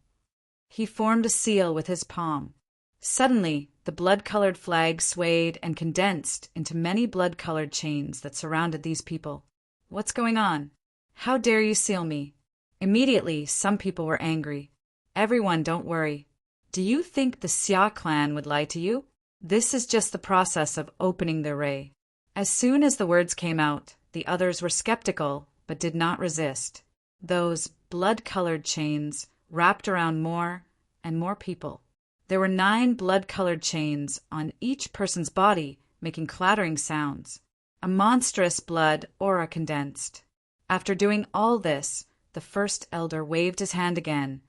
A: He formed a seal with his palm. Suddenly, the blood-colored flag swayed and condensed into many blood-colored chains that surrounded these people. "What's going on? How dare you seal me?" Immediately, some people were angry. "Everyone, don't worry. Do you think the Xia clan would lie to you? This is just the process of opening the array." As soon as the words came out, the others were skeptical, but did not resist. Those blood-colored chains wrapped around more and more people. There were 9 blood-colored chains on each person's body, making clattering sounds. A monstrous blood aura condensed. After doing all this, the first elder waved his hand again,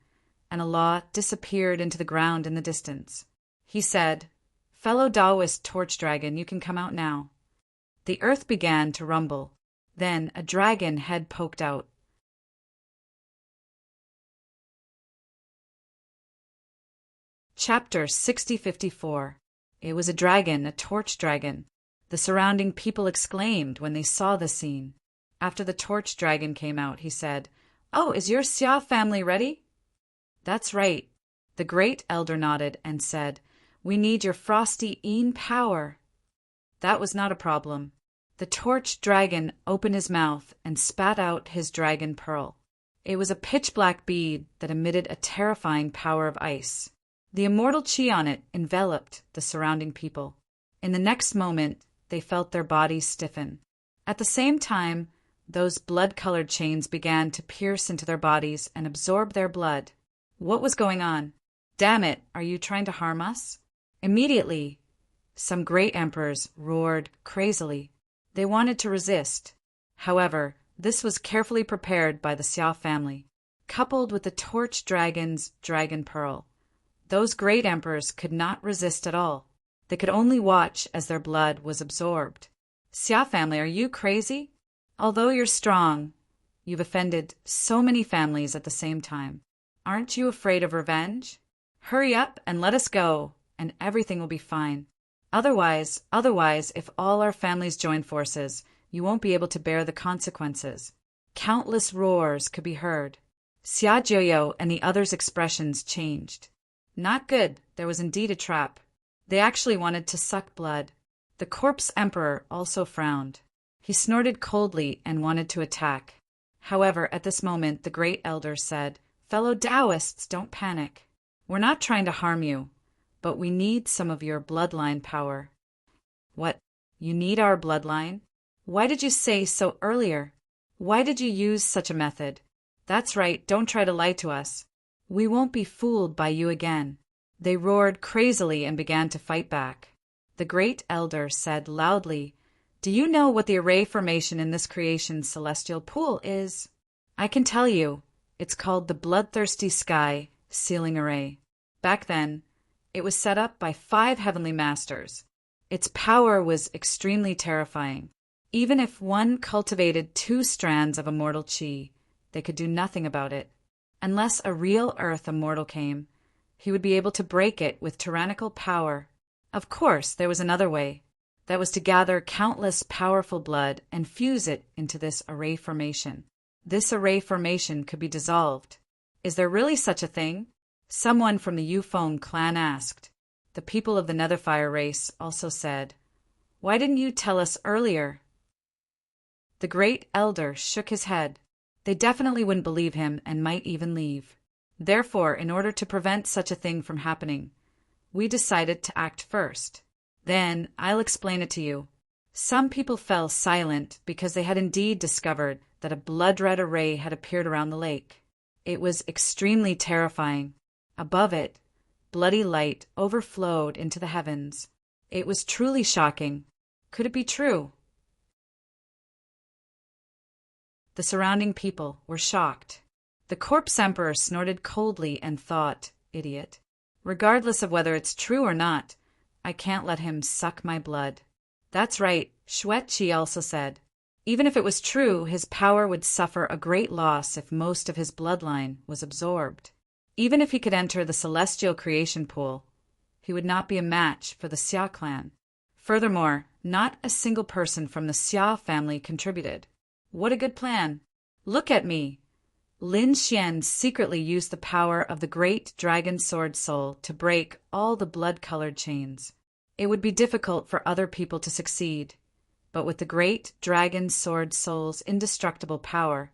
A: and a law disappeared into the ground in the distance. He said, "Fellow Taoist torch dragon, you can come out now." The earth began to rumble. Then a dragon head poked out. Chapter 6054. It was a dragon, a torch dragon. The surrounding people exclaimed when they saw the scene. After the torch dragon came out, he said, "Oh, is your Xia family ready?" "That's right." The great elder nodded and said, "We need your frosty Een power." That was not a problem. The torch dragon opened his mouth and spat out his dragon pearl. It was a pitch-black bead that emitted a terrifying power of ice. The immortal chi on it enveloped the surrounding people. In the next moment, they felt their bodies stiffen. At the same time, those blood-colored chains began to pierce into their bodies and absorb their blood. What was going on? "Damn it, are you trying to harm us?" Immediately, some great emperors roared crazily. They wanted to resist. However, this was carefully prepared by the Xia family, coupled with the torch dragon's dragon pearl. Those great emperors could not resist at all. They could only watch as their blood was absorbed. "Xia family, are you crazy? Although you're strong, you've offended so many families at the same time. Aren't you afraid of revenge? Hurry up and let us go, and everything will be fine. Otherwise, if all our families join forces, you won't be able to bear the consequences." Countless roars could be heard. Xia Jiuyo and the others' expressions changed. Not good. There was indeed a trap. They actually wanted to suck blood. The corpse emperor also frowned. He snorted coldly and wanted to attack. However, at this moment, the great elder said, "Fellow Taoists, don't panic. We're not trying to harm you, but we need some of your bloodline power." "What? You need our bloodline? Why did you say so earlier? Why did you use such a method? That's right, don't try to lie to us. We won't be fooled by you again." They roared crazily and began to fight back. The great elder said loudly, "Do you know what the array formation in this creation's celestial pool is?" "I can tell you. It's called the Bloodthirsty Sky Sealing Array. Back then, it was set up by 5 heavenly masters. Its power was extremely terrifying. Even if one cultivated 2 strands of immortal chi, they could do nothing about it. Unless a real Earth immortal came, he would be able to break it with tyrannical power. Of course, there was another way. That was to gather countless powerful blood and fuse it into this array formation. This array formation could be dissolved. Is there really such a thing? Someone from the Yufeng clan asked. The people of the Netherfire race also said, "Why didn't you tell us earlier?" The great elder shook his head. They definitely wouldn't believe him and might even leave. Therefore, in order to prevent such a thing from happening, we decided to act first. Then I'll explain it to you. Some people fell silent because they had indeed discovered that a blood-red array had appeared around the lake. It was extremely terrifying. Above it, bloody light overflowed into the heavens. It was truly shocking. Could it be true? The surrounding people were shocked. The corpse emperor snorted coldly and thought, "Idiot. Regardless of whether it's true or not, I can't let him suck my blood." "That's right," Xueqi also said. Even if it was true, his power would suffer a great loss if most of his bloodline was absorbed. Even if he could enter the celestial creation pool, he would not be a match for the Xia clan. Furthermore, not a single person from the Xia family contributed. What a good plan! Look at me! Lin Xian secretly used the power of the great dragon sword soul to break all the blood-colored chains. It would be difficult for other people to succeed, but with the great dragon sword soul's indestructible power,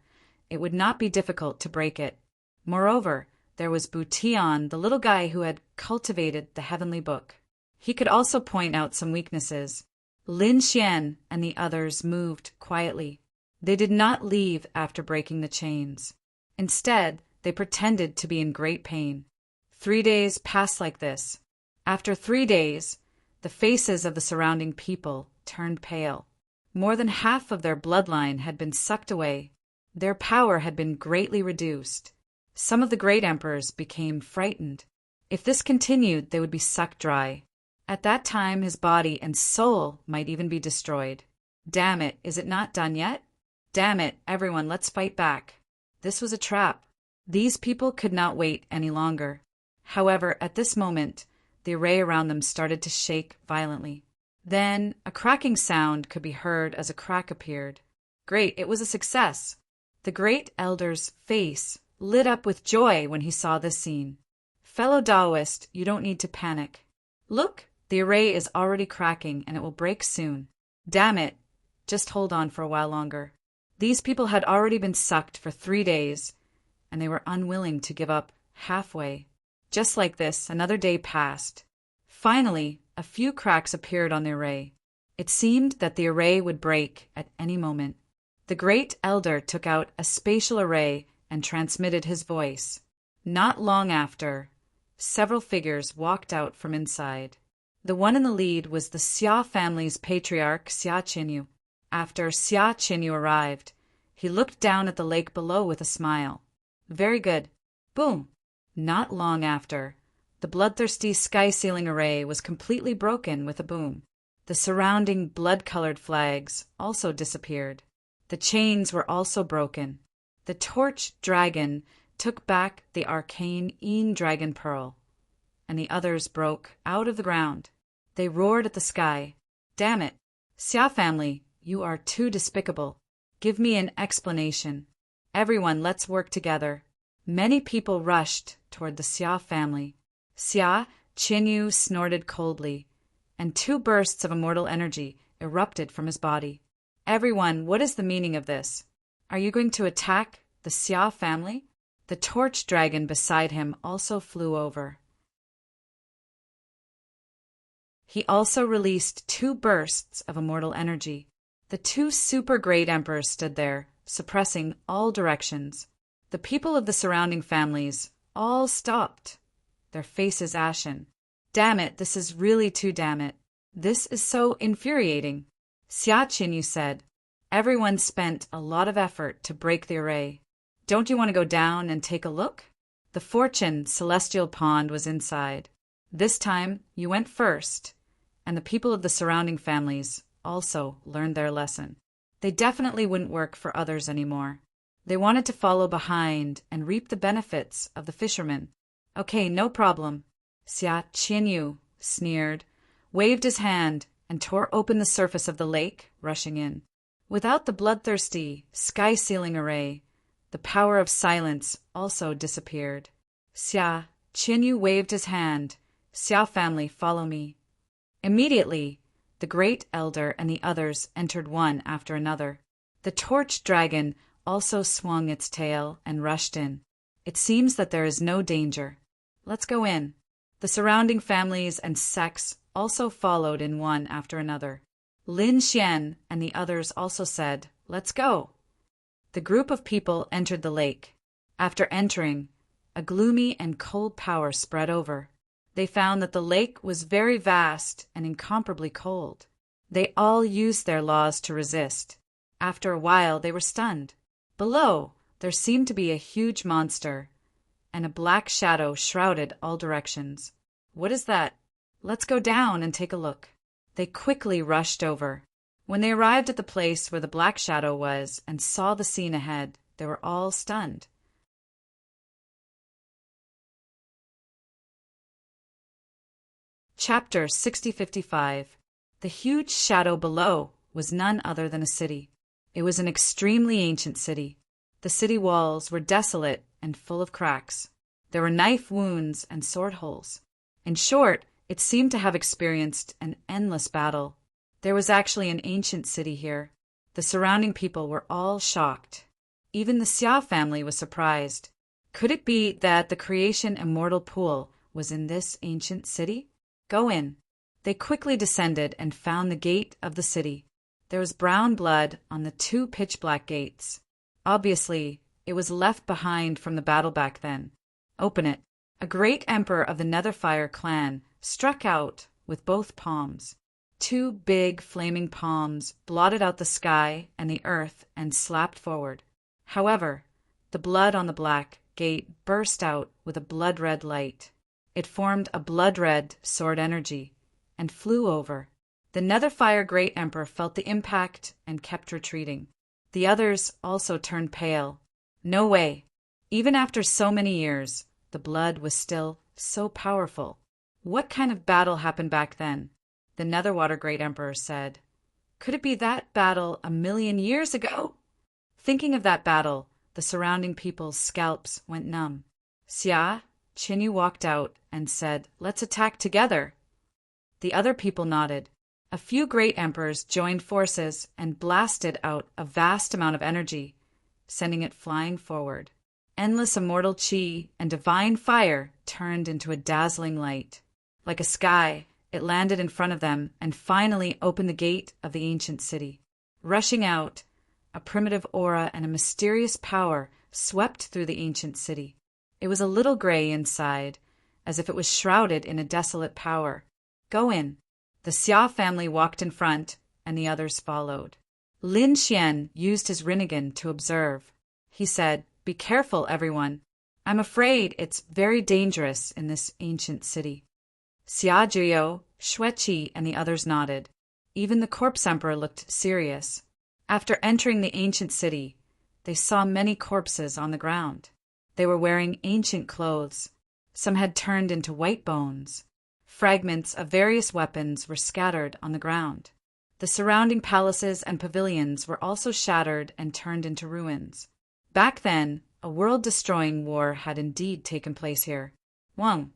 A: it would not be difficult to break it. Moreover, there was Butian, the little guy who had cultivated the heavenly book. He could also point out some weaknesses. Lin Xian and the others moved quietly. They did not leave after breaking the chains. Instead, they pretended to be in great pain. 3 days passed like this. After 3 days, the faces of the surrounding people turned pale. More than half of their bloodline had been sucked away. Their power had been greatly reduced. Some of the great emperors became frightened. If this continued, they would be sucked dry. At that time, his body and soul might even be destroyed. Damn it, is it not done yet? Damn it, everyone, let's fight back. This was a trap. These people could not wait any longer. However, at this moment, the array around them started to shake violently. Then, a cracking sound could be heard as a crack appeared. Great, it was a success. The great elder's face lit up with joy when he saw this scene. "Fellow Taoist, you don't need to panic. Look, the array is already cracking and it will break soon. Damn it, just hold on for a while longer." These people had already been sucked for 3 days, and they were unwilling to give up halfway. Just like this, another day passed. Finally, a few cracks appeared on the array. It seemed that the array would break at any moment. The great elder took out a spatial array and transmitted his voice. Not long after, several figures walked out from inside. The one in the lead was the Xia family's patriarch, Xia Qinyu. After Xia Qinyu arrived, he looked down at the lake below with a smile. Very good. Boom! Not long after, the bloodthirsty sky-sealing array was completely broken with a boom. The surrounding blood-colored flags also disappeared. The chains were also broken. The torch dragon took back the arcane dragon pearl, and the others broke out of the ground. They roared at the sky. Damn it! Xia family, you are too despicable. Give me an explanation. Everyone, let's work together. Many people rushed toward the Xia family. Xia Qinyu snorted coldly, and 2 bursts of immortal energy erupted from his body. Everyone, what is the meaning of this? Are you going to attack the Xia family? The torch dragon beside him also flew over. He also released 2 bursts of immortal energy. The 2 super great emperors stood there, suppressing all directions. The people of the surrounding families all stopped, their faces ashen. Damn it, this is really too damn it. This is so infuriating. Xia Qinyu said. Everyone spent a lot of effort to break the array. Don't you want to go down and take a look? The Fortune Celestial Pond was inside. This time, you went first, and the people of the surrounding families also learned their lesson. They definitely wouldn't work for others anymore. They wanted to follow behind and reap the benefits of the fishermen. Okay, no problem. Xia Qinyu sneered, waved his hand, and tore open the surface of the lake, rushing in. Without the bloodthirsty, sky-sealing array, the power of silence also disappeared. Xia Qinyu waved his hand. Xia family, follow me. Immediately, the great elder and the others entered one after another. The torch dragon also swung its tail and rushed in. It seems that there is no danger. Let's go in. The surrounding families and sects also followed in one after another. Lin Xian and the others also said, let's go. The group of people entered the lake. After entering, a gloomy and cold power spread over. They found that the lake was very vast and incomparably cold. They all used their laws to resist. After a while, they were stunned. Below, there seemed to be a huge monster, and a black shadow shrouded all directions. What is that? Let's go down and take a look. They quickly rushed over. When they arrived at the place where the black shadow was and saw the scene ahead, they were all stunned. Chapter 6055. The huge shadow below was none other than a city. It was an extremely ancient city. The city walls were desolate and full of cracks. There were knife wounds and sword holes. In short, it seemed to have experienced an endless battle. There was actually an ancient city here. The surrounding people were all shocked. Even the Xia family was surprised. Could it be that the creation immortal pool was in this ancient city? Go in. They quickly descended and found the gate of the city. There was brown blood on the 2 pitch-black gates. Obviously, it was left behind from the battle back then. Open it. A great emperor of the Netherfire clan struck out with both palms. 2 big, flaming palms blotted out the sky and the earth and slapped forward. However, the blood on the black gate burst out with a blood-red light. It formed a blood-red sword energy and flew over. The Netherfire Great Emperor felt the impact and kept retreating. The others also turned pale. No way. Even after so many years, the blood was still so powerful. What kind of battle happened back then? The Netherwater Great Emperor said. Could it be that battle 1,000,000 years ago? Thinking of that battle, the surrounding people's scalps went numb. Xia Qinyu walked out and said, let's attack together. The other people nodded. A few great emperors joined forces and blasted out a vast amount of energy, sending it flying forward. Endless immortal chi and divine fire turned into a dazzling light. Like a sky, it landed in front of them and finally opened the gate of the ancient city. Rushing out, a primitive aura and a mysterious power swept through the ancient city. It was a little gray inside, as if it was shrouded in a desolate power. Go in. The Xia family walked in front, and the others followed. Lin Xian used his Rinnegan to observe. He said, be careful, everyone. I'm afraid it's very dangerous in this ancient city. Xia Zhiyo, Xueqi, and the others nodded. Even the corpse emperor looked serious. After entering the ancient city, they saw many corpses on the ground. They were wearing ancient clothes. Some had turned into white bones. Fragments of various weapons were scattered on the ground. The surrounding palaces and pavilions were also shattered and turned into ruins. Back then, a world-destroying war had indeed taken place here. Wang.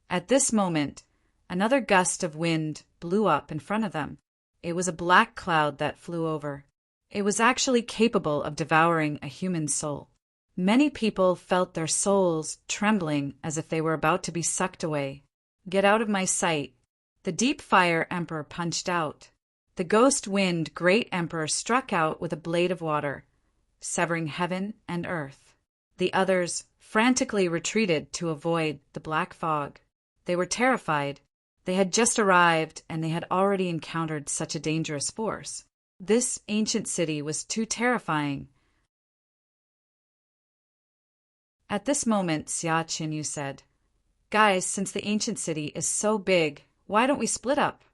A: At this moment, another gust of wind blew up in front of them. It was a black cloud that flew over. It was actually capable of devouring a human soul. Many people felt their souls trembling as if they were about to be sucked away. Get out of my sight. The deep fire emperor punched out. The ghost wind great emperor struck out with a blade of water, severing heaven and earth. The others frantically retreated to avoid the black fog. They were terrified. They had just arrived, and they had already encountered such a dangerous force. This ancient city was too terrifying. At this moment, Xia Qinyu said, "Guys, since the ancient city is so big, why don't we split up?"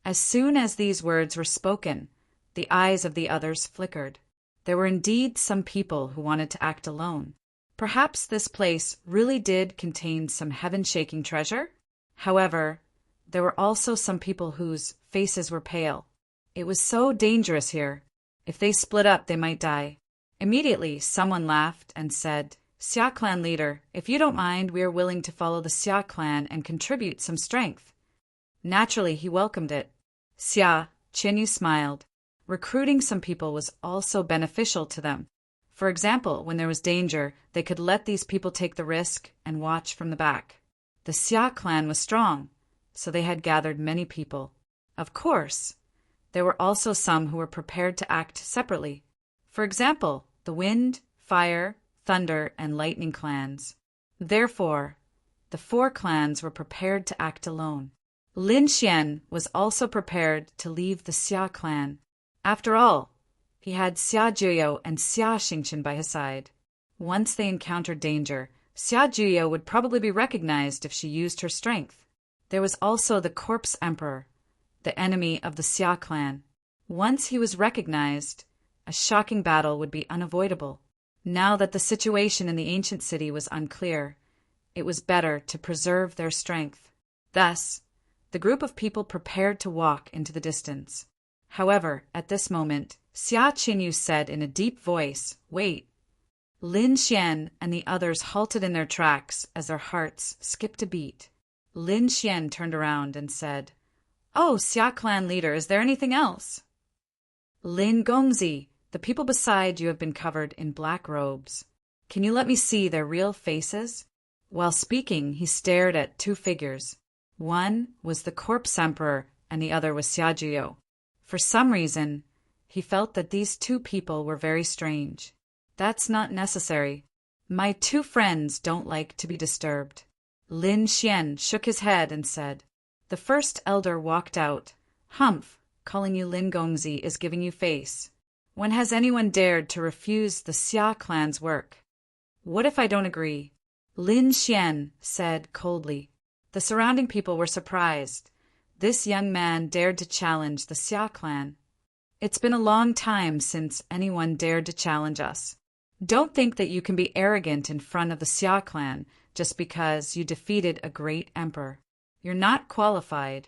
A: As soon as these words were spoken, the eyes of the others flickered. There were indeed some people who wanted to act alone. Perhaps this place really did contain some heaven-shaking treasure? However, there were also some people whose faces were pale. It was so dangerous here. If they split up, they might die. Immediately, someone laughed and said, "Xia clan leader, if you don't mind, we are willing to follow the Xia clan and contribute some strength." Naturally, he welcomed it. Xia Qinyu smiled. Recruiting some people was also beneficial to them. For example, when there was danger, they could let these people take the risk and watch from the back. The Xia clan was strong, so they had gathered many people. Of course, there were also some who were prepared to act separately. For example, the wind, fire, thunder, and lightning clans. Therefore, the 4 clans were prepared to act alone. Lin Xian was also prepared to leave the Xia clan. After all, he had Xia Juyo and Xia Xingqian by his side. Once they encountered danger, Xia Juyo would probably be recognized if she used her strength. There was also the Corpse Emperor, the enemy of the Xia clan. Once he was recognized, a shocking battle would be unavoidable. Now that the situation in the ancient city was unclear, it was better to preserve their strength. Thus, the group of people prepared to walk into the distance. However, at this moment, Xia Qinyu said in a deep voice, "Wait." Lin Xian and the others halted in their tracks as their hearts skipped a beat. Lin Xian turned around and said, "Oh, Xia clan leader, is there anything else?" "Lin Gongzi, the people beside you have been covered in black robes. Can you let me see their real faces?" While speaking, he stared at 2 figures. One was the Corpse Emperor and the other was Xia Juyo. For some reason, he felt that these 2 people were very strange. That's not necessary. My 2 friends don't like to be disturbed. Lin Xian shook his head and said, "The first elder walked out. Humph, calling you Lin Gongzi is giving you face. When has anyone dared to refuse the Xia clan's work? What if I don't agree?" Lin Xian said coldly. The surrounding people were surprised. This young man dared to challenge the Xia clan. It's been a long time since anyone dared to challenge us. Don't think that you can be arrogant in front of the Xia clan just because you defeated a great emperor. You're not qualified.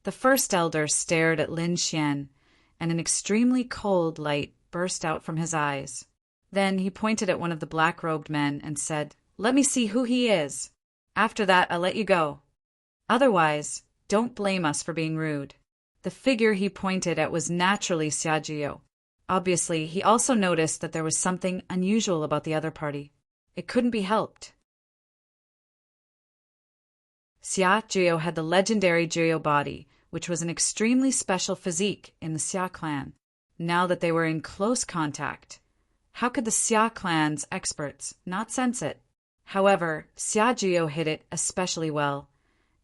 A: The first elder stared at Lin Xian, and an extremely cold light burst out from his eyes. Then he pointed at one of the black-robed men and said, "Let me see who he is. After that, I'll let you go. Otherwise, don't blame us for being rude." The figure he pointed at was naturally Xia Juyo. Obviously, he also noticed that there was something unusual about the other party. It couldn't be helped. Xia Juyo had the legendary Juyo body, which was an extremely special physique in the Xia clan. Now that they were in close contact, how could the Xia clan's experts not sense it? However, Xia Juyo hid it especially well,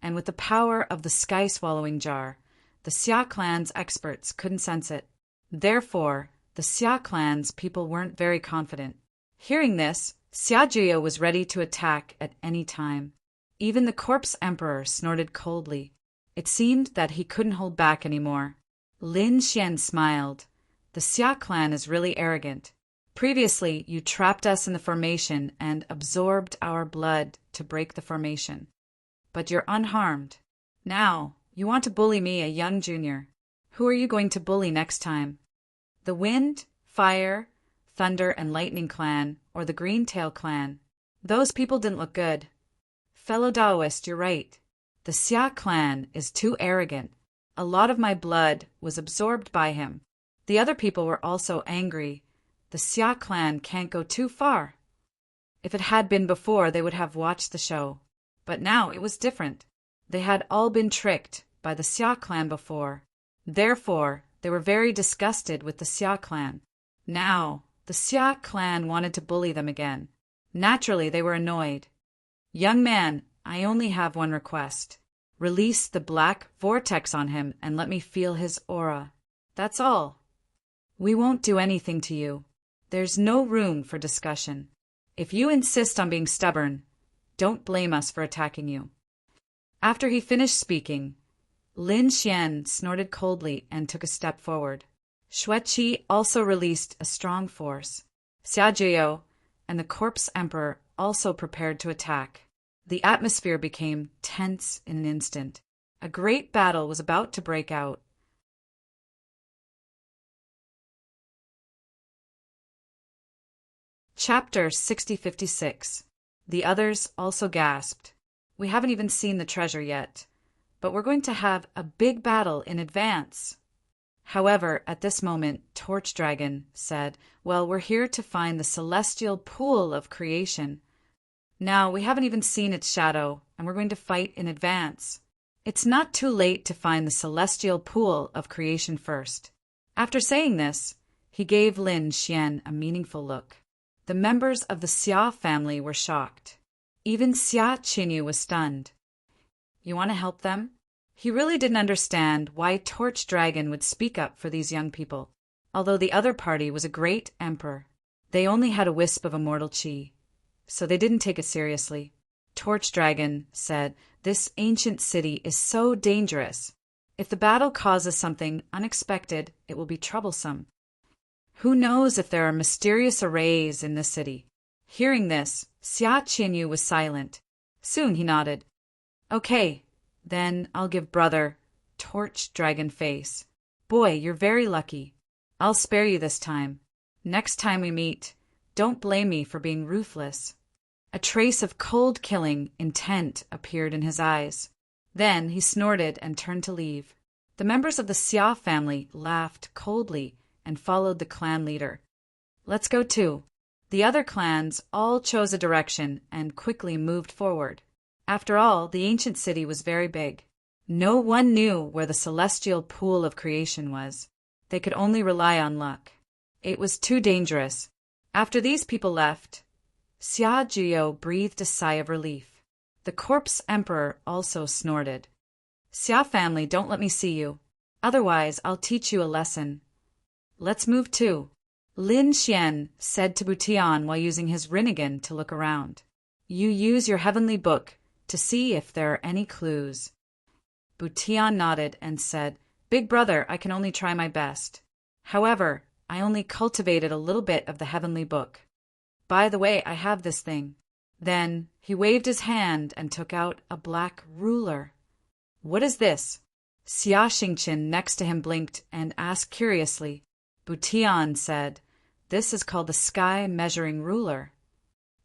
A: and with the power of the sky-swallowing jar, the Xia clan's experts couldn't sense it. Therefore, the Xia clan's people weren't very confident. Hearing this, Xia Juyo was ready to attack at any time. Even the Corpse Emperor snorted coldly. It seemed that he couldn't hold back anymore. Lin Xian smiled. "The Xia clan is really arrogant. Previously, you trapped us in the formation and absorbed our blood to break the formation. But you're unharmed. Now, you want to bully me, a young junior. Who are you going to bully next time? The Wind, Fire, Thunder, and Lightning clan, or the Green-Tail clan? Those people didn't look good. Fellow Daoist, you're right. The Xia clan is too arrogant. A lot of my blood was absorbed by him. The other people were also angry. The Xia clan can't go too far. If it had been before, they would have watched the show. But now it was different. They had all been tricked by the Xia clan before. Therefore, they were very disgusted with the Xia clan. Now, the Xia clan wanted to bully them again. Naturally, they were annoyed. Young man, I only have one request. Release the black vortex on him and let me feel his aura. That's all. We won't do anything to you. There's no room for discussion. If you insist on being stubborn, don't blame us for attacking you. After he finished speaking, Lin Xian snorted coldly and took a step forward. Xueqi also released a strong force. Xia Jiao and the Corpse Emperor also prepared to attack. The atmosphere became tense in an instant. A great battle was about to break out. Chapter 6056. The others also gasped. We haven't even seen the treasure yet, but we're going to have a big battle in advance. However, at this moment, Torch Dragon said, well, we're here to find the celestial pool of creation. Now, we haven't even seen its shadow, and we're going to fight in advance. It's not too late to find the celestial pool of creation first. After saying this, he gave Lin Xian a meaningful look. The members of the Xia family were shocked. Even Xia Qinyu was stunned. You want to help them? He really didn't understand why Torch Dragon would speak up for these young people. Although the other party was a great emperor, they only had a wisp of immortal qi, so they didn't take it seriously. Torch Dragon said, this ancient city is so dangerous. If the battle causes something unexpected, it will be troublesome. Who knows if there are mysterious arrays in this city? Hearing this, Xia Qinyu was silent. Soon he nodded. Okay, then I'll give brother Torch Dragon face. Boy, you're very lucky. I'll spare you this time. Next time we meet, don't blame me for being ruthless. A trace of cold killing intent appeared in his eyes. Then he snorted and turned to leave. The members of the Xia family laughed coldly and followed the clan leader. Let's go too. The other clans all chose a direction and quickly moved forward. After all, the ancient city was very big. No one knew where the celestial pool of creation was. They could only rely on luck. It was too dangerous. After these people left, Xia Jiao breathed a sigh of relief. The Corpse Emperor also snorted. Xia family, don't let me see you. Otherwise, I'll teach you a lesson. Let's move too. Lin Xian said to Butian while using his Rinnegan to look around. You use your heavenly book to see if there are any clues. Butian nodded and said, Big brother, I can only try my best. However, I only cultivated a little bit of the heavenly book. By the way, I have this thing. Then he waved his hand and took out a black ruler. What is this? Xia Xingqian next to him blinked and asked curiously. Butian said, This is called the sky measuring ruler.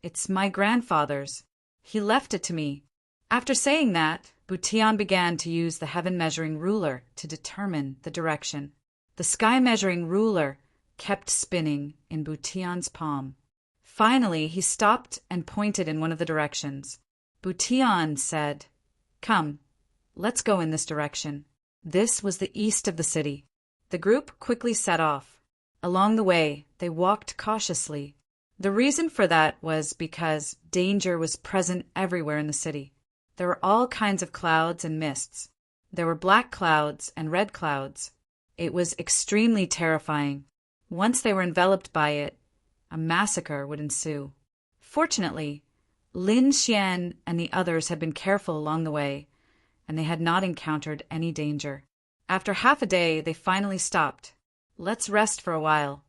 A: It's my grandfather's. He left it to me. After saying that, Butian began to use the heaven measuring ruler to determine the direction. The sky measuring ruler kept spinning in Butian's palm. Finally, he stopped and pointed in one of the directions. Butian said, Come, let's go in this direction. This was the east of the city. The group quickly set off. Along the way, they walked cautiously. The reason for that was because danger was present everywhere in the city. There were all kinds of clouds and mists. There were black clouds and red clouds. It was extremely terrifying. Once they were enveloped by it, a massacre would ensue. Fortunately, Lin Xian and the others had been careful along the way, and they had not encountered any danger. After half a day, they finally stopped. Let's rest for a while.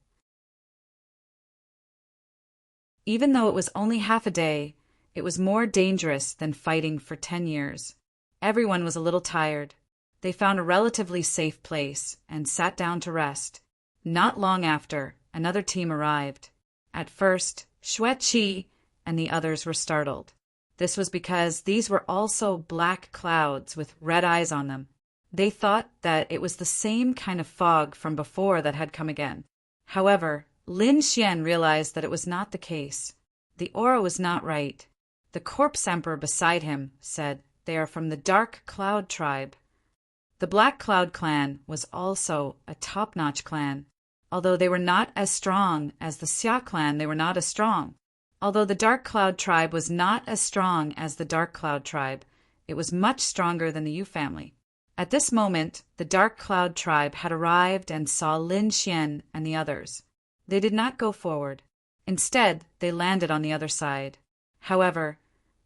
A: Even though it was only half a day, it was more dangerous than fighting for 10 years. Everyone was a little tired. They found a relatively safe place and sat down to rest. Not long after, another team arrived. At first, Xueqi and the others were startled. This was because these were also black clouds with red eyes on them. They thought that it was the same kind of fog from before that had come again. However, Lin Xian realized that it was not the case. The aura was not right. The corpse emperor beside him said, "They are from the Dark Cloud tribe." The Black Cloud clan was also a top-notch clan. Although they were not as strong as the Xia clan, they were not as strong. Although the Dark Cloud tribe was not as strong as the Dark Cloud tribe, it was much stronger than the Yu family. At this moment, the Dark Cloud tribe had arrived and saw Lin Xian and the others. They did not go forward. Instead, they landed on the other side. However,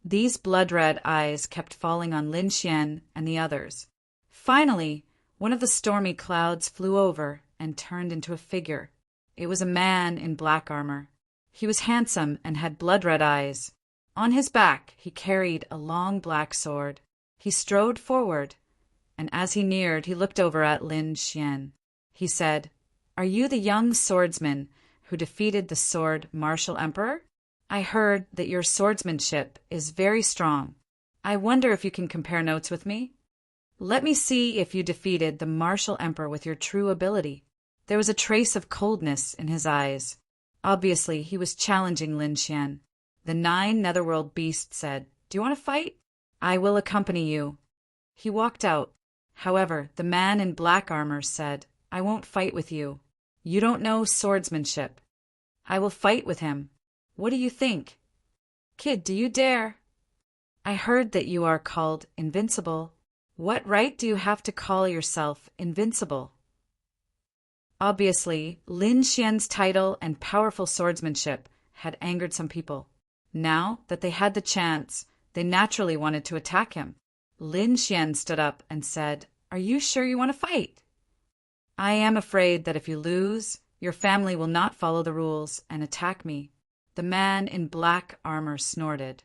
A: these blood-red eyes kept falling on Lin Xian and the others. Finally, one of the stormy clouds flew over and turned into a figure. It was a man in black armor. He was handsome and had blood-red eyes. On his back, he carried a long black sword. He strode forward, and as he neared, he looked over at Lin Xian. He said, "Are you the young swordsman who defeated the sword martial emperor? I heard that your swordsmanship is very strong. I wonder if you can compare notes with me? Let me see if you defeated the martial emperor with your true ability." There was a trace of coldness in his eyes. Obviously, he was challenging Lin Xian. The 9 netherworld beasts said, "Do you want to fight? I will accompany you." He walked out. However, the man in black armor said, "I won't fight with you. You don't know swordsmanship. I will fight with him. What do you think? Kid, do you dare? I heard that you are called invincible. What right do you have to call yourself invincible?" Obviously, Lin Xian's title and powerful swordsmanship had angered some people. Now that they had the chance, they naturally wanted to attack him. Lin Xian stood up and said, "Are you sure you want to fight? I am afraid that if you lose, your family will not follow the rules and attack me." The man in black armor snorted.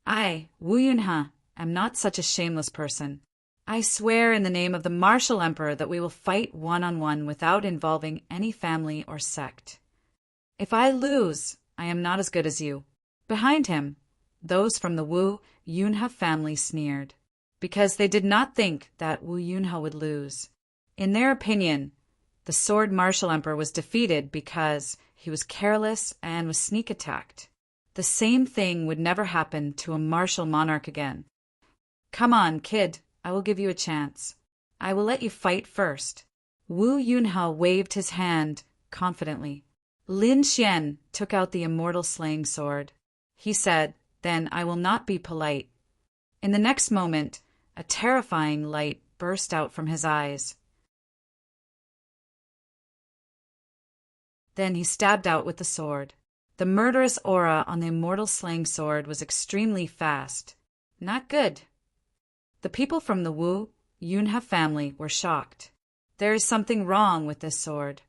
A: "I, Wu Yunhe, am not such a shameless person. I swear in the name of the martial emperor that we will fight one-on-one without involving any family or sect. If I lose, I am not as good as you." Behind him, those from the Wu Yunhe family sneered, because they did not think that Wu Yunhe would lose. In their opinion, the sword martial emperor was defeated because he was careless and was sneak attacked. The same thing would never happen to a martial monarch again. "Come on, kid. I will give you a chance. I will let you fight first." Wu Yunhe waved his hand confidently. Lin Xian took out the immortal slaying sword. He said, "Then I will not be polite." In the next moment, a terrifying light burst out from his eyes. Then he stabbed out with the sword. The murderous aura on the immortal slaying sword was extremely fast. Not good. The people from the Wu Yunhe family were shocked. There is something wrong with this sword.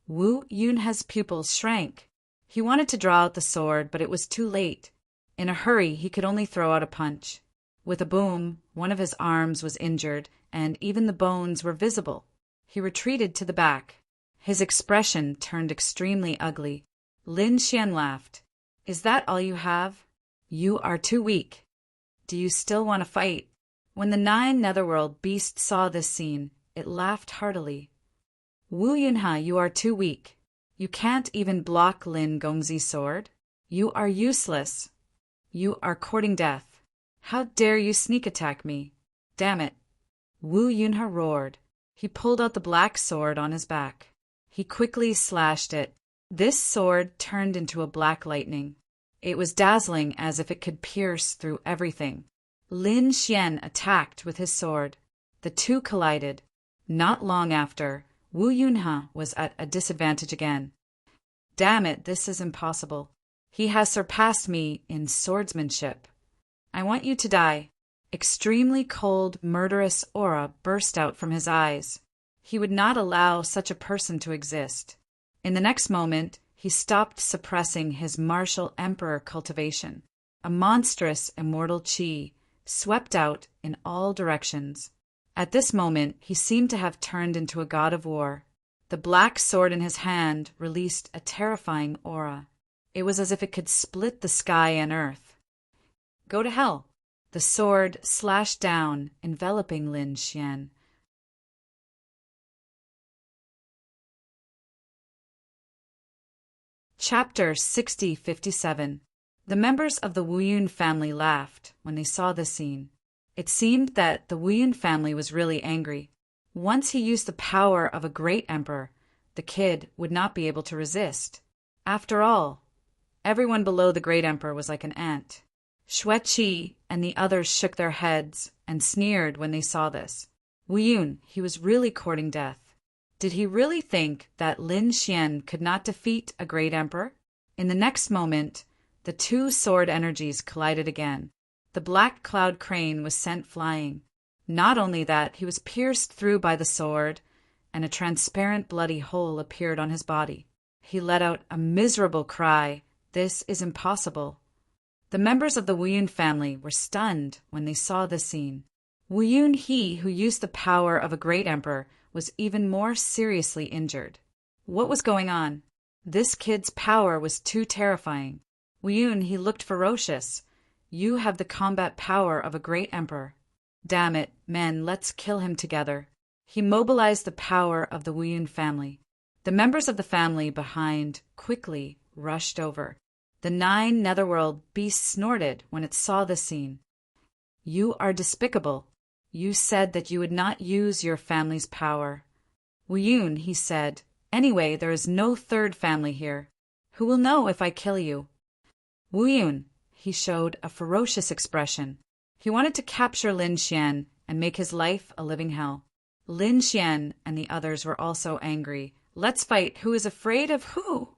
A: Wu Yunhe's pupils shrank. He wanted to draw out the sword, but it was too late. In a hurry, he could only throw out a punch. With a boom, one of his arms was injured, and even the bones were visible. He retreated to the back. His expression turned extremely ugly. Lin Xian laughed. "Is that all you have? You are too weak. Do you still want to fight?" When the 9 netherworld beasts saw this scene, it laughed heartily. "Wu Yunhe, you are too weak. You can't even block Lin Gongzi's sword. You are useless. You are courting death. How dare you sneak attack me? Damn it." Wu Yunhe roared. He pulled out the black sword on his back. He quickly slashed it. This sword turned into a black lightning. It was dazzling as if it could pierce through everything. Lin Xian attacked with his sword. The two collided. Not long after, Wu Yunhe was at a disadvantage again. "Damn it, this is impossible. He has surpassed me in swordsmanship. I want you to die." Extremely cold, murderous aura burst out from his eyes. He would not allow such a person to exist. In the next moment, he stopped suppressing his martial emperor cultivation. A monstrous immortal chi swept out in all directions. At this moment, he seemed to have turned into a god of war. The black sword in his hand released a terrifying aura. It was as if it could split the sky and earth. "Go to hell." The sword slashed down, enveloping Lin Xian. Chapter 6057. The members of the Wuyun family laughed when they saw this scene. It seemed that the Wuyun family was really angry. Once he used the power of a great emperor, the kid would not be able to resist. After all, everyone below the great emperor was like an ant. Xueqi and the others shook their heads and sneered when they saw this. Wuyun, he was really courting death. Did he really think that Lin Xian could not defeat a great emperor? In the next moment, the two sword energies collided again. The black cloud crane was sent flying. Not only that, he was pierced through by the sword, and a transparent bloody hole appeared on his body. He let out a miserable cry. This is impossible. The members of the Wuyun family were stunned when they saw this scene. Wuyun, he who used the power of a great emperor, was even more seriously injured. What was going on? This kid's power was too terrifying. Wuyun, he looked ferocious. You have the combat power of a great emperor. Damn it, men, let's kill him together. He mobilized the power of the Wuyun family. The members of the family behind quickly rushed over. The 9 netherworld beasts snorted when it saw this scene. You are despicable. You said that you would not use your family's power. Wuyun, he said, anyway, there is no third family here. Who will know if I kill you? Wuyun, he showed a ferocious expression. He wanted to capture Lin Xian and make his life a living hell. Lin Xian and the others were also angry. Let's fight. Who is afraid of who?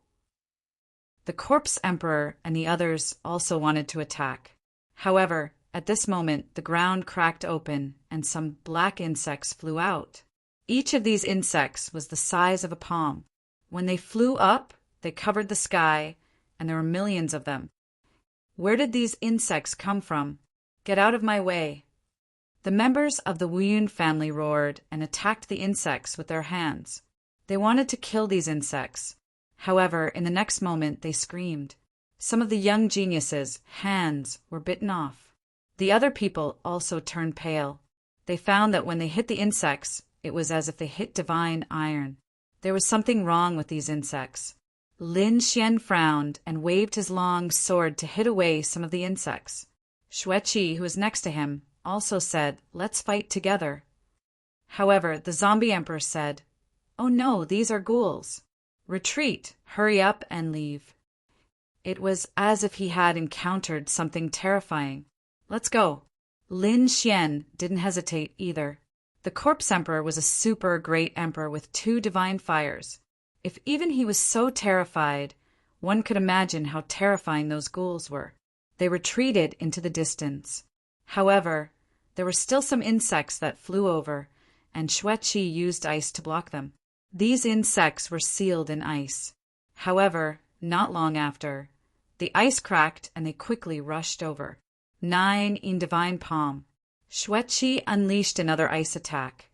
A: The Corpse Emperor and the others also wanted to attack. However, at this moment, the ground cracked open and some black insects flew out. Each of these insects was the size of a palm. When they flew up, they covered the sky, and there were millions of them. Where did these insects come from? Get out of my way. The members of the Wuyun family roared and attacked the insects with their hands. They wanted to kill these insects. However, in the next moment, they screamed. Some of the young geniuses' hands were bitten off. The other people also turned pale. They found that when they hit the insects, it was as if they hit divine iron. There was something wrong with these insects. Lin Xian frowned and waved his long sword to hit away some of the insects. Xueqi, who was next to him, also said, let's fight together. However, the zombie emperor said, oh no, these are ghouls. Retreat, hurry up and leave. It was as if he had encountered something terrifying. Let's go. Lin Xian didn't hesitate either. The Corpse Emperor was a super great emperor with 2 divine fires. If even he was so terrified, one could imagine how terrifying those ghouls were. They retreated into the distance. However, there were still some insects that flew over, and Xueqi used ice to block them. These insects were sealed in ice. However, not long after, the ice cracked and they quickly rushed over. 9 in divine palm. Xueqi unleashed another ice attack.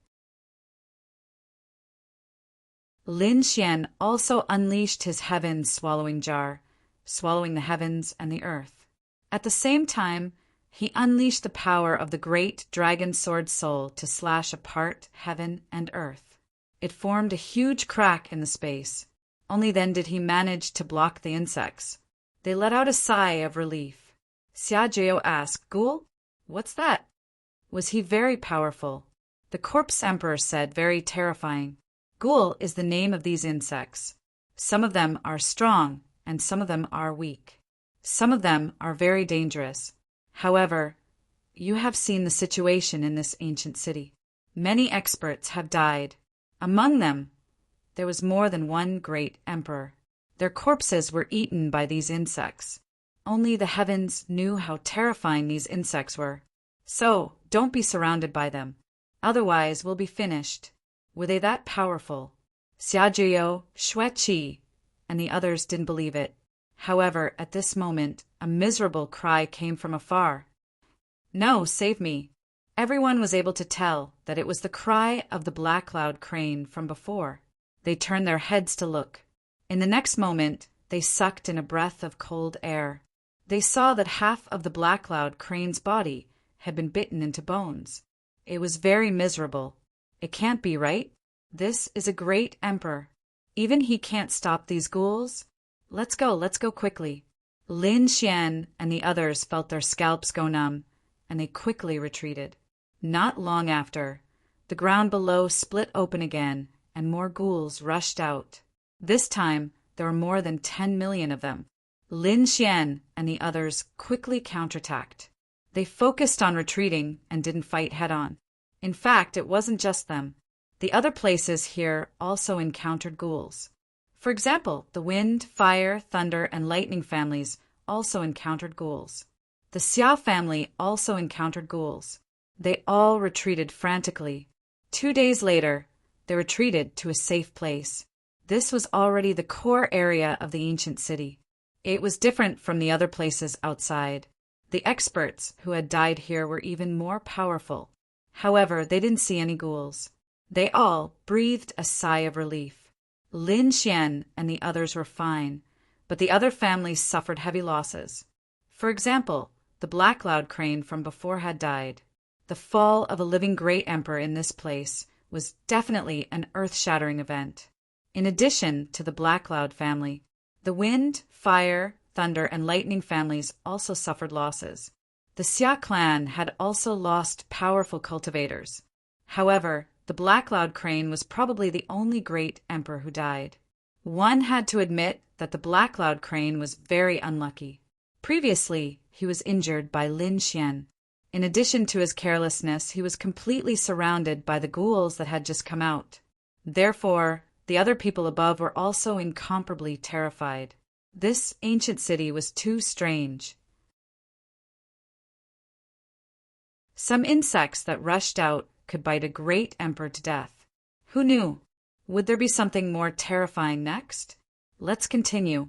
A: Lin Xian also unleashed his heavens swallowing jar, swallowing the heavens and the earth. At the same time, he unleashed the power of the great dragon sword soul to slash apart heaven and earth. It formed a huge crack in the space. Only then did he manage to block the insects. They let out a sigh of relief. Xiaojio asked, Ghoul? What's that? Was he very powerful? The Corpse Emperor said, very terrifying. Ghoul is the name of these insects. Some of them are strong, and some of them are weak. Some of them are very dangerous. However, you have seen the situation in this ancient city. Many experts have died. Among them, there was more than one great emperor. Their corpses were eaten by these insects. Only the heavens knew how terrifying these insects were. So, don't be surrounded by them. Otherwise, we'll be finished. Were they that powerful? Xiaojio, Xueqi, and the others didn't believe it. However, at this moment, a miserable cry came from afar. No, save me. Everyone was able to tell that it was the cry of the black cloud crane from before. They turned their heads to look. In the next moment, they sucked in a breath of cold air. They saw that half of the black cloud crane's body had been bitten into bones. It was very miserable. It can't be right. This is a great emperor. Even he can't stop these ghouls. Let's go quickly. Lin Xian and the others felt their scalps go numb, and they quickly retreated. Not long after, the ground below split open again, and more ghouls rushed out. This time, there were more than 10 million of them. Lin Xian and the others quickly counterattacked. They focused on retreating and didn't fight head-on. In fact, it wasn't just them. The other places here also encountered ghouls. For example, the wind, fire, thunder, and lightning families also encountered ghouls. The Xia family also encountered ghouls. They all retreated frantically. 2 days later, they retreated to a safe place. This was already the core area of the ancient city. It was different from the other places outside. The experts who had died here were even more powerful. However, they didn't see any ghouls. They all breathed a sigh of relief. Lin Xian and the others were fine, but the other families suffered heavy losses. For example, the Black Cloud crane from before had died. The fall of a living great emperor in this place was definitely an earth-shattering event. In addition to the Black Cloud family, the wind, fire, thunder, and lightning families also suffered losses. The Xia clan had also lost powerful cultivators. However, the Black Cloud crane was probably the only great emperor who died. One had to admit that the Black Cloud crane was very unlucky. Previously, he was injured by Lin Xian. In addition to his carelessness, he was completely surrounded by the ghouls that had just come out. Therefore, the other people above were also incomparably terrified. This ancient city was too strange. Some insects that rushed out could bite a great emperor to death. Who knew? Would there be something more terrifying next? Let's continue.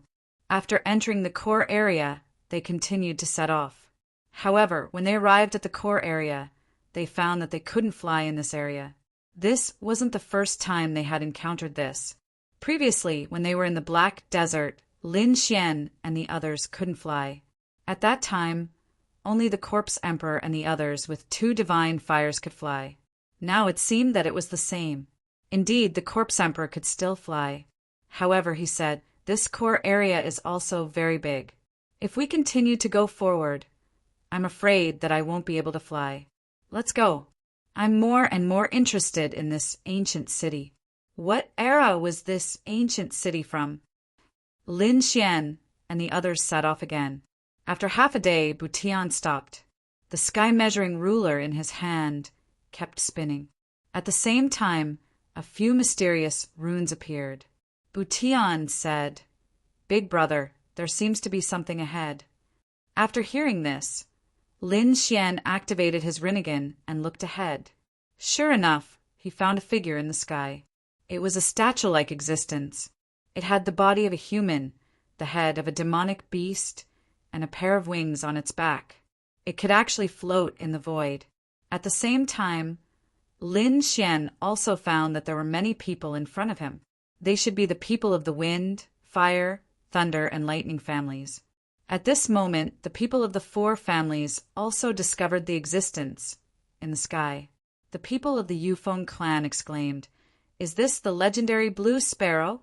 A: After entering the core area, they continued to set off. However, when they arrived at the core area, they found that they couldn't fly in this area. This wasn't the first time they had encountered this. Previously, when they were in the Black Desert, Lin Xian and the others couldn't fly. At that time, only the Corpse Emperor and the others with 2 divine fires could fly. Now it seemed that it was the same. Indeed, the Corpse Emperor could still fly. However, he said, this core area is also very big. If we continue to go forward, I'm afraid that I won't be able to fly. Let's go. I'm more and more interested in this ancient city. What era was this ancient city from? Lin Xian and the others set off again. After half a day, Butian stopped. The sky-measuring ruler in his hand kept spinning. At the same time, a few mysterious runes appeared. Butian said, "Big brother, there seems to be something ahead." After hearing this, Lin Xian activated his Rinnegan and looked ahead. Sure enough, he found a figure in the sky. It was a statue-like existence. It had the body of a human, the head of a demonic beast, and a pair of wings on its back. It could actually float in the void. At the same time, Lin Xian also found that there were many people in front of him. They should be the people of the wind, fire, thunder, and lightning families. At this moment, the people of the 4 families also discovered the existence in the sky. The people of the Yufeng clan exclaimed, "Is this the legendary Blue Sparrow?"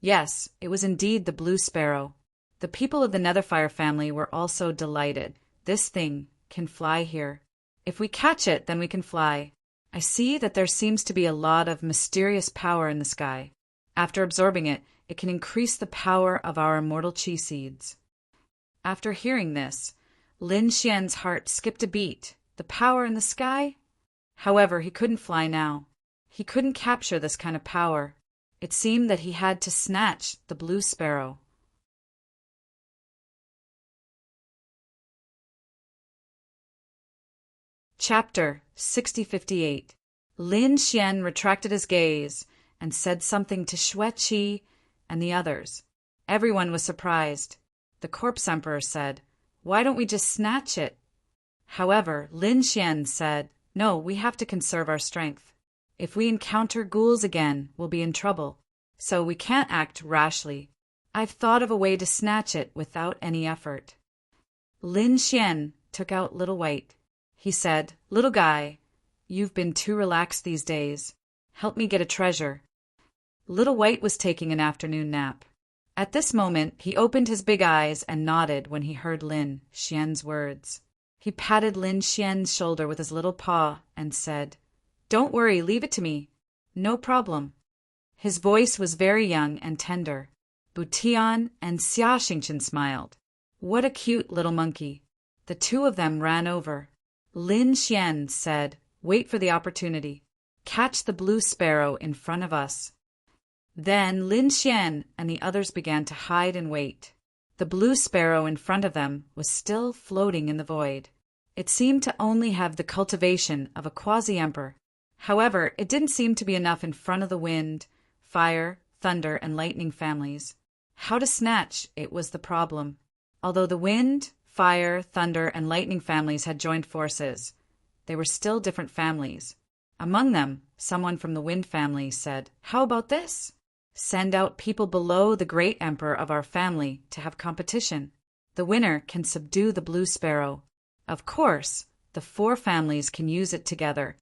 A: Yes, it was indeed the Blue Sparrow. The people of the Netherfire family were also delighted. This thing can fly here. If we catch it, then we can fly. I see that there seems to be a lot of mysterious power in the sky. After absorbing it, it can increase the power of our immortal chi seeds. After hearing this, Lin Xian's heart skipped a beat. The power in the sky? However, he couldn't fly now. He couldn't capture this kind of power. It seemed that he had to snatch the Blue Sparrow. Chapter 6058. Lin Xian retracted his gaze and said something to Xueqi and the others. Everyone was surprised. The Corpse Emperor said, "Why don't we just snatch it?" However, Lin Xian said, "No, we have to conserve our strength. If we encounter ghouls again, we'll be in trouble. So we can't act rashly. I've thought of a way to snatch it without any effort." Lin Xian took out Little White. He said, "Little guy, you've been too relaxed these days. Help me get a treasure." Little White was taking an afternoon nap. At this moment, he opened his big eyes and nodded when he heard Lin Xian's words. He patted Lin Xian's shoulder with his little paw and said, "Don't worry, leave it to me. No problem." His voice was very young and tender. Butian and Xia Xingchen smiled. What a cute little monkey. The two of them ran over. Lin Xian said, "Wait for the opportunity. Catch the blue sparrow in front of us." Then Lin Xian and the others began to hide and wait. The blue sparrow in front of them was still floating in the void. It seemed to only have the cultivation of a quasi-emperor. However, it didn't seem to be enough in front of the wind, fire, thunder, and lightning families. How to snatch it was the problem. Although the wind, fire, thunder, and lightning families had joined forces, they were still different families. Among them, someone from the wind family said, "How about this? Send out people below the great emperor of our family to have competition. The winner can subdue the blue sparrow. Of course, the 4 families can use it together."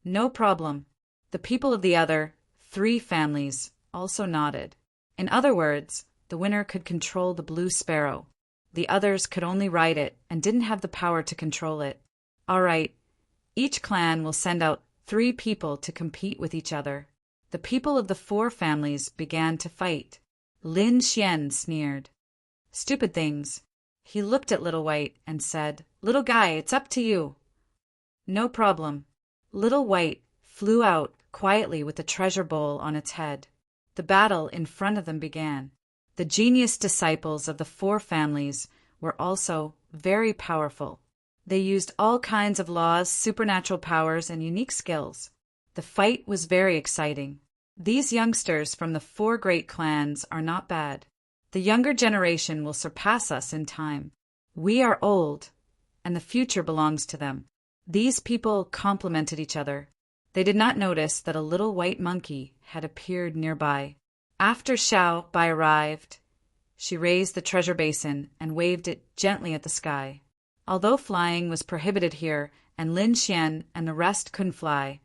A: No problem. The people of the other 3 families also nodded. In other words, the winner could control the blue sparrow. The others could only ride it and didn't have the power to control it. All right, each clan will send out 3 people to compete with each other. The people of the 4 families began to fight. Lin Xian sneered. "Stupid things." He looked at Little White and said, "Little guy, it's up to you." No problem. Little White flew out quietly with the treasure bowl on its head. The battle in front of them began. The genius disciples of the 4 families were also very powerful. They used all kinds of laws, supernatural powers, and unique skills. The fight was very exciting. These youngsters from the 4 great clans are not bad. The younger generation will surpass us in time. We are old, and the future belongs to them. These people complemented each other. They did not notice that a little white monkey had appeared nearby. After Xiao Bai arrived, she raised the treasure basin and waved it gently at the sky. Although flying was prohibited here and Lin Xian and the rest couldn't fly,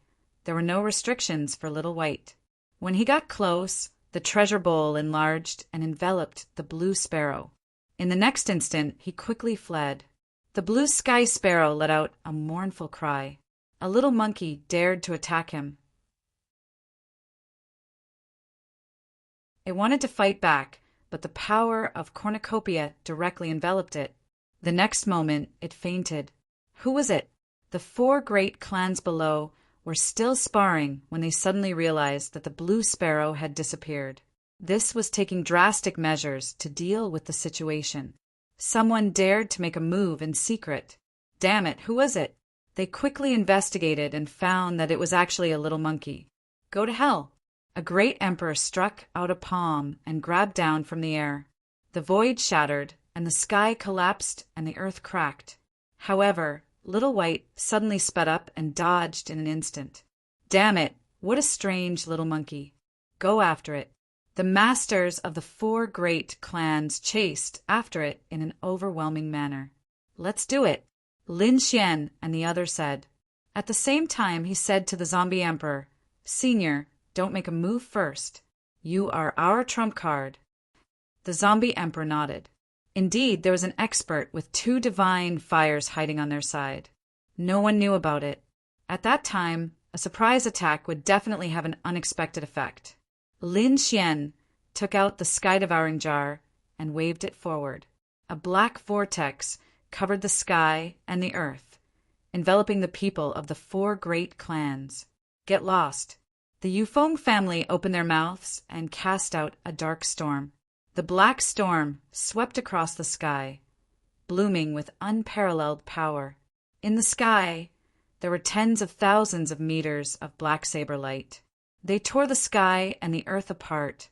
A: there were no restrictions for Little White. When he got close, the treasure bowl enlarged and enveloped the blue sparrow. In the next instant, he quickly fled. The blue sky sparrow let out a mournful cry. A little monkey dared to attack him. It wanted to fight back, but the power of cornucopia directly enveloped it. The next moment, it fainted. Who was it? The 4 great clans below were still sparring when they suddenly realized that the blue sparrow had disappeared. This was taking drastic measures to deal with the situation. Someone dared to make a move in secret. Damn it, who was it? They quickly investigated and found that it was actually a little monkey. Go to hell! A great emperor struck out a palm and grabbed down from the air. The void shattered, and the sky collapsed and the earth cracked. However, Little White suddenly sped up and dodged in an instant. Damn it, what a strange little monkey. Go after it. The masters of the 4 great clans chased after it in an overwhelming manner. Let's do it, Lin Xian and the other said. At the same time, he said to the zombie emperor, "Senior, don't make a move first. You are our trump card." The zombie emperor nodded. Indeed, there was an expert with 2 divine fires hiding on their side. No one knew about it. At that time, a surprise attack would definitely have an unexpected effect. Lin Xian took out the sky-devouring jar and waved it forward. A black vortex covered the sky and the earth, enveloping the people of the 4 great clans. Get lost. The Yufeng family opened their mouths and cast out a dark storm. The black storm swept across the sky, blooming with unparalleled power. In the sky, there were tens of thousands of meters of black saber light. They tore the sky and the earth apart,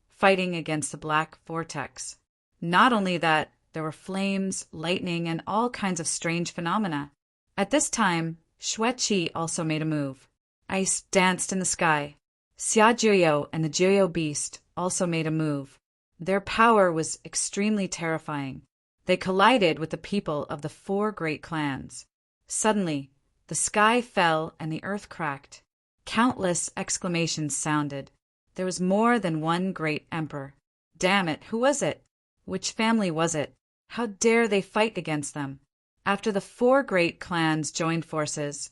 A: fighting against the black vortex. Not only that, there were flames, lightning, and all kinds of strange phenomena. At this time, Xueqi also made a move. Ice danced in the sky. Xia Jiuyou and the Jiuyou beast also made a move. Their power was extremely terrifying. They collided with the people of the 4 great clans. Suddenly, the sky fell and the earth cracked. Countless exclamations sounded. There was more than one great emperor. Damn it, who was it? Which family was it? How dare they fight against them? After the four great clans joined forces,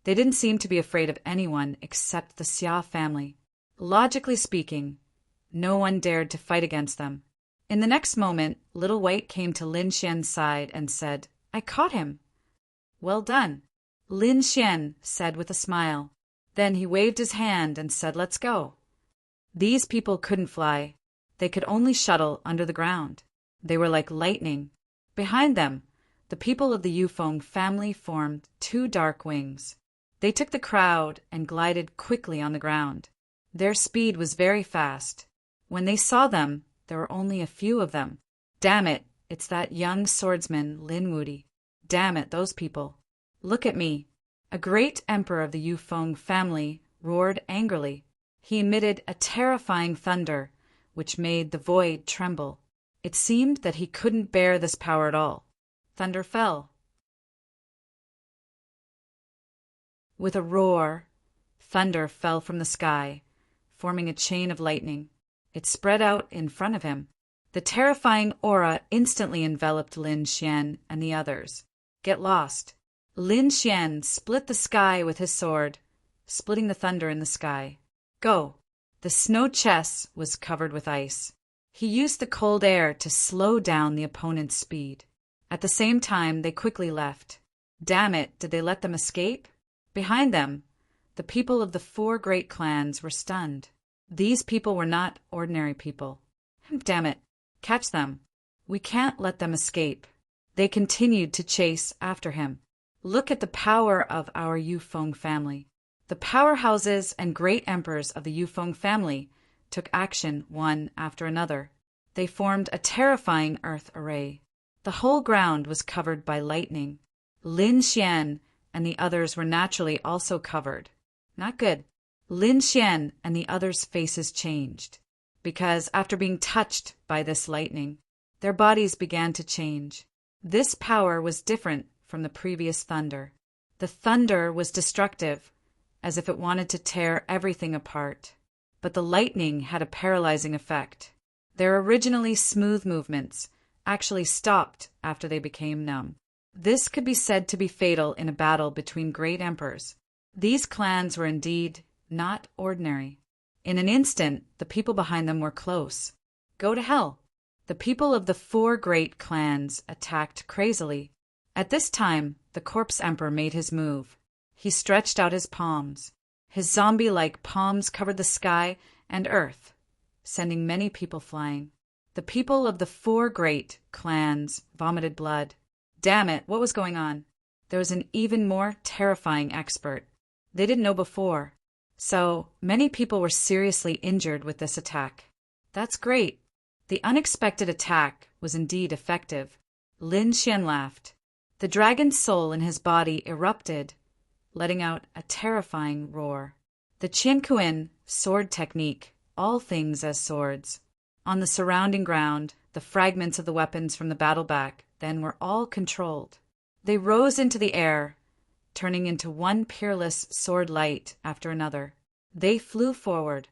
A: they didn't seem to be afraid of anyone except the Xia family. Logically speaking, no one dared to fight against them. In the next moment, Little White came to Lin Xian's side and said, "I caught him." "Well done," Lin Xian said with a smile. Then he waved his hand and said, "Let's go." These people couldn't fly. They could only shuttle under the ground. They were like lightning. Behind them, the people of the Yufeng family formed two dark wings. They took the crowd and glided quickly on the ground. Their speed was very fast. When they saw them, there were only a few of them. Damn it, it's that young swordsman Lin Wudi. Damn it, those people. Look at me. A great emperor of the Yufeng family roared angrily. He emitted a terrifying thunder, which made the void tremble. It seemed that he couldn't bear this power at all. Thunder fell. With a roar, thunder fell from the sky, forming a chain of lightning. It spread out in front of him. The terrifying aura instantly enveloped Lin Xian and the others. Get lost. Lin Xian split the sky with his sword, splitting the thunder in the sky. Go. The snow chest was covered with ice. He used the cold air to slow down the opponent's speed. At the same time, they quickly left. Damn it, did they let them escape? Behind them, the people of the four great clans were stunned. These people were not ordinary people. Damn it, catch them. We can't let them escape. They continued to chase after him. Look at the power of our Yufeng family. The powerhouses and great emperors of the Yufeng family took action one after another. They formed a terrifying earth array. The whole ground was covered by lightning. Lin Xian and the others were naturally also covered. Not good. Lin Xian and the others' faces changed, because after being touched by this lightning, their bodies began to change. This power was different from the previous thunder. The thunder was destructive, as if it wanted to tear everything apart. But the lightning had a paralyzing effect. Their originally smooth movements actually stopped after they became numb. This could be said to be fatal in a battle between great emperors. These clans were indeed not ordinary. In an instant, the people behind them were close. Go to hell. The people of the four great clans attacked crazily. At this time, the corpse emperor made his move. He stretched out his palms. His zombie-like palms covered the sky and earth, sending many people flying. The people of the four great clans vomited blood. Damn it, what was going on? There was an even more terrifying expert. They didn't know before. So, many people were seriously injured with this attack. That's great. The unexpected attack was indeed effective. Lin Xian laughed. The dragon's soul in his body erupted, letting out a terrifying roar. The Qianquan sword technique, all things as swords. On the surrounding ground, the fragments of the weapons from the battle back then were all controlled. They rose into the air, turning into one peerless sword light after another. They flew forward.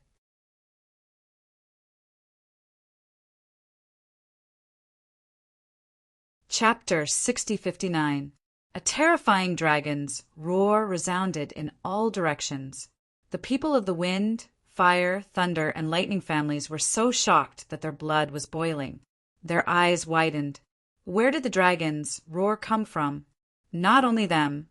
A: Chapter 6059. A terrifying dragon's roar resounded in all directions. The people of the wind, fire, thunder, and lightning families were so shocked that their blood was boiling. Their eyes widened. Where did the dragon's roar come from? Not only them,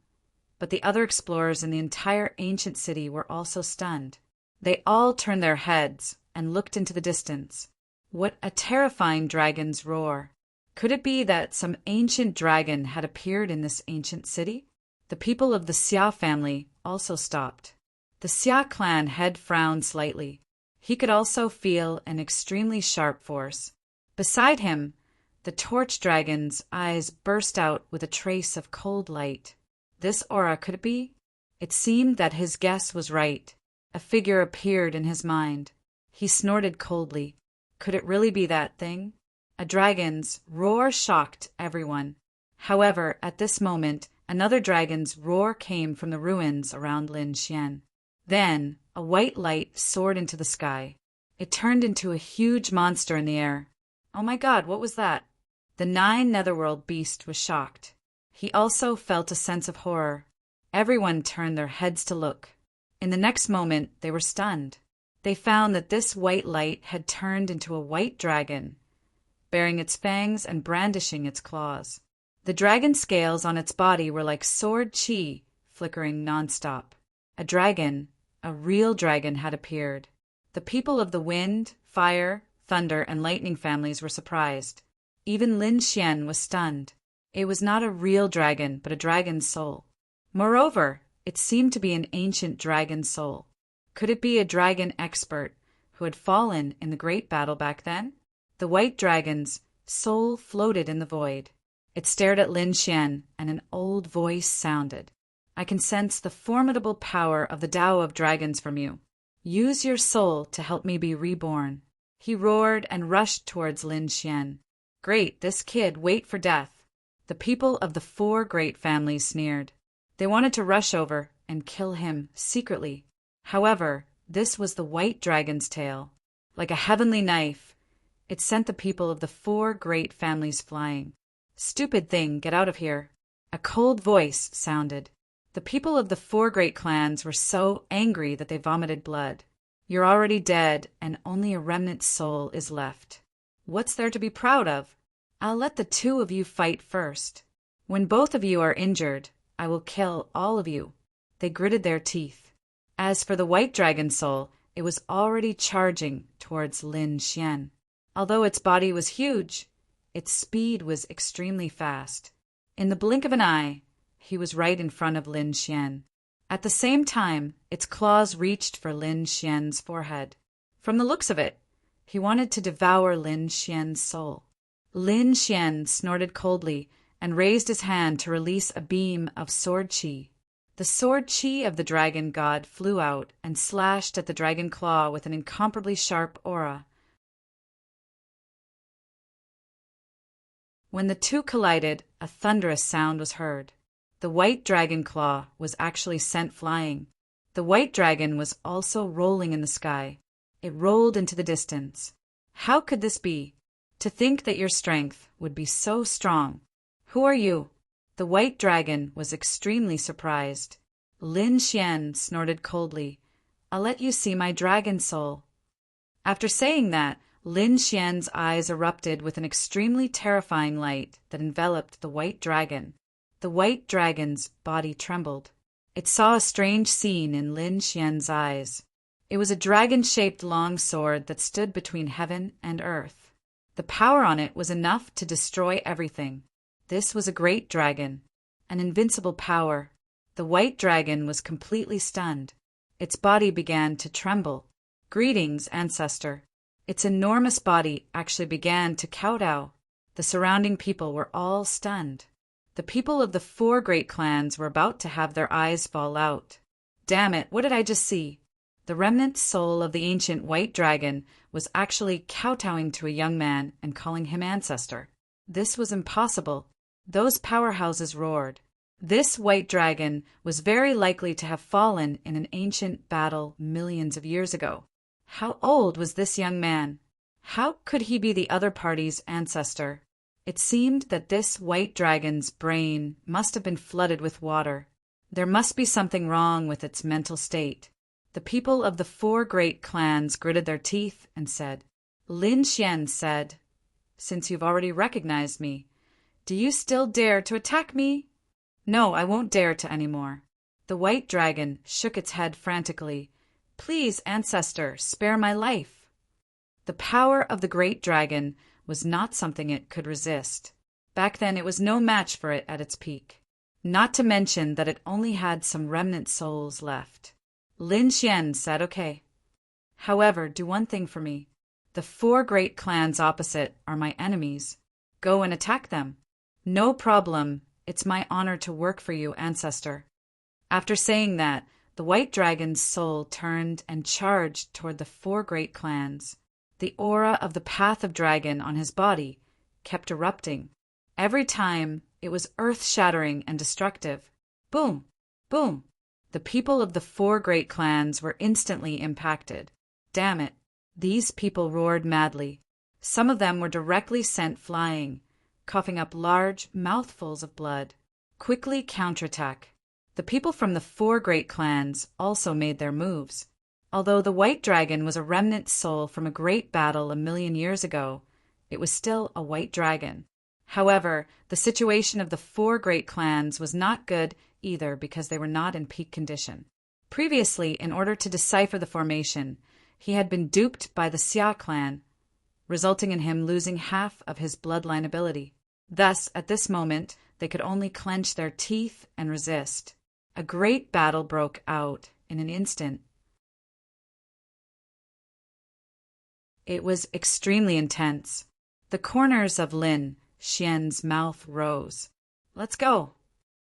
A: but the other explorers in the entire ancient city were also stunned. They all turned their heads and looked into the distance. What a terrifying dragon's roar! Could it be that some ancient dragon had appeared in this ancient city? The people of the Xia family also stopped. The Xia clan head frowned slightly. He could also feel an extremely sharp force. Beside him, the torch dragon's eyes burst out with a trace of cold light. This aura, could it be? It seemed that his guess was right. A figure appeared in his mind. He snorted coldly. Could it really be that thing? A dragon's roar shocked everyone. However, at this moment, another dragon's roar came from the ruins around Lin Xian. Then, a white light soared into the sky. It turned into a huge monster in the air. Oh my God, what was that? The 9 netherworld beast was shocked. He also felt a sense of horror. Everyone turned their heads to look. In the next moment, they were stunned. They found that this white light had turned into a white dragon, baring its fangs and brandishing its claws. The dragon scales on its body were like sword chi, flickering nonstop. A dragon, a real dragon, had appeared. The people of the wind, fire, thunder, and lightning families were surprised. Even Lin Xian was stunned. It was not a real dragon, but a dragon's soul. Moreover, it seemed to be an ancient dragon soul. Could it be a dragon expert who had fallen in the great battle back then? The white dragon's soul floated in the void. It stared at Lin Xian, and an old voice sounded. I can sense the formidable power of the Tao of dragons from you. Use your soul to help me be reborn. He roared and rushed towards Lin Xian. Great, this kid, wait for death. The people of the 4 great families sneered. They wanted to rush over and kill him secretly. However, this was the white dragon's tail. Like a heavenly knife, it sent the people of the 4 great families flying. Stupid thing, get out of here. A cold voice sounded. The people of the 4 great clans were so angry that they vomited blood. You're already dead, and only a remnant soul is left. What's there to be proud of? I'll let the 2 of you fight first. When both of you are injured, I will kill all of you. They gritted their teeth. As for the white dragon soul, it was already charging towards Lin Xian. Although its body was huge, its speed was extremely fast. In the blink of an eye, he was right in front of Lin Xian. At the same time, its claws reached for Lin Xian's forehead. From the looks of it, he wanted to devour Lin Xian's soul. Lin Xian snorted coldly and raised his hand to release a beam of sword chi. The sword chi of the dragon god flew out and slashed at the dragon claw with an incomparably sharp aura. When the 2 collided, a thunderous sound was heard. The white dragon claw was actually sent flying. The white dragon was also rolling in the sky. It rolled into the distance. How could this be? To think that your strength would be so strong. Who are you? The white dragon was extremely surprised. Lin Xian snorted coldly. I'll let you see my dragon soul. After saying that, Lin Xian's eyes erupted with an extremely terrifying light that enveloped the white dragon. The white dragon's body trembled. It saw a strange scene in Lin Xian's eyes. It was a dragon-shaped long sword that stood between heaven and earth. The power on it was enough to destroy everything. This was a great dragon, an invincible power. The white dragon was completely stunned. Its body began to tremble. Greetings, ancestor. Its enormous body actually began to kowtow. The surrounding people were all stunned. The people of the 4 great clans were about to have their eyes fall out. Damn it, what did I just see? The remnant soul of the ancient white dragon was actually kowtowing to a young man and calling him ancestor. This was impossible. Those powerhouses roared. This white dragon was very likely to have fallen in an ancient battle millions of years ago. How old was this young man? How could he be the other party's ancestor? It seemed that this white dragon's brain must have been flooded with water. There must be something wrong with its mental state. The people of the 4 great clans gritted their teeth and said, Lin Xian said, since you've already recognized me, do you still dare to attack me? No, I won't dare to anymore. The white dragon shook its head frantically. Please, ancestor, spare my life. The power of the great dragon was not something it could resist. Back then it was no match for it at its peak. Not to mention that it only had some remnant souls left. Lin Xian said, okay. However, do one thing for me. The 4 great clans opposite are my enemies. Go and attack them. No problem. It's my honor to work for you, ancestor. After saying that, the white dragon's soul turned and charged toward the 4 great clans. The aura of the path of dragon on his body kept erupting. Every time, it was earth-shattering and destructive. Boom! Boom! The people of the 4 great clans were instantly impacted. Damn it! These people roared madly. Some of them were directly sent flying, coughing up large mouthfuls of blood. Quickly counterattack. The people from the 4 great clans also made their moves. Although the white dragon was a remnant soul from a great battle a million years ago, it was still a white dragon. However, the situation of the 4 great clans was not good either because they were not in peak condition. Previously, in order to decipher the formation, he had been duped by the Xia clan, resulting in him losing half of his bloodline ability. Thus, at this moment, they could only clench their teeth and resist. A great battle broke out in an instant. It was extremely intense. The corners of Lin Xian's mouth rose. Let's go.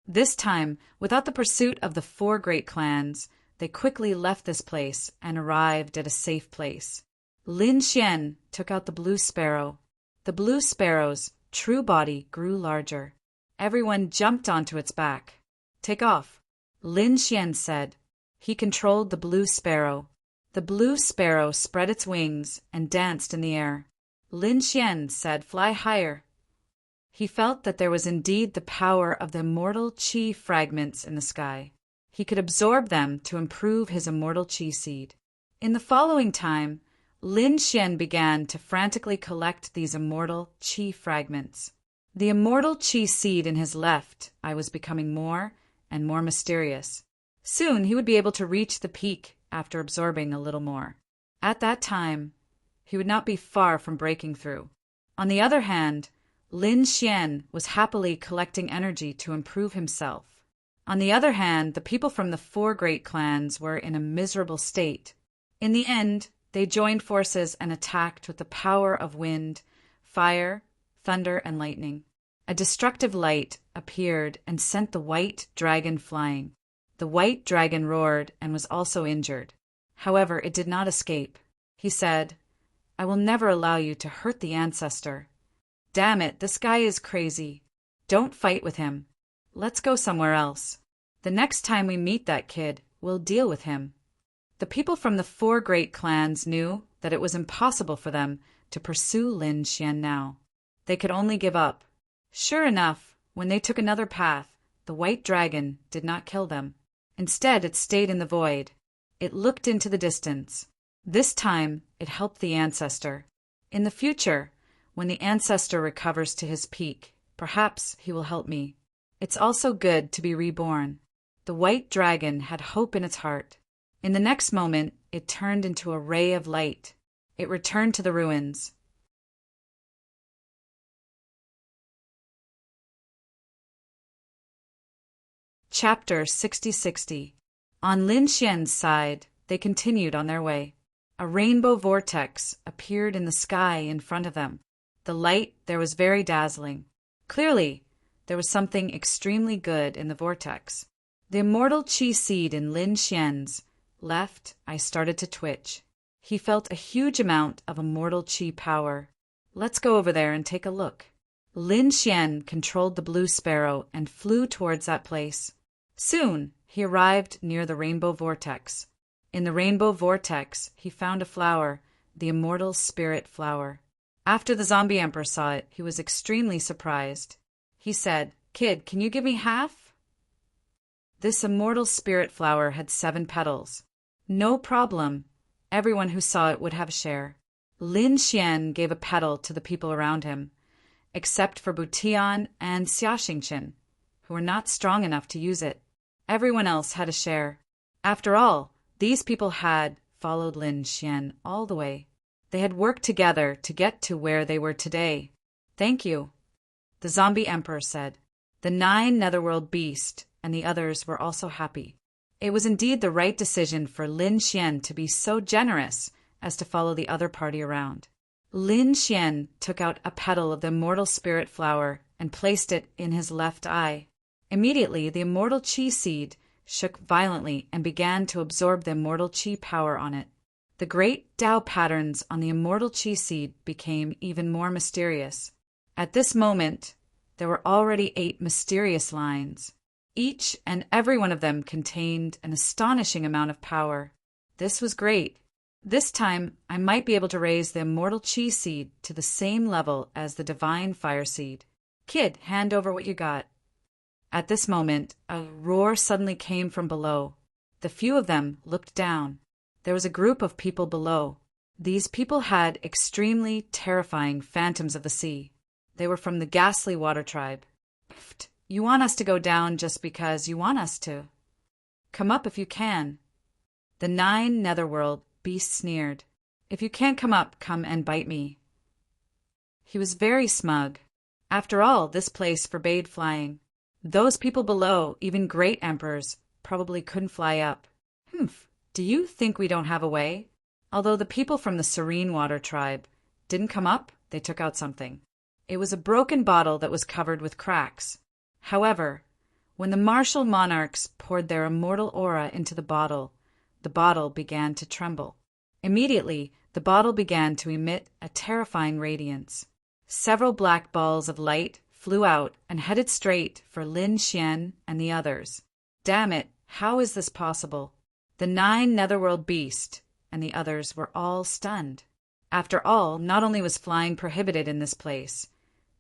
A: This time, without the pursuit of the 4 great clans, they quickly left this place and arrived at a safe place. Lin Xian took out the blue sparrow. The blue sparrow's true body grew larger. Everyone jumped onto its back. Take off, Lin Xian said. He controlled the blue sparrow. The blue sparrow spread its wings and danced in the air. Lin Xian said, fly higher. He felt that there was indeed the power of the immortal qi fragments in the sky. He could absorb them to improve his immortal qi seed. In the following time, Lin Xian began to frantically collect these immortal qi fragments. The immortal qi seed in his left eye was becoming more and more mysterious. Soon he would be able to reach the peak after absorbing a little more. At that time, he would not be far from breaking through. On the other hand, Lin Xian was happily collecting energy to improve himself. On the other hand, the people from the 4 great clans were in a miserable state. In the end, they joined forces and attacked with the power of wind, fire, thunder, and lightning. A destructive light appeared and sent the white dragon flying. The white dragon roared and was also injured. However, it did not escape. He said, I will never allow you to hurt the ancestor. Damn it, this guy is crazy. Don't fight with him. Let's go somewhere else. The next time we meet that kid, we'll deal with him. The people from the 4 great clans knew that it was impossible for them to pursue Lin Xian now. They could only give up. Sure enough, when they took another path, the white dragon did not kill them. Instead, it stayed in the void. It looked into the distance. This time, it helped the ancestor. In the future, when the ancestor recovers to his peak, perhaps he will help me. It's also good to be reborn. The white dragon had hope in its heart. In the next moment, it turned into a ray of light. It returned to the ruins. Chapter 6060. On Lin Xian's side, they continued on their way. A rainbow vortex appeared in the sky in front of them. The light there was very dazzling. Clearly, there was something extremely good in the vortex. The immortal qi seed in Lin Xian's left eye started to twitch. He felt a huge amount of immortal qi power. Let's go over there and take a look. Lin Xian controlled the blue sparrow and flew towards that place. Soon, he arrived near the rainbow vortex. In the rainbow vortex, he found a flower, the immortal spirit flower. After the zombie emperor saw it, he was extremely surprised. He said, Kid, can you give me half? This immortal spirit flower had 7 petals. No problem. Everyone who saw it would have a share. Lin Xian gave a petal to the people around him, except for Butian and Xiaxingchen, who were not strong enough to use it. Everyone else had a share. After all, these people had followed Lin Xian all the way. They had worked together to get to where they were today. Thank you, the zombie emperor said. The 9 netherworld beasts and the others were also happy. It was indeed the right decision for Lin Xian to be so generous as to follow the other party around. Lin Xian took out a petal of the immortal spirit flower and placed it in his left eye. Immediately, the immortal qi seed shook violently and began to absorb the immortal qi power on it. The great Tao patterns on the immortal qi seed became even more mysterious. At this moment, there were already 8 mysterious lines. Each and every one of them contained an astonishing amount of power. This was great. This time, I might be able to raise the immortal chi seed to the same level as the divine fire seed. Kid, hand over what you got. At this moment, a roar suddenly came from below. The few of them looked down. There was a group of people below. These people had extremely terrifying phantoms of the sea. They were from the ghastly water tribe. Pfft, you want us to go down just because you want us to. Come up if you can. The 9 netherworld beasts sneered. If you can't come up, come and bite me. He was very smug. After all, this place forbade flying. Those people below, even great emperors, probably couldn't fly up. Humph, do you think we don't have a way? Although the people from the Serene Water tribe didn't come up, they took out something. It was a broken bottle that was covered with cracks. However, when the martial monarchs poured their immortal aura into the bottle began to tremble. Immediately, the bottle began to emit a terrifying radiance. Several black balls of light flew out and headed straight for Lin Xian and the others. Damn it, how is this possible? The 9 netherworld beasts and the others were all stunned. After all, not only was flying prohibited in this place,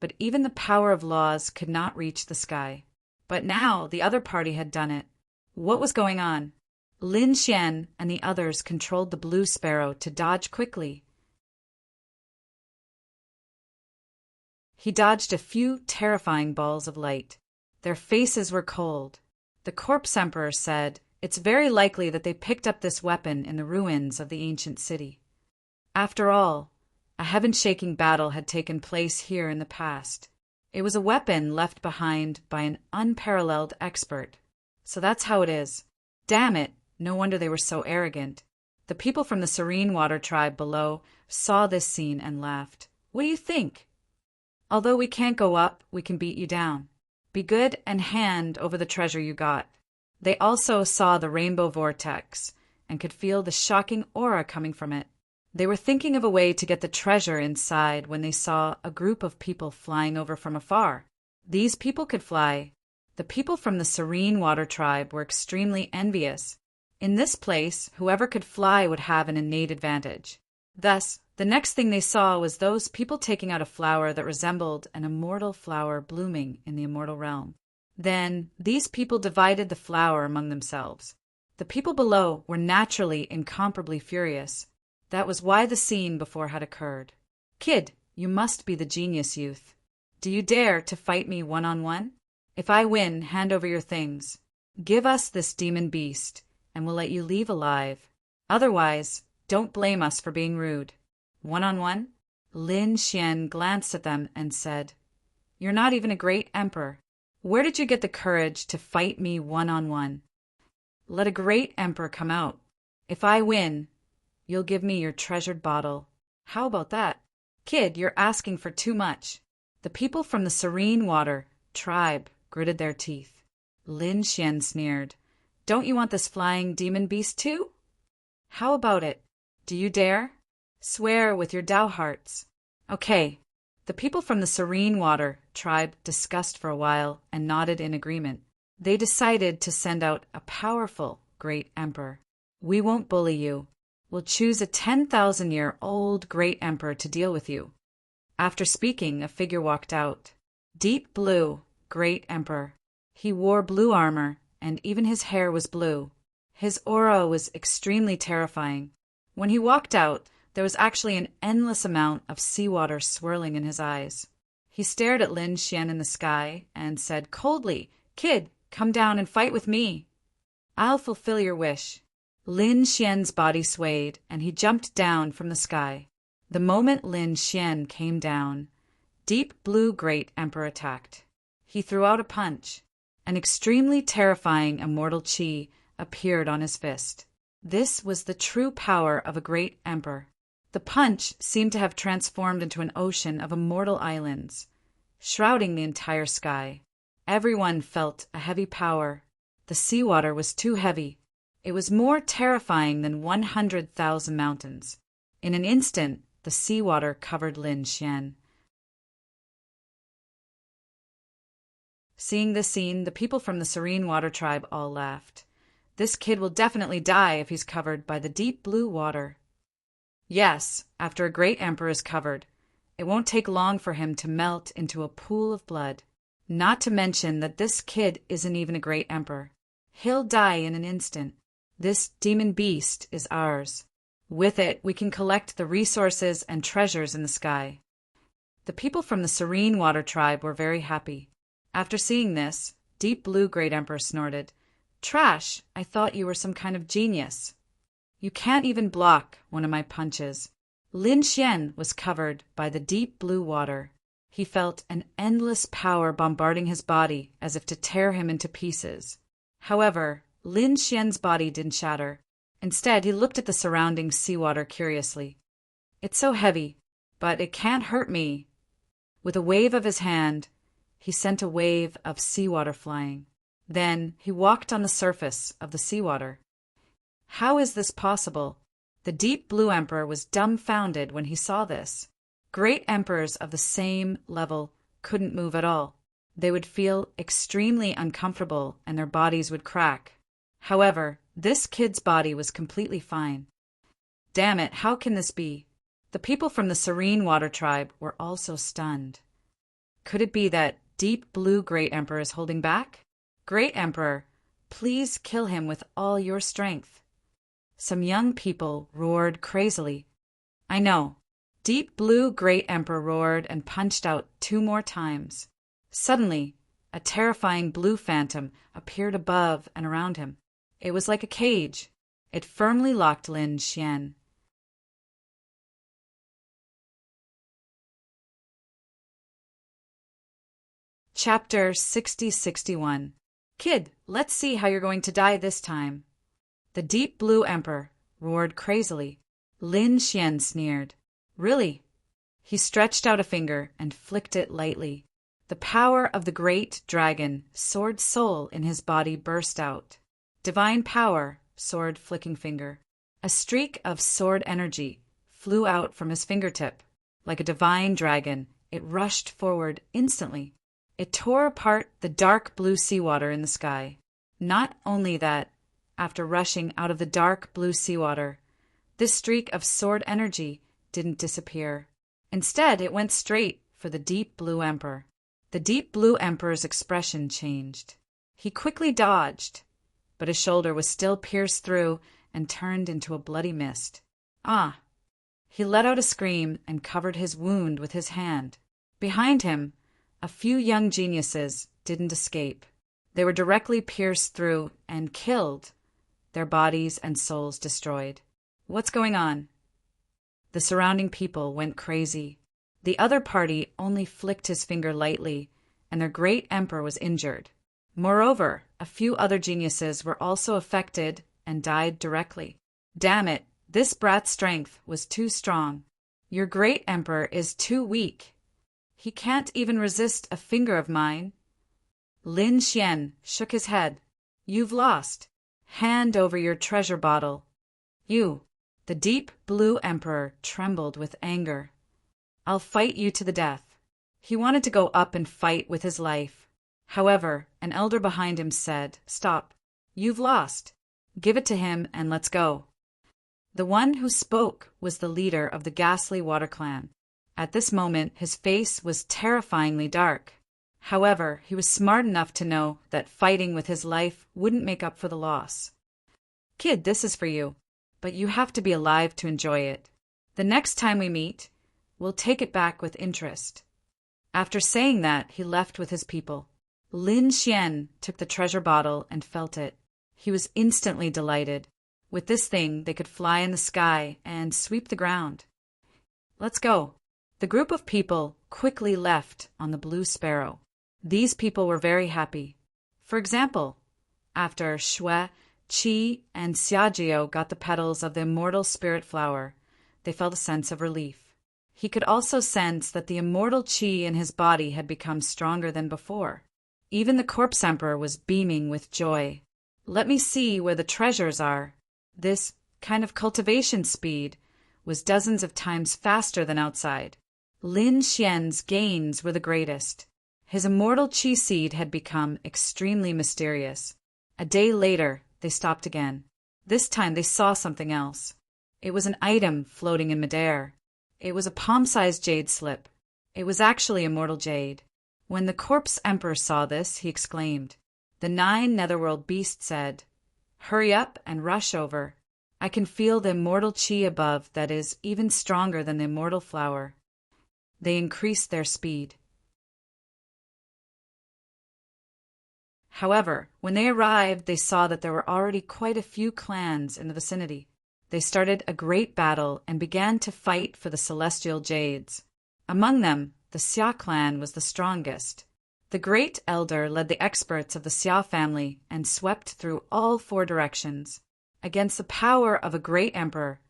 A: but even the power of laws could not reach the sky. But now the other party had done it. What was going on? Lin Xian and the others controlled the blue sparrow to dodge quickly. He dodged a few terrifying balls of light. Their faces were cold. The corpse emperor said, "It's very likely that they picked up this weapon in the ruins of the ancient city." After all, a heaven-shaking battle had taken place here in the past. It was a weapon left behind by an unparalleled expert. So that's how it is. Damn it, no wonder they were so arrogant. The people from the Serene Water tribe below saw this scene and laughed. What do you think? Although we can't go up, we can beat you down. Be good and hand over the treasure you got. They also saw the rainbow vortex and could feel the shocking aura coming from it. They were thinking of a way to get the treasure inside when they saw a group of people flying over from afar. These people could fly. The people from the Serene Water tribe were extremely envious. In this place, whoever could fly would have an innate advantage. Thus, the next thing they saw was those people taking out a flower that resembled an immortal flower blooming in the immortal realm. Then, these people divided the flower among themselves. The people below were naturally incomparably furious. That was why the scene before had occurred. Kid, you must be the genius youth. Do you dare to fight me one-on-one? If I win, hand over your things. Give us this demon beast, and we'll let you leave alive. Otherwise, don't blame us for being rude. One-on-one? Lin Xian glanced at them and said, "You're not even a great emperor. Where did you get the courage to fight me one-on-one? Let a great emperor come out. If I win, you'll give me your treasured bottle. How about that? Kid, you're asking for too much." The people from the Serene Water tribe gritted their teeth. Lin Xian sneered, "Don't you want this flying demon beast too? How about it? Do you dare? Swear with your Tao hearts." Okay. The people from the Serene Water tribe discussed for a while and nodded in agreement. They decided to send out a powerful great emperor. "We won't bully you. We'll choose a 10,000-year-old great emperor to deal with you." After speaking, a figure walked out. Deep blue, great emperor. He wore blue armor, and even his hair was blue. His aura was extremely terrifying. When he walked out, there was actually an endless amount of seawater swirling in his eyes. He stared at Lin Xian in the sky and said coldly, "Kid, come down and fight with me. I'll fulfill your wish." Lin Xian's body swayed, and he jumped down from the sky. The moment Lin Xian came down, Deep Blue Great Emperor attacked. He threw out a punch. An extremely terrifying immortal chi appeared on his fist. This was the true power of a great emperor. The punch seemed to have transformed into an ocean of immortal islands, shrouding the entire sky. Everyone felt a heavy power. The seawater was too heavy. It was more terrifying than 100,000 mountains. In an instant, the seawater covered Lin Xian. Seeing this scene, the people from the Serene Water tribe all laughed. "This kid will definitely die if he's covered by the deep blue water." Yes, after a great emperor is covered, it won't take long for him to melt into a pool of blood. Not to mention that this kid isn't even a great emperor. He'll die in an instant. This demon beast is ours. With it, we can collect the resources and treasures in the sky. The people from the Serene Water tribe were very happy. After seeing this, Deep Blue Great Emperor snorted, "Trash, I thought you were some kind of genius. You can't even block one of my punches." Lin Xian was covered by the deep blue water. He felt an endless power bombarding his body as if to tear him into pieces. However, Lin Xian's body didn't shatter. Instead, he looked at the surrounding seawater curiously. "It's so heavy, but it can't hurt me." With a wave of his hand, he sent a wave of seawater flying. Then he walked on the surface of the seawater. How is this possible? The Deep Blue Emperor was dumbfounded when he saw this. Great emperors of the same level couldn't move at all. They would feel extremely uncomfortable and their bodies would crack. However, this kid's body was completely fine. Damn it, how can this be? The people from the Serene Water tribe were also stunned. Could it be that Deep Blue Great Emperor is holding back? Great Emperor, please kill him with all your strength. Some young people roared crazily. I know. Deep Blue Great Emperor roared and punched out 2 more times. Suddenly, a terrifying blue phantom appeared above and around him. It was like a cage. It firmly locked Lin Xian. Chapter 60-61. Kid, let's see how you're going to die this time. The Deep Blue Emperor roared crazily. Lin Xian sneered. Really? He stretched out a finger and flicked it lightly. The power of the great dragon, sword soul in his body burst out. Divine power, sword flicking finger. A streak of sword energy flew out from his fingertip. Like a divine dragon, it rushed forward instantly. It tore apart the dark blue seawater in the sky. Not only that, after rushing out of the dark blue seawater, this streak of sword energy didn't disappear. Instead, it went straight for the Deep Blue Emperor. The Deep Blue Emperor's expression changed. He quickly dodged, but his shoulder was still pierced through and turned into a bloody mist. Ah! He let out a scream and covered his wound with his hand. Behind him, a few young geniuses didn't escape. They were directly pierced through and killed, their bodies and souls destroyed. What's going on? The surrounding people went crazy. The other party only flicked his finger lightly, and their great emperor was injured. Moreover, a few other geniuses were also affected and died directly. Damn it, this brat's strength was too strong. Your great emperor is too weak. He can't even resist a finger of mine. Lin Xian shook his head. You've lost. Hand over your treasure bottle. You. The Deep Blue Emperor trembled with anger. I'll fight you to the death. He wanted to go up and fight with his life. However, an elder behind him said, Stop. You've lost. Give it to him and let's go. The one who spoke was the leader of the Ghastly Water Clan. At this moment, his face was terrifyingly dark. However, he was smart enough to know that fighting with his life wouldn't make up for the loss. Kid, this is for you, but you have to be alive to enjoy it. The next time we meet, we'll take it back with interest. After saying that, he left with his people. Lin Xian took the treasure bottle and felt it. He was instantly delighted. With this thing, they could fly in the sky and sweep the ground. Let's go. The group of people quickly left on the Blue Sparrow. These people were very happy. For example, after Shui, Qi, and Xiajiao got the petals of the immortal spirit flower, they felt a sense of relief. He could also sense that the immortal Qi in his body had become stronger than before. Even the Corpse Emperor was beaming with joy. Let me see where the treasures are. This kind of cultivation speed was dozens of times faster than outside. Lin Xian's gains were the greatest. His immortal Qi seed had become extremely mysterious. A day later, they stopped again. This time they saw something else. It was an item floating in midair. It was a palm-sized jade slip. It was actually immortal jade. When the corpse emperor saw this, he exclaimed. The 9 netherworld beasts said, "Hurry up and rush over. I can feel the immortal chi above that is even stronger than the immortal flower." They increased their speed. However, when they arrived, they saw that there were already quite a few clans in the vicinity. They started a great battle and began to fight for the celestial jades. Among them, the Xia clan was the strongest. The great elder led the experts of the Xia family and swept through all 4 directions. Against the power of a great emperor,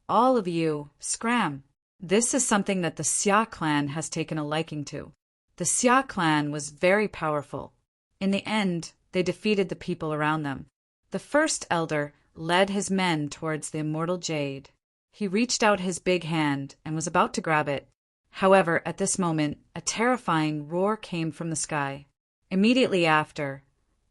A: all of you, scram. This is something that the Xia clan has taken a liking to. The Xia clan was very powerful. In the end, they defeated the people around them. The first elder led his men towards the immortal jade. He reached out his big hand and was about to grab it. However, at this moment, a terrifying roar came from the sky. Immediately after,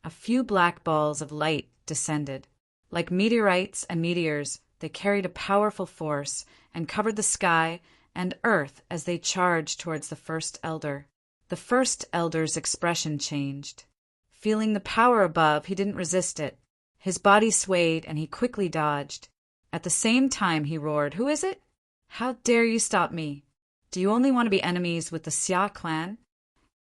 A: a few black balls of light descended. Like meteorites and meteors, they carried a powerful force and covered the sky and earth as they charged towards the first elder. The first elder's expression changed. Feeling the power above, he didn't resist it. His body swayed and he quickly dodged. At the same time, he roared, "Who is it? How dare you stop me? Do you only want to be enemies with the Xia clan?"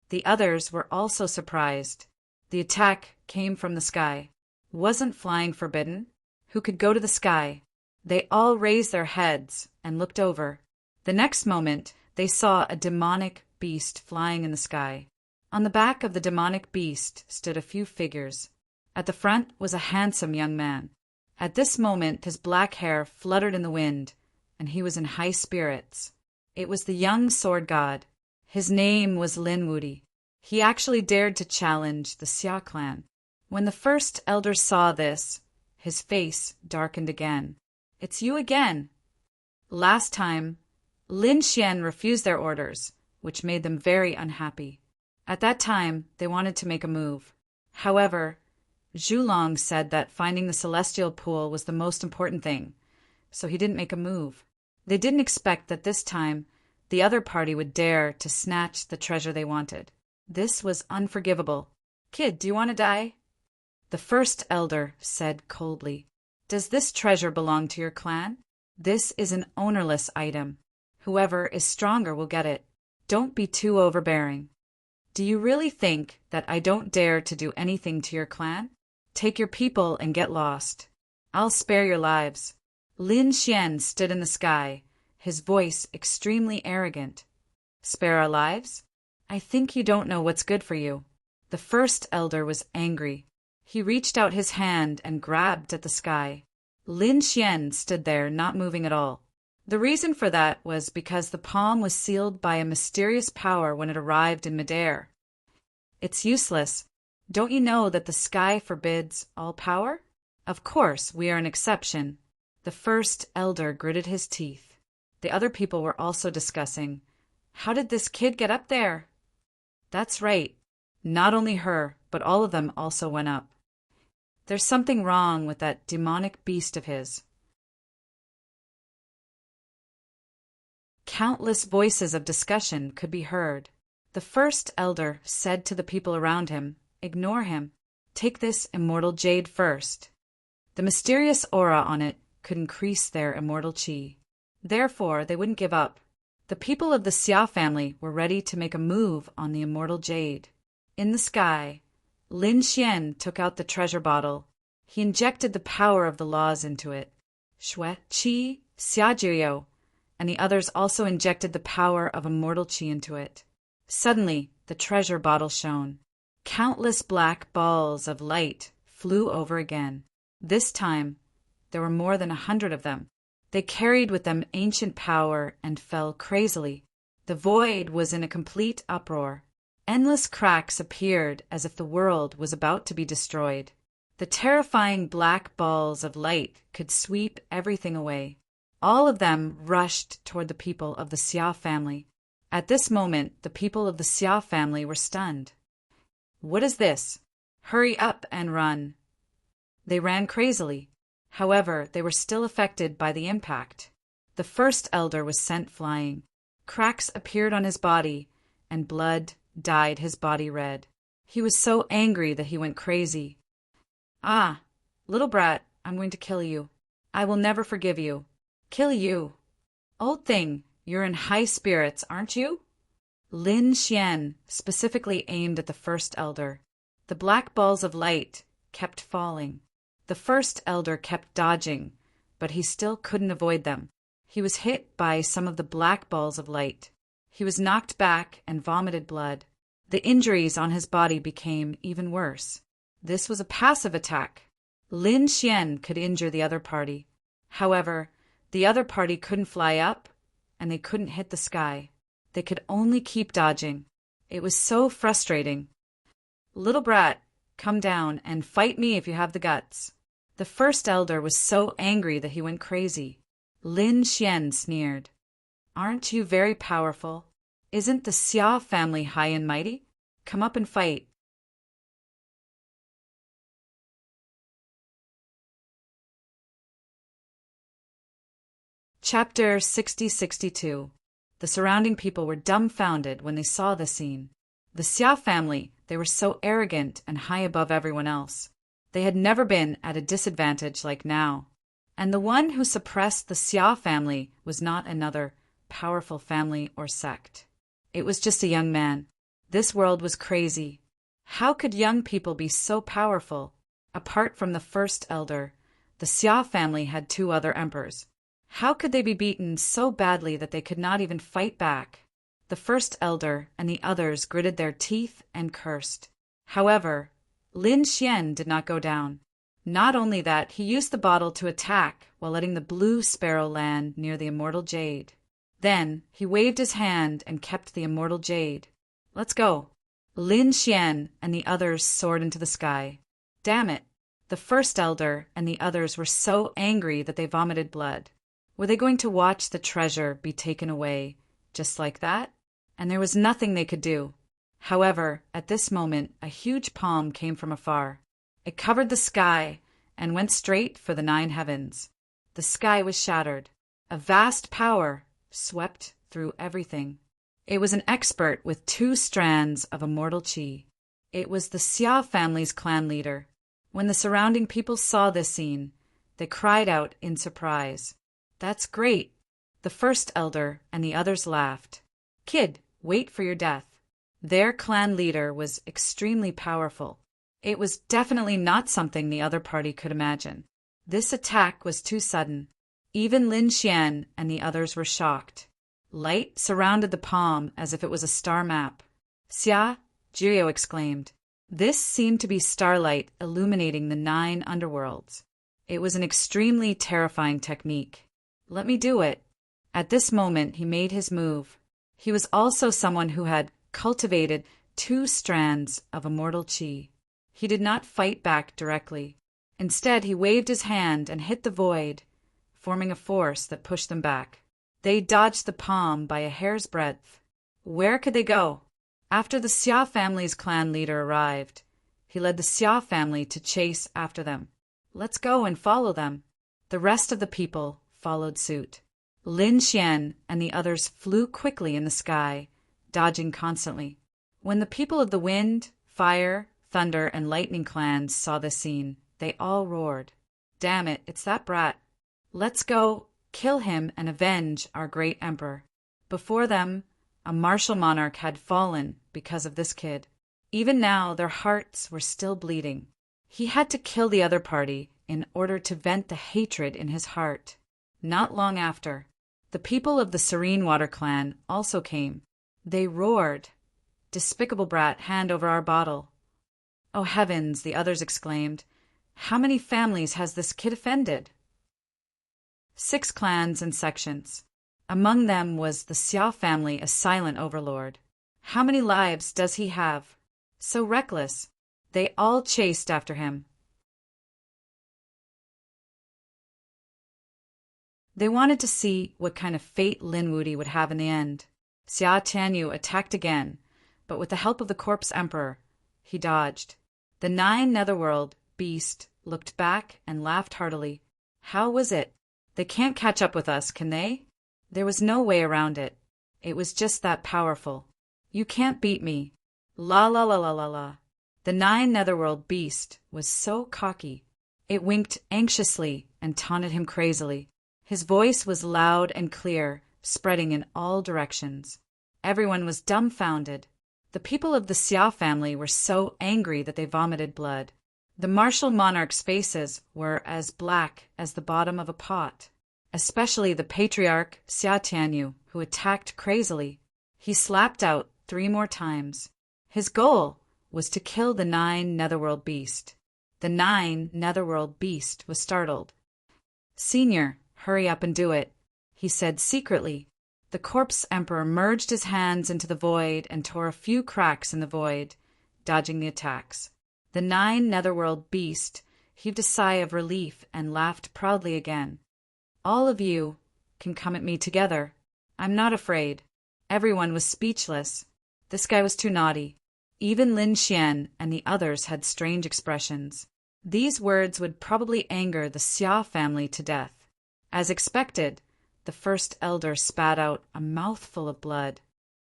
A: The others were also surprised. The attack came from the sky. Wasn't flying forbidden? Who could go to the sky? They all raised their heads and looked over. The next moment, they saw a demonic beast flying in the sky. On the back of the demonic beast stood a few figures. At the front was a handsome young man. At this moment, his black hair fluttered in the wind, and he was in high spirits. It was the young sword god. His name was Lin Wudi. He actually dared to challenge the Xia clan. When the first elder saw this, his face darkened again. "It's you again." Last time, Lin Xian refused their orders, which made them very unhappy. At that time, they wanted to make a move. However, Zhulong said that finding the celestial pool was the most important thing, so he didn't make a move. They didn't expect that this time the other party would dare to snatch the treasure they wanted. This was unforgivable. "Kid, do you want to die?" The first elder said coldly, "Does this treasure belong to your clan? This is an ownerless item. Whoever is stronger will get it. Don't be too overbearing." "Do you really think that I don't dare to do anything to your clan? Take your people and get lost. I'll spare your lives." Lin Xian stood in the sky, his voice extremely arrogant. "Spare our lives? I think you don't know what's good for you." The first elder was angry. He reached out his hand and grabbed at the sky. Lin Xian stood there, not moving at all. The reason for that was because the palm was sealed by a mysterious power when it arrived in midair. "It's useless. Don't you know that the sky forbids all power? Of course, we are an exception." The first elder gritted his teeth. The other people were also discussing, "How did this kid get up there?" "That's right. Not only her, but all of them also went up. There's something wrong with that demonic beast of his." Countless voices of discussion could be heard. The first elder said to the people around him, "Ignore him. Take this immortal jade first." The mysterious aura on it could increase their immortal chi. Therefore, they wouldn't give up. The people of the Xia family were ready to make a move on the immortal jade. In the sky, Lin Xian took out the treasure bottle. He injected the power of the laws into it. Shui, Qi, Xiajiao, and the others also injected the power of immortal chi into it. Suddenly, the treasure bottle shone. Countless black balls of light flew over again. This time, there were more than 100 of them. They carried with them ancient power and fell crazily. The void was in a complete uproar. Endless cracks appeared as if the world was about to be destroyed. The terrifying black balls of light could sweep everything away. All of them rushed toward the people of the Xia family. At this moment, the people of the Xia family were stunned. "What is this? Hurry up and run." They ran crazily. However, they were still affected by the impact. The first elder was sent flying. Cracks appeared on his body, and blood dyed his body red. He was so angry that he went crazy. "Ah, little brat, I'm going to kill you. I will never forgive you. Kill you. Old thing, you're in high spirits, aren't you?" Lin Xian specifically aimed at the first elder. The black balls of light kept falling. The first elder kept dodging, but he still couldn't avoid them. He was hit by some of the black balls of light. He was knocked back and vomited blood. The injuries on his body became even worse. This was a passive attack. Lin Xian could injure the other party. However, the other party couldn't fly up, and they couldn't hit the sky. They could only keep dodging. It was so frustrating. "Little brat, come down and fight me if you have the guts." The first elder was so angry that he went crazy. Lin Xian sneered. "Aren't you very powerful? Isn't the Xia family high and mighty? Come up and fight." Chapter 60-62. The surrounding people were dumbfounded when they saw the scene. The Xia family, they were so arrogant and high above everyone else. They had never been at a disadvantage like now. And the one who suppressed the Xia family was not another powerful family or sect. It was just a young man. This world was crazy. How could young people be so powerful? Apart from the first elder, the Xia family had 2 other emperors. How could they be beaten so badly that they could not even fight back? The first elder and the others gritted their teeth and cursed. However, Lin Xian did not go down. Not only that, he used the bottle to attack while letting the blue sparrow land near the immortal jade. Then he waved his hand and kept the immortal jade. "Let's go." Lin Xian and the others soared into the sky. Damn it! The first elder and the others were so angry that they vomited blood. Were they going to watch the treasure be taken away, just like that? And there was nothing they could do. However, at this moment, a huge palm came from afar. It covered the sky and went straight for the 9 heavens. The sky was shattered. A vast power swept through everything. It was an expert with 2 strands of immortal qi. It was the Xia family's clan leader. When the surrounding people saw this scene, they cried out in surprise. "That's great!" The first elder and the others laughed. "Kid, wait for your death." Their clan leader was extremely powerful. It was definitely not something the other party could imagine. This attack was too sudden. Even Lin Xian and the others were shocked. Light surrounded the palm as if it was a star map. "Xia!" Jirio exclaimed. This seemed to be starlight illuminating the 9 underworlds. It was an extremely terrifying technique. "Let me do it." At this moment he made his move. He was also someone who had cultivated 2 strands of immortal qi. He did not fight back directly. Instead, he waved his hand and hit the void, forming a force that pushed them back. They dodged the palm by a hair's breadth. Where could they go? After the Xia family's clan leader arrived, he led the Xia family to chase after them. "Let's go and follow them." The rest of the people followed suit. Lin Xian and the others flew quickly in the sky, dodging constantly. When the people of the wind, fire, thunder, and lightning clans saw this scene, they all roared. "Damn it, it's that brat. Let's go, kill him, and avenge our great emperor." Before them, a martial monarch had fallen because of this kid. Even now, their hearts were still bleeding. He had to kill the other party in order to vent the hatred in his heart. Not long after, the people of the Serene Water clan also came. They roared, "Despicable brat, hand over our bottle." "Oh heavens," the others exclaimed. "How many families has this kid offended?" 6 clans and sections. Among them was the Xia family, a silent overlord. How many lives does he have? So reckless. They all chased after him. They wanted to see what kind of fate Lin Wudi would have in the end. Xia Tianyu attacked again, but with the help of the corpse emperor, he dodged. The 9 netherworld beast looked back and laughed heartily. How was it? They can't catch up with us, can they? There was no way around it. It was just that powerful. You can't beat me. La la la la la la. The nine netherworld beast was so cocky. It winked anxiously and taunted him crazily. His voice was loud and clear, spreading in all directions. Everyone was dumbfounded. The people of the Xia family were so angry that they vomited blood. The martial monarchs' faces were as black as the bottom of a pot, especially the patriarch Xia Tianyu, who attacked crazily. He slapped out 3 more times. His goal was to kill the nine netherworld beast. The nine netherworld beast was startled. "Senior, hurry up and do it," he said secretly. The corpse emperor merged his hands into the void and tore a few cracks in the void, dodging the attacks. The nine netherworld beast heaved a sigh of relief and laughed proudly again. "All of you can come at me together. I'm not afraid." Everyone was speechless. This guy was too naughty. Even Lin Xian and the others had strange expressions. These words would probably anger the Xia family to death. As expected, the first elder spat out a mouthful of blood.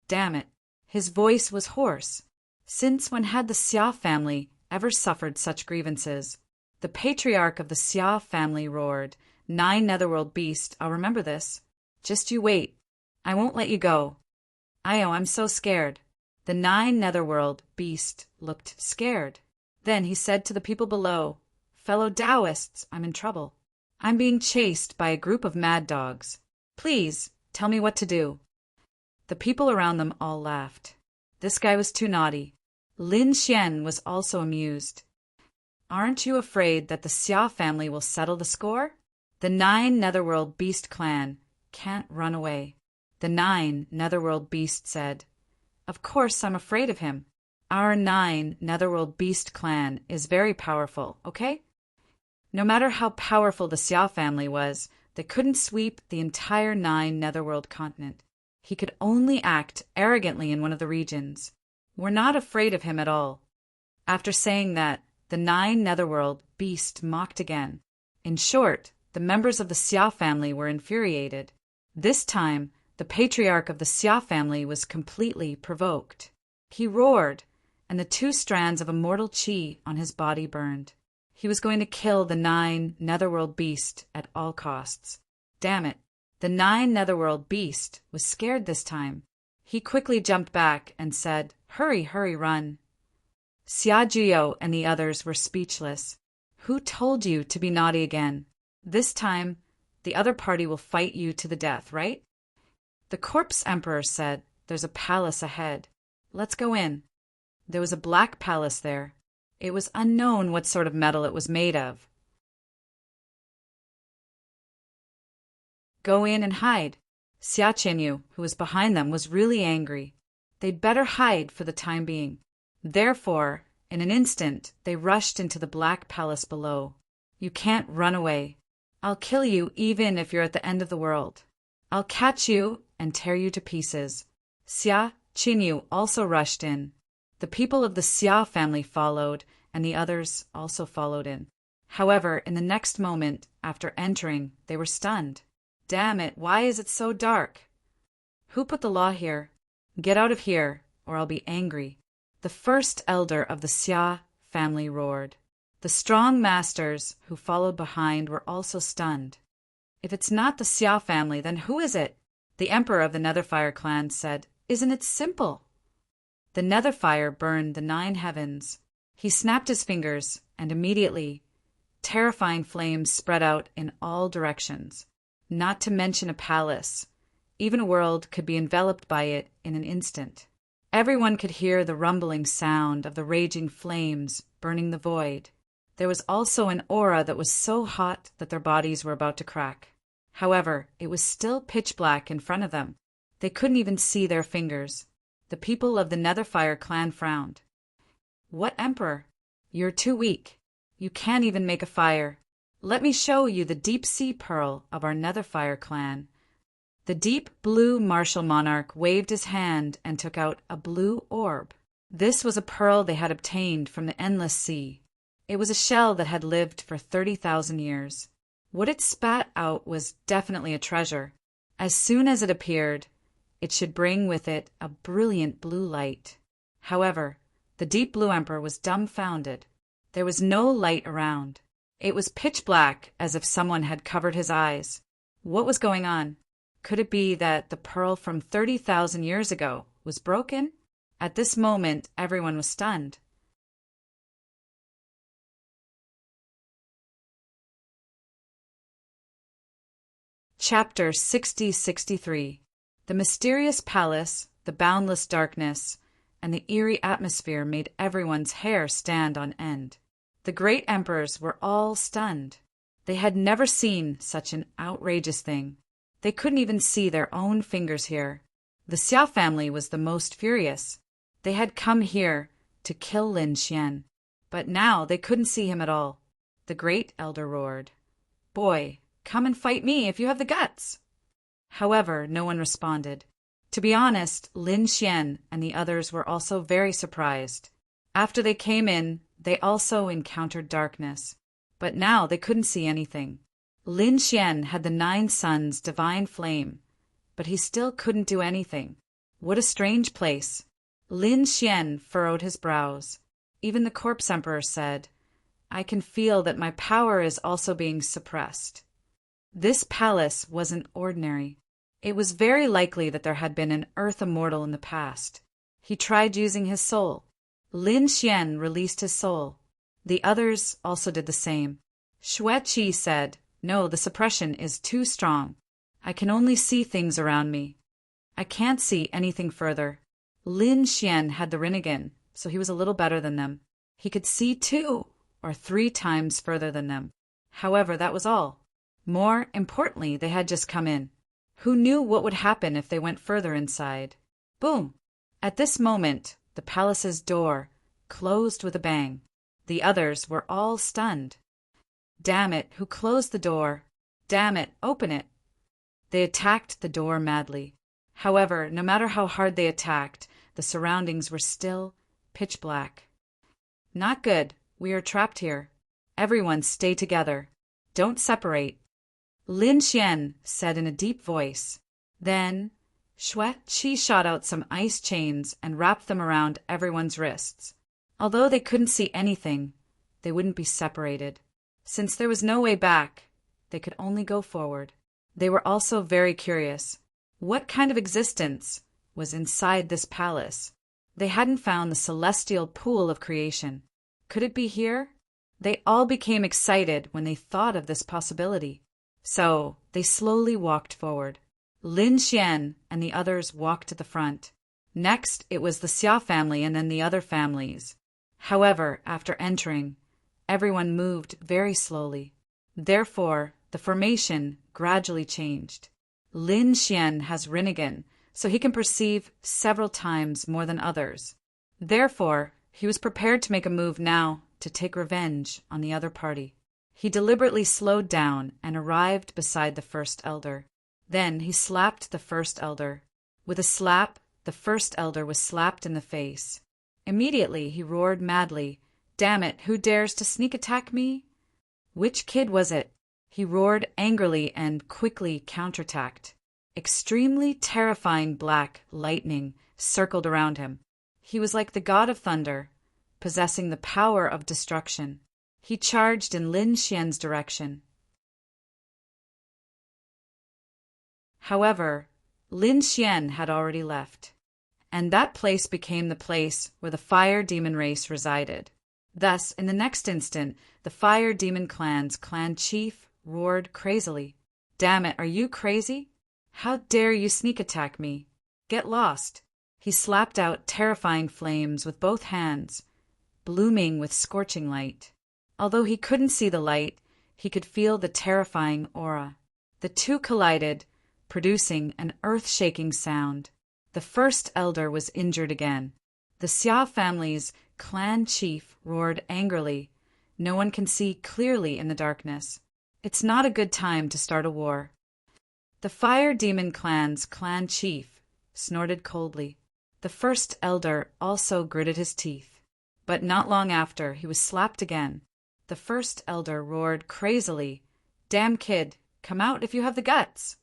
A: Damn it, his voice was hoarse. Since when had the Xia family ever suffered such grievances? The patriarch of the Xia family roared, "Nine netherworld beast, I'll remember this. Just you wait. I won't let you go. I'm so scared." The nine netherworld beast looked scared. Then he said to the people below, "Fellow Taoists, I'm in trouble. I'm being chased by a group of mad dogs. Please, tell me what to do." The people around them all laughed. This guy was too naughty. Lin Xian was also amused. "Aren't you afraid that the Xia family will settle the score? The nine netherworld beast clan can't run away." The nine netherworld beast said, "Of course I'm afraid of him. Our nine netherworld beast clan is very powerful, okay?" No matter how powerful the Xia family was, they couldn't sweep the entire nine netherworld continent. He could only act arrogantly in one of the regions. "We're not afraid of him at all." After saying that, the nine netherworld beast mocked again. In short, the members of the Xia family were infuriated. This time, the patriarch of the Xia family was completely provoked. He roared, and the 2 strands of immortal qi on his body burned. He was going to kill the nine netherworld beast at all costs. Damn it, the nine netherworld beast was scared this time. He quickly jumped back and said, "Hurry, hurry, run." Xia Jiao and the others were speechless. Who told you to be naughty again? This time, the other party will fight you to the death, right? The corpse emperor said, "There's a palace ahead. Let's go in." There was a black palace there. It was unknown what sort of metal it was made of. "Go in and hide." Xia Chenyu, who was behind them, was really angry. They'd better hide for the time being. Therefore, in an instant, they rushed into the black palace below. "You can't run away. I'll kill you even if you're at the end of the world. I'll catch you and tear you to pieces." Xia Chenyu also rushed in. The people of the Xia family followed, and the others also followed in. However, in the next moment, after entering, they were stunned. "Damn it, why is it so dark? Who put the law here? Get out of here, or I'll be angry." The first elder of the Xia family roared. The strong masters who followed behind were also stunned. "If it's not the Xia family, then who is it?" The emperor of the Netherfire clan said, "Isn't it simple?" The Netherfire burned the 9 heavens. He snapped his fingers, and immediately, terrifying flames spread out in all directions. Not to mention a palace. Even a world could be enveloped by it in an instant. Everyone could hear the rumbling sound of the raging flames burning the void. There was also an aura that was so hot that their bodies were about to crack. However, it was still pitch black in front of them. They couldn't even see their fingers. The people of the Netherfire clan frowned. "What emperor? You're too weak. You can't even make a fire. Let me show you the deep sea pearl of our Netherfire clan." The deep blue martial monarch waved his hand and took out a blue orb. This was a pearl they had obtained from the endless sea. It was a shell that had lived for 30,000 years. What it spat out was definitely a treasure. As soon as it appeared, it should bring with it a brilliant blue light. However, the Deep Blue Emperor was dumbfounded. There was no light around. It was pitch black, as if someone had covered his eyes. What was going on? Could it be that the pearl from 30,000 years ago was broken? At this moment, everyone was stunned. Chapter 60-63. The mysterious palace, the boundless darkness, and the eerie atmosphere made everyone's hair stand on end. The great emperors were all stunned. They had never seen such an outrageous thing. They couldn't even see their own fingers here. The Xia family was the most furious. They had come here to kill Lin Xian, but now they couldn't see him at all. The great elder roared, "Boy, come and fight me if you have the guts!" However, no one responded. To be honest, Lin Xian and the others were also very surprised. After they came in, they also encountered darkness, but now they couldn't see anything. Lin Xian had the 9 suns' divine flame, but he still couldn't do anything. What a strange place! Lin Xian furrowed his brows. Even the corpse emperor said, "I can feel that my power is also being suppressed." This palace wasn't ordinary. It was very likely that there had been an earth immortal in the past. He tried using his soul. Lin Xian released his soul. The others also did the same. Xue Qi said, "No, the suppression is too strong. I can only see things around me. I can't see anything further." Lin Xian had the Rinnegan, so he was a little better than them. He could see 2 or 3 times further than them. However, that was all. More importantly, they had just come in. Who knew what would happen if they went further inside? Boom! At this moment, the palace's door closed with a bang. The others were all stunned. "Damn it, who closed the door? Damn it, open it!" They attacked the door madly. However, no matter how hard they attacked, the surroundings were still pitch black. "Not good. We are trapped here. Everyone stay together. Don't separate," Lin Xian said in a deep voice. Then Xue Qi shot out some ice chains and wrapped them around everyone's wrists. Although they couldn't see anything, they wouldn't be separated. Since there was no way back, they could only go forward. They were also very curious. What kind of existence was inside this palace? They hadn't found the celestial pool of creation. Could it be here? They all became excited when they thought of this possibility. So they slowly walked forward. Lin Xian and the others walked to the front. Next, it was the Xia family and then the other families. However, after entering, everyone moved very slowly. Therefore, the formation gradually changed. Lin Xian has Rinnegan, so he can perceive several times more than others. Therefore, he was prepared to make a move now to take revenge on the other party. He deliberately slowed down and arrived beside the first elder. Then he slapped the first elder. With a slap, the first elder was slapped in the face. Immediately he roared madly, "Damn it, who dares to sneak attack me?" Which kid was it? He roared angrily and quickly counterattacked. Extremely terrifying black lightning circled around him. He was like the god of thunder, possessing the power of destruction. He charged in Lin Xian's direction. However, Lin Xian had already left, and that place became the place where the fire demon race resided. Thus, in the next instant, the fire demon clan's clan chief roared crazily, "Damn it, are you crazy? How dare you sneak attack me? Get lost!" He slapped out terrifying flames with both hands, blooming with scorching light. Although he couldn't see the light, he could feel the terrifying aura. The two collided, producing an earth-shaking sound. The first elder was injured again. The Xia family's clan chief roared angrily. No one can see clearly in the darkness. It's not a good time to start a war. The fire demon clan's clan chief snorted coldly. The first elder also gritted his teeth. But not long after, he was slapped again. The first elder roared crazily, Damn kid, come out if you have the guts.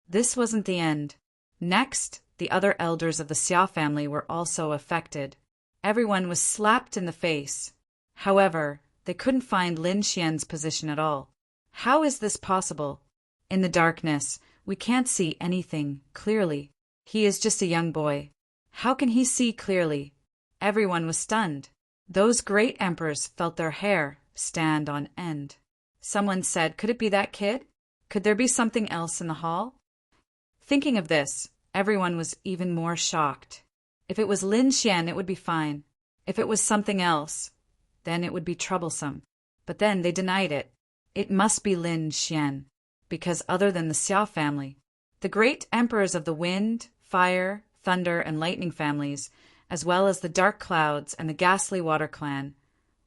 A: This wasn't the end. Next, the other elders of the Xia family were also affected. Everyone was slapped in the face. However, they couldn't find Lin Xian's position at all. How is this possible? In the darkness, we can't see anything clearly. He is just a young boy. How can he see clearly? Everyone was stunned. Those great emperors felt their hair stand on end. Someone said, could it be that kid? Could there be something else in the hall? Thinking of this, everyone was even more shocked. If it was Lin Xian, it would be fine. If it was something else, then it would be troublesome. But then they denied it. It must be Lin Xian, because other than the Xia family, the great emperors of the wind, fire, thunder, and lightning families, as well as the dark clouds and the ghastly water clan,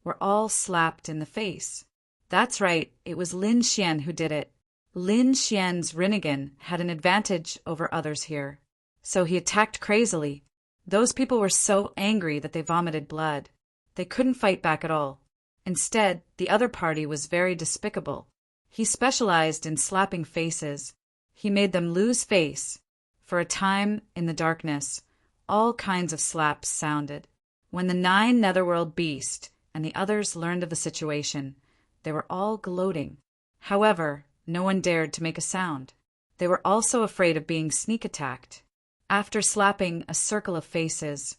A: were all slapped in the face. That's right, it was Lin Xian who did it. Lin Xian's Rinnegan had an advantage over others here, so he attacked crazily. Those people were so angry that they vomited blood. They couldn't fight back at all. Instead, the other party was very despicable. He specialized in slapping faces. He made them lose face. For a time, in the darkness, all kinds of slaps sounded. When the 9 netherworld beasts and the others learned of the situation, they were all gloating. However, no one dared to make a sound. They were also afraid of being sneak attacked. After slapping a circle of faces,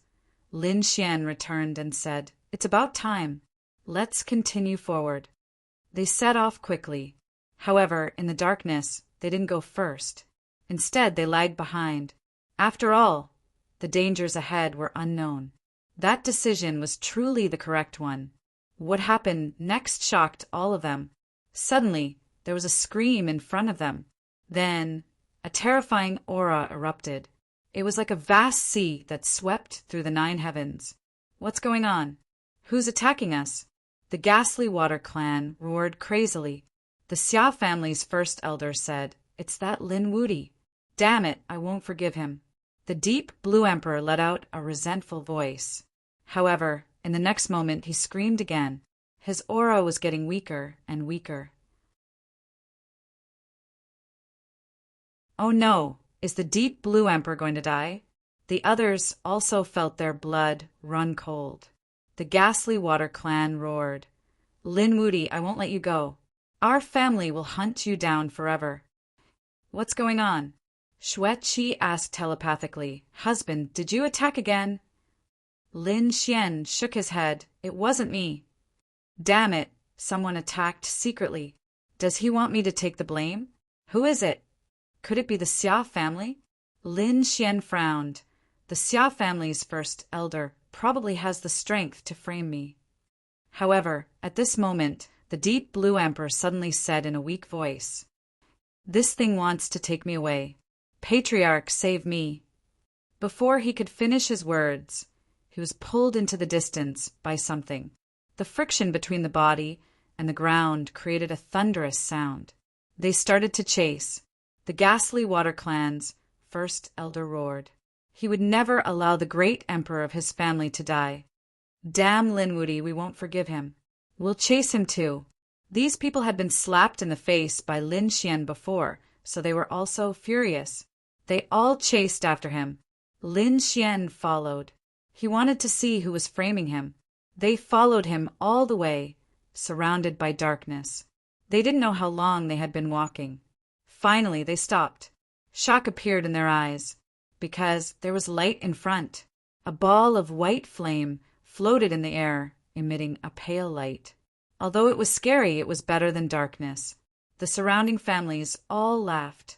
A: Lin Xian returned and said, "It's about time. Let's continue forward." They set off quickly. However, in the darkness, they didn't go first. Instead, they lagged behind. After all, the dangers ahead were unknown. That decision was truly the correct one. What happened next shocked all of them. Suddenly, there was a scream in front of them. Then, a terrifying aura erupted. It was like a vast sea that swept through the 9 heavens. What's going on? Who's attacking us? The ghastly water clan roared crazily. The Xia family's first elder said, "It's that Lin Wuti. Damn it, I won't forgive him." The deep blue emperor let out a resentful voice. However, in the next moment he screamed again. His aura was getting weaker and weaker. Oh no, is the deep blue emperor going to die? The others also felt their blood run cold. The ghastly water clan roared, "Lin Wuti, I won't let you go. Our family will hunt you down forever." What's going on? Xueqi asked telepathically, "Husband, did you attack again?" Lin Xian shook his head. "It wasn't me." "Damn it, someone attacked secretly. Does he want me to take the blame? Who is it? Could it be the Xia family?" Lin Xian frowned. "The Xia family's first elder probably has the strength to frame me." However, at this moment, the deep blue emperor suddenly said in a weak voice, "This thing wants to take me away. Patriarch, save me." Before he could finish his words, he was pulled into the distance by something. The friction between the body and the ground created a thunderous sound. They started to chase. The ghastly water clan's first elder roared. He would never allow the great emperor of his family to die. "Damn Lin Wuti, we won't forgive him. We'll chase him too." These people had been slapped in the face by Lin Xian before, so they were also furious. They all chased after him. Lin Xian followed. He wanted to see who was framing him. They followed him all the way, surrounded by darkness. They didn't know how long they had been walking. Finally, they stopped. Shock appeared in their eyes, because there was light in front. A ball of white flame floated in the air, emitting a pale light. Although it was scary, it was better than darkness. The surrounding families all laughed.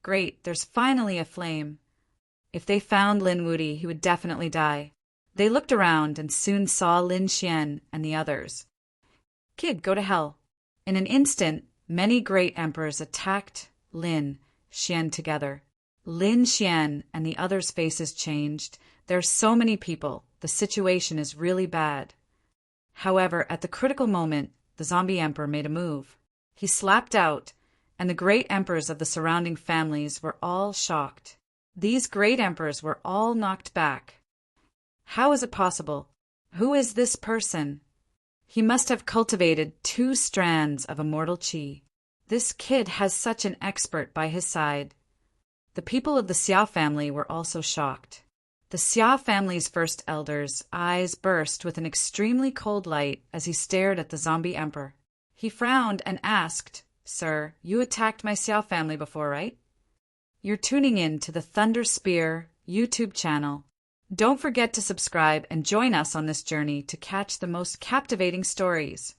A: "Great, there's finally a flame." If they found Lin Wuti, he would definitely die. They looked around and soon saw Lin Xian and the others. "Kid, go to hell." In an instant, many great emperors attacked Lin Xian together. Lin Xian and the others' faces changed. There are so many people. The situation is really bad. However, at the critical moment, the zombie emperor made a move. He slapped out, and the great emperors of the surrounding families were all shocked. These great emperors were all knocked back. How is it possible? Who is this person? He must have cultivated 2 strands of immortal qi. This kid has such an expert by his side. The people of the Xia family were also shocked. The Xia family's first elder's eyes burst with an extremely cold light as he stared at the zombie emperor. He frowned and asked, "Sir, you attacked my Xia family before, right?" You're tuning in to the Thunder Spear YouTube channel. Don't forget to subscribe and join us on this journey to catch the most captivating stories.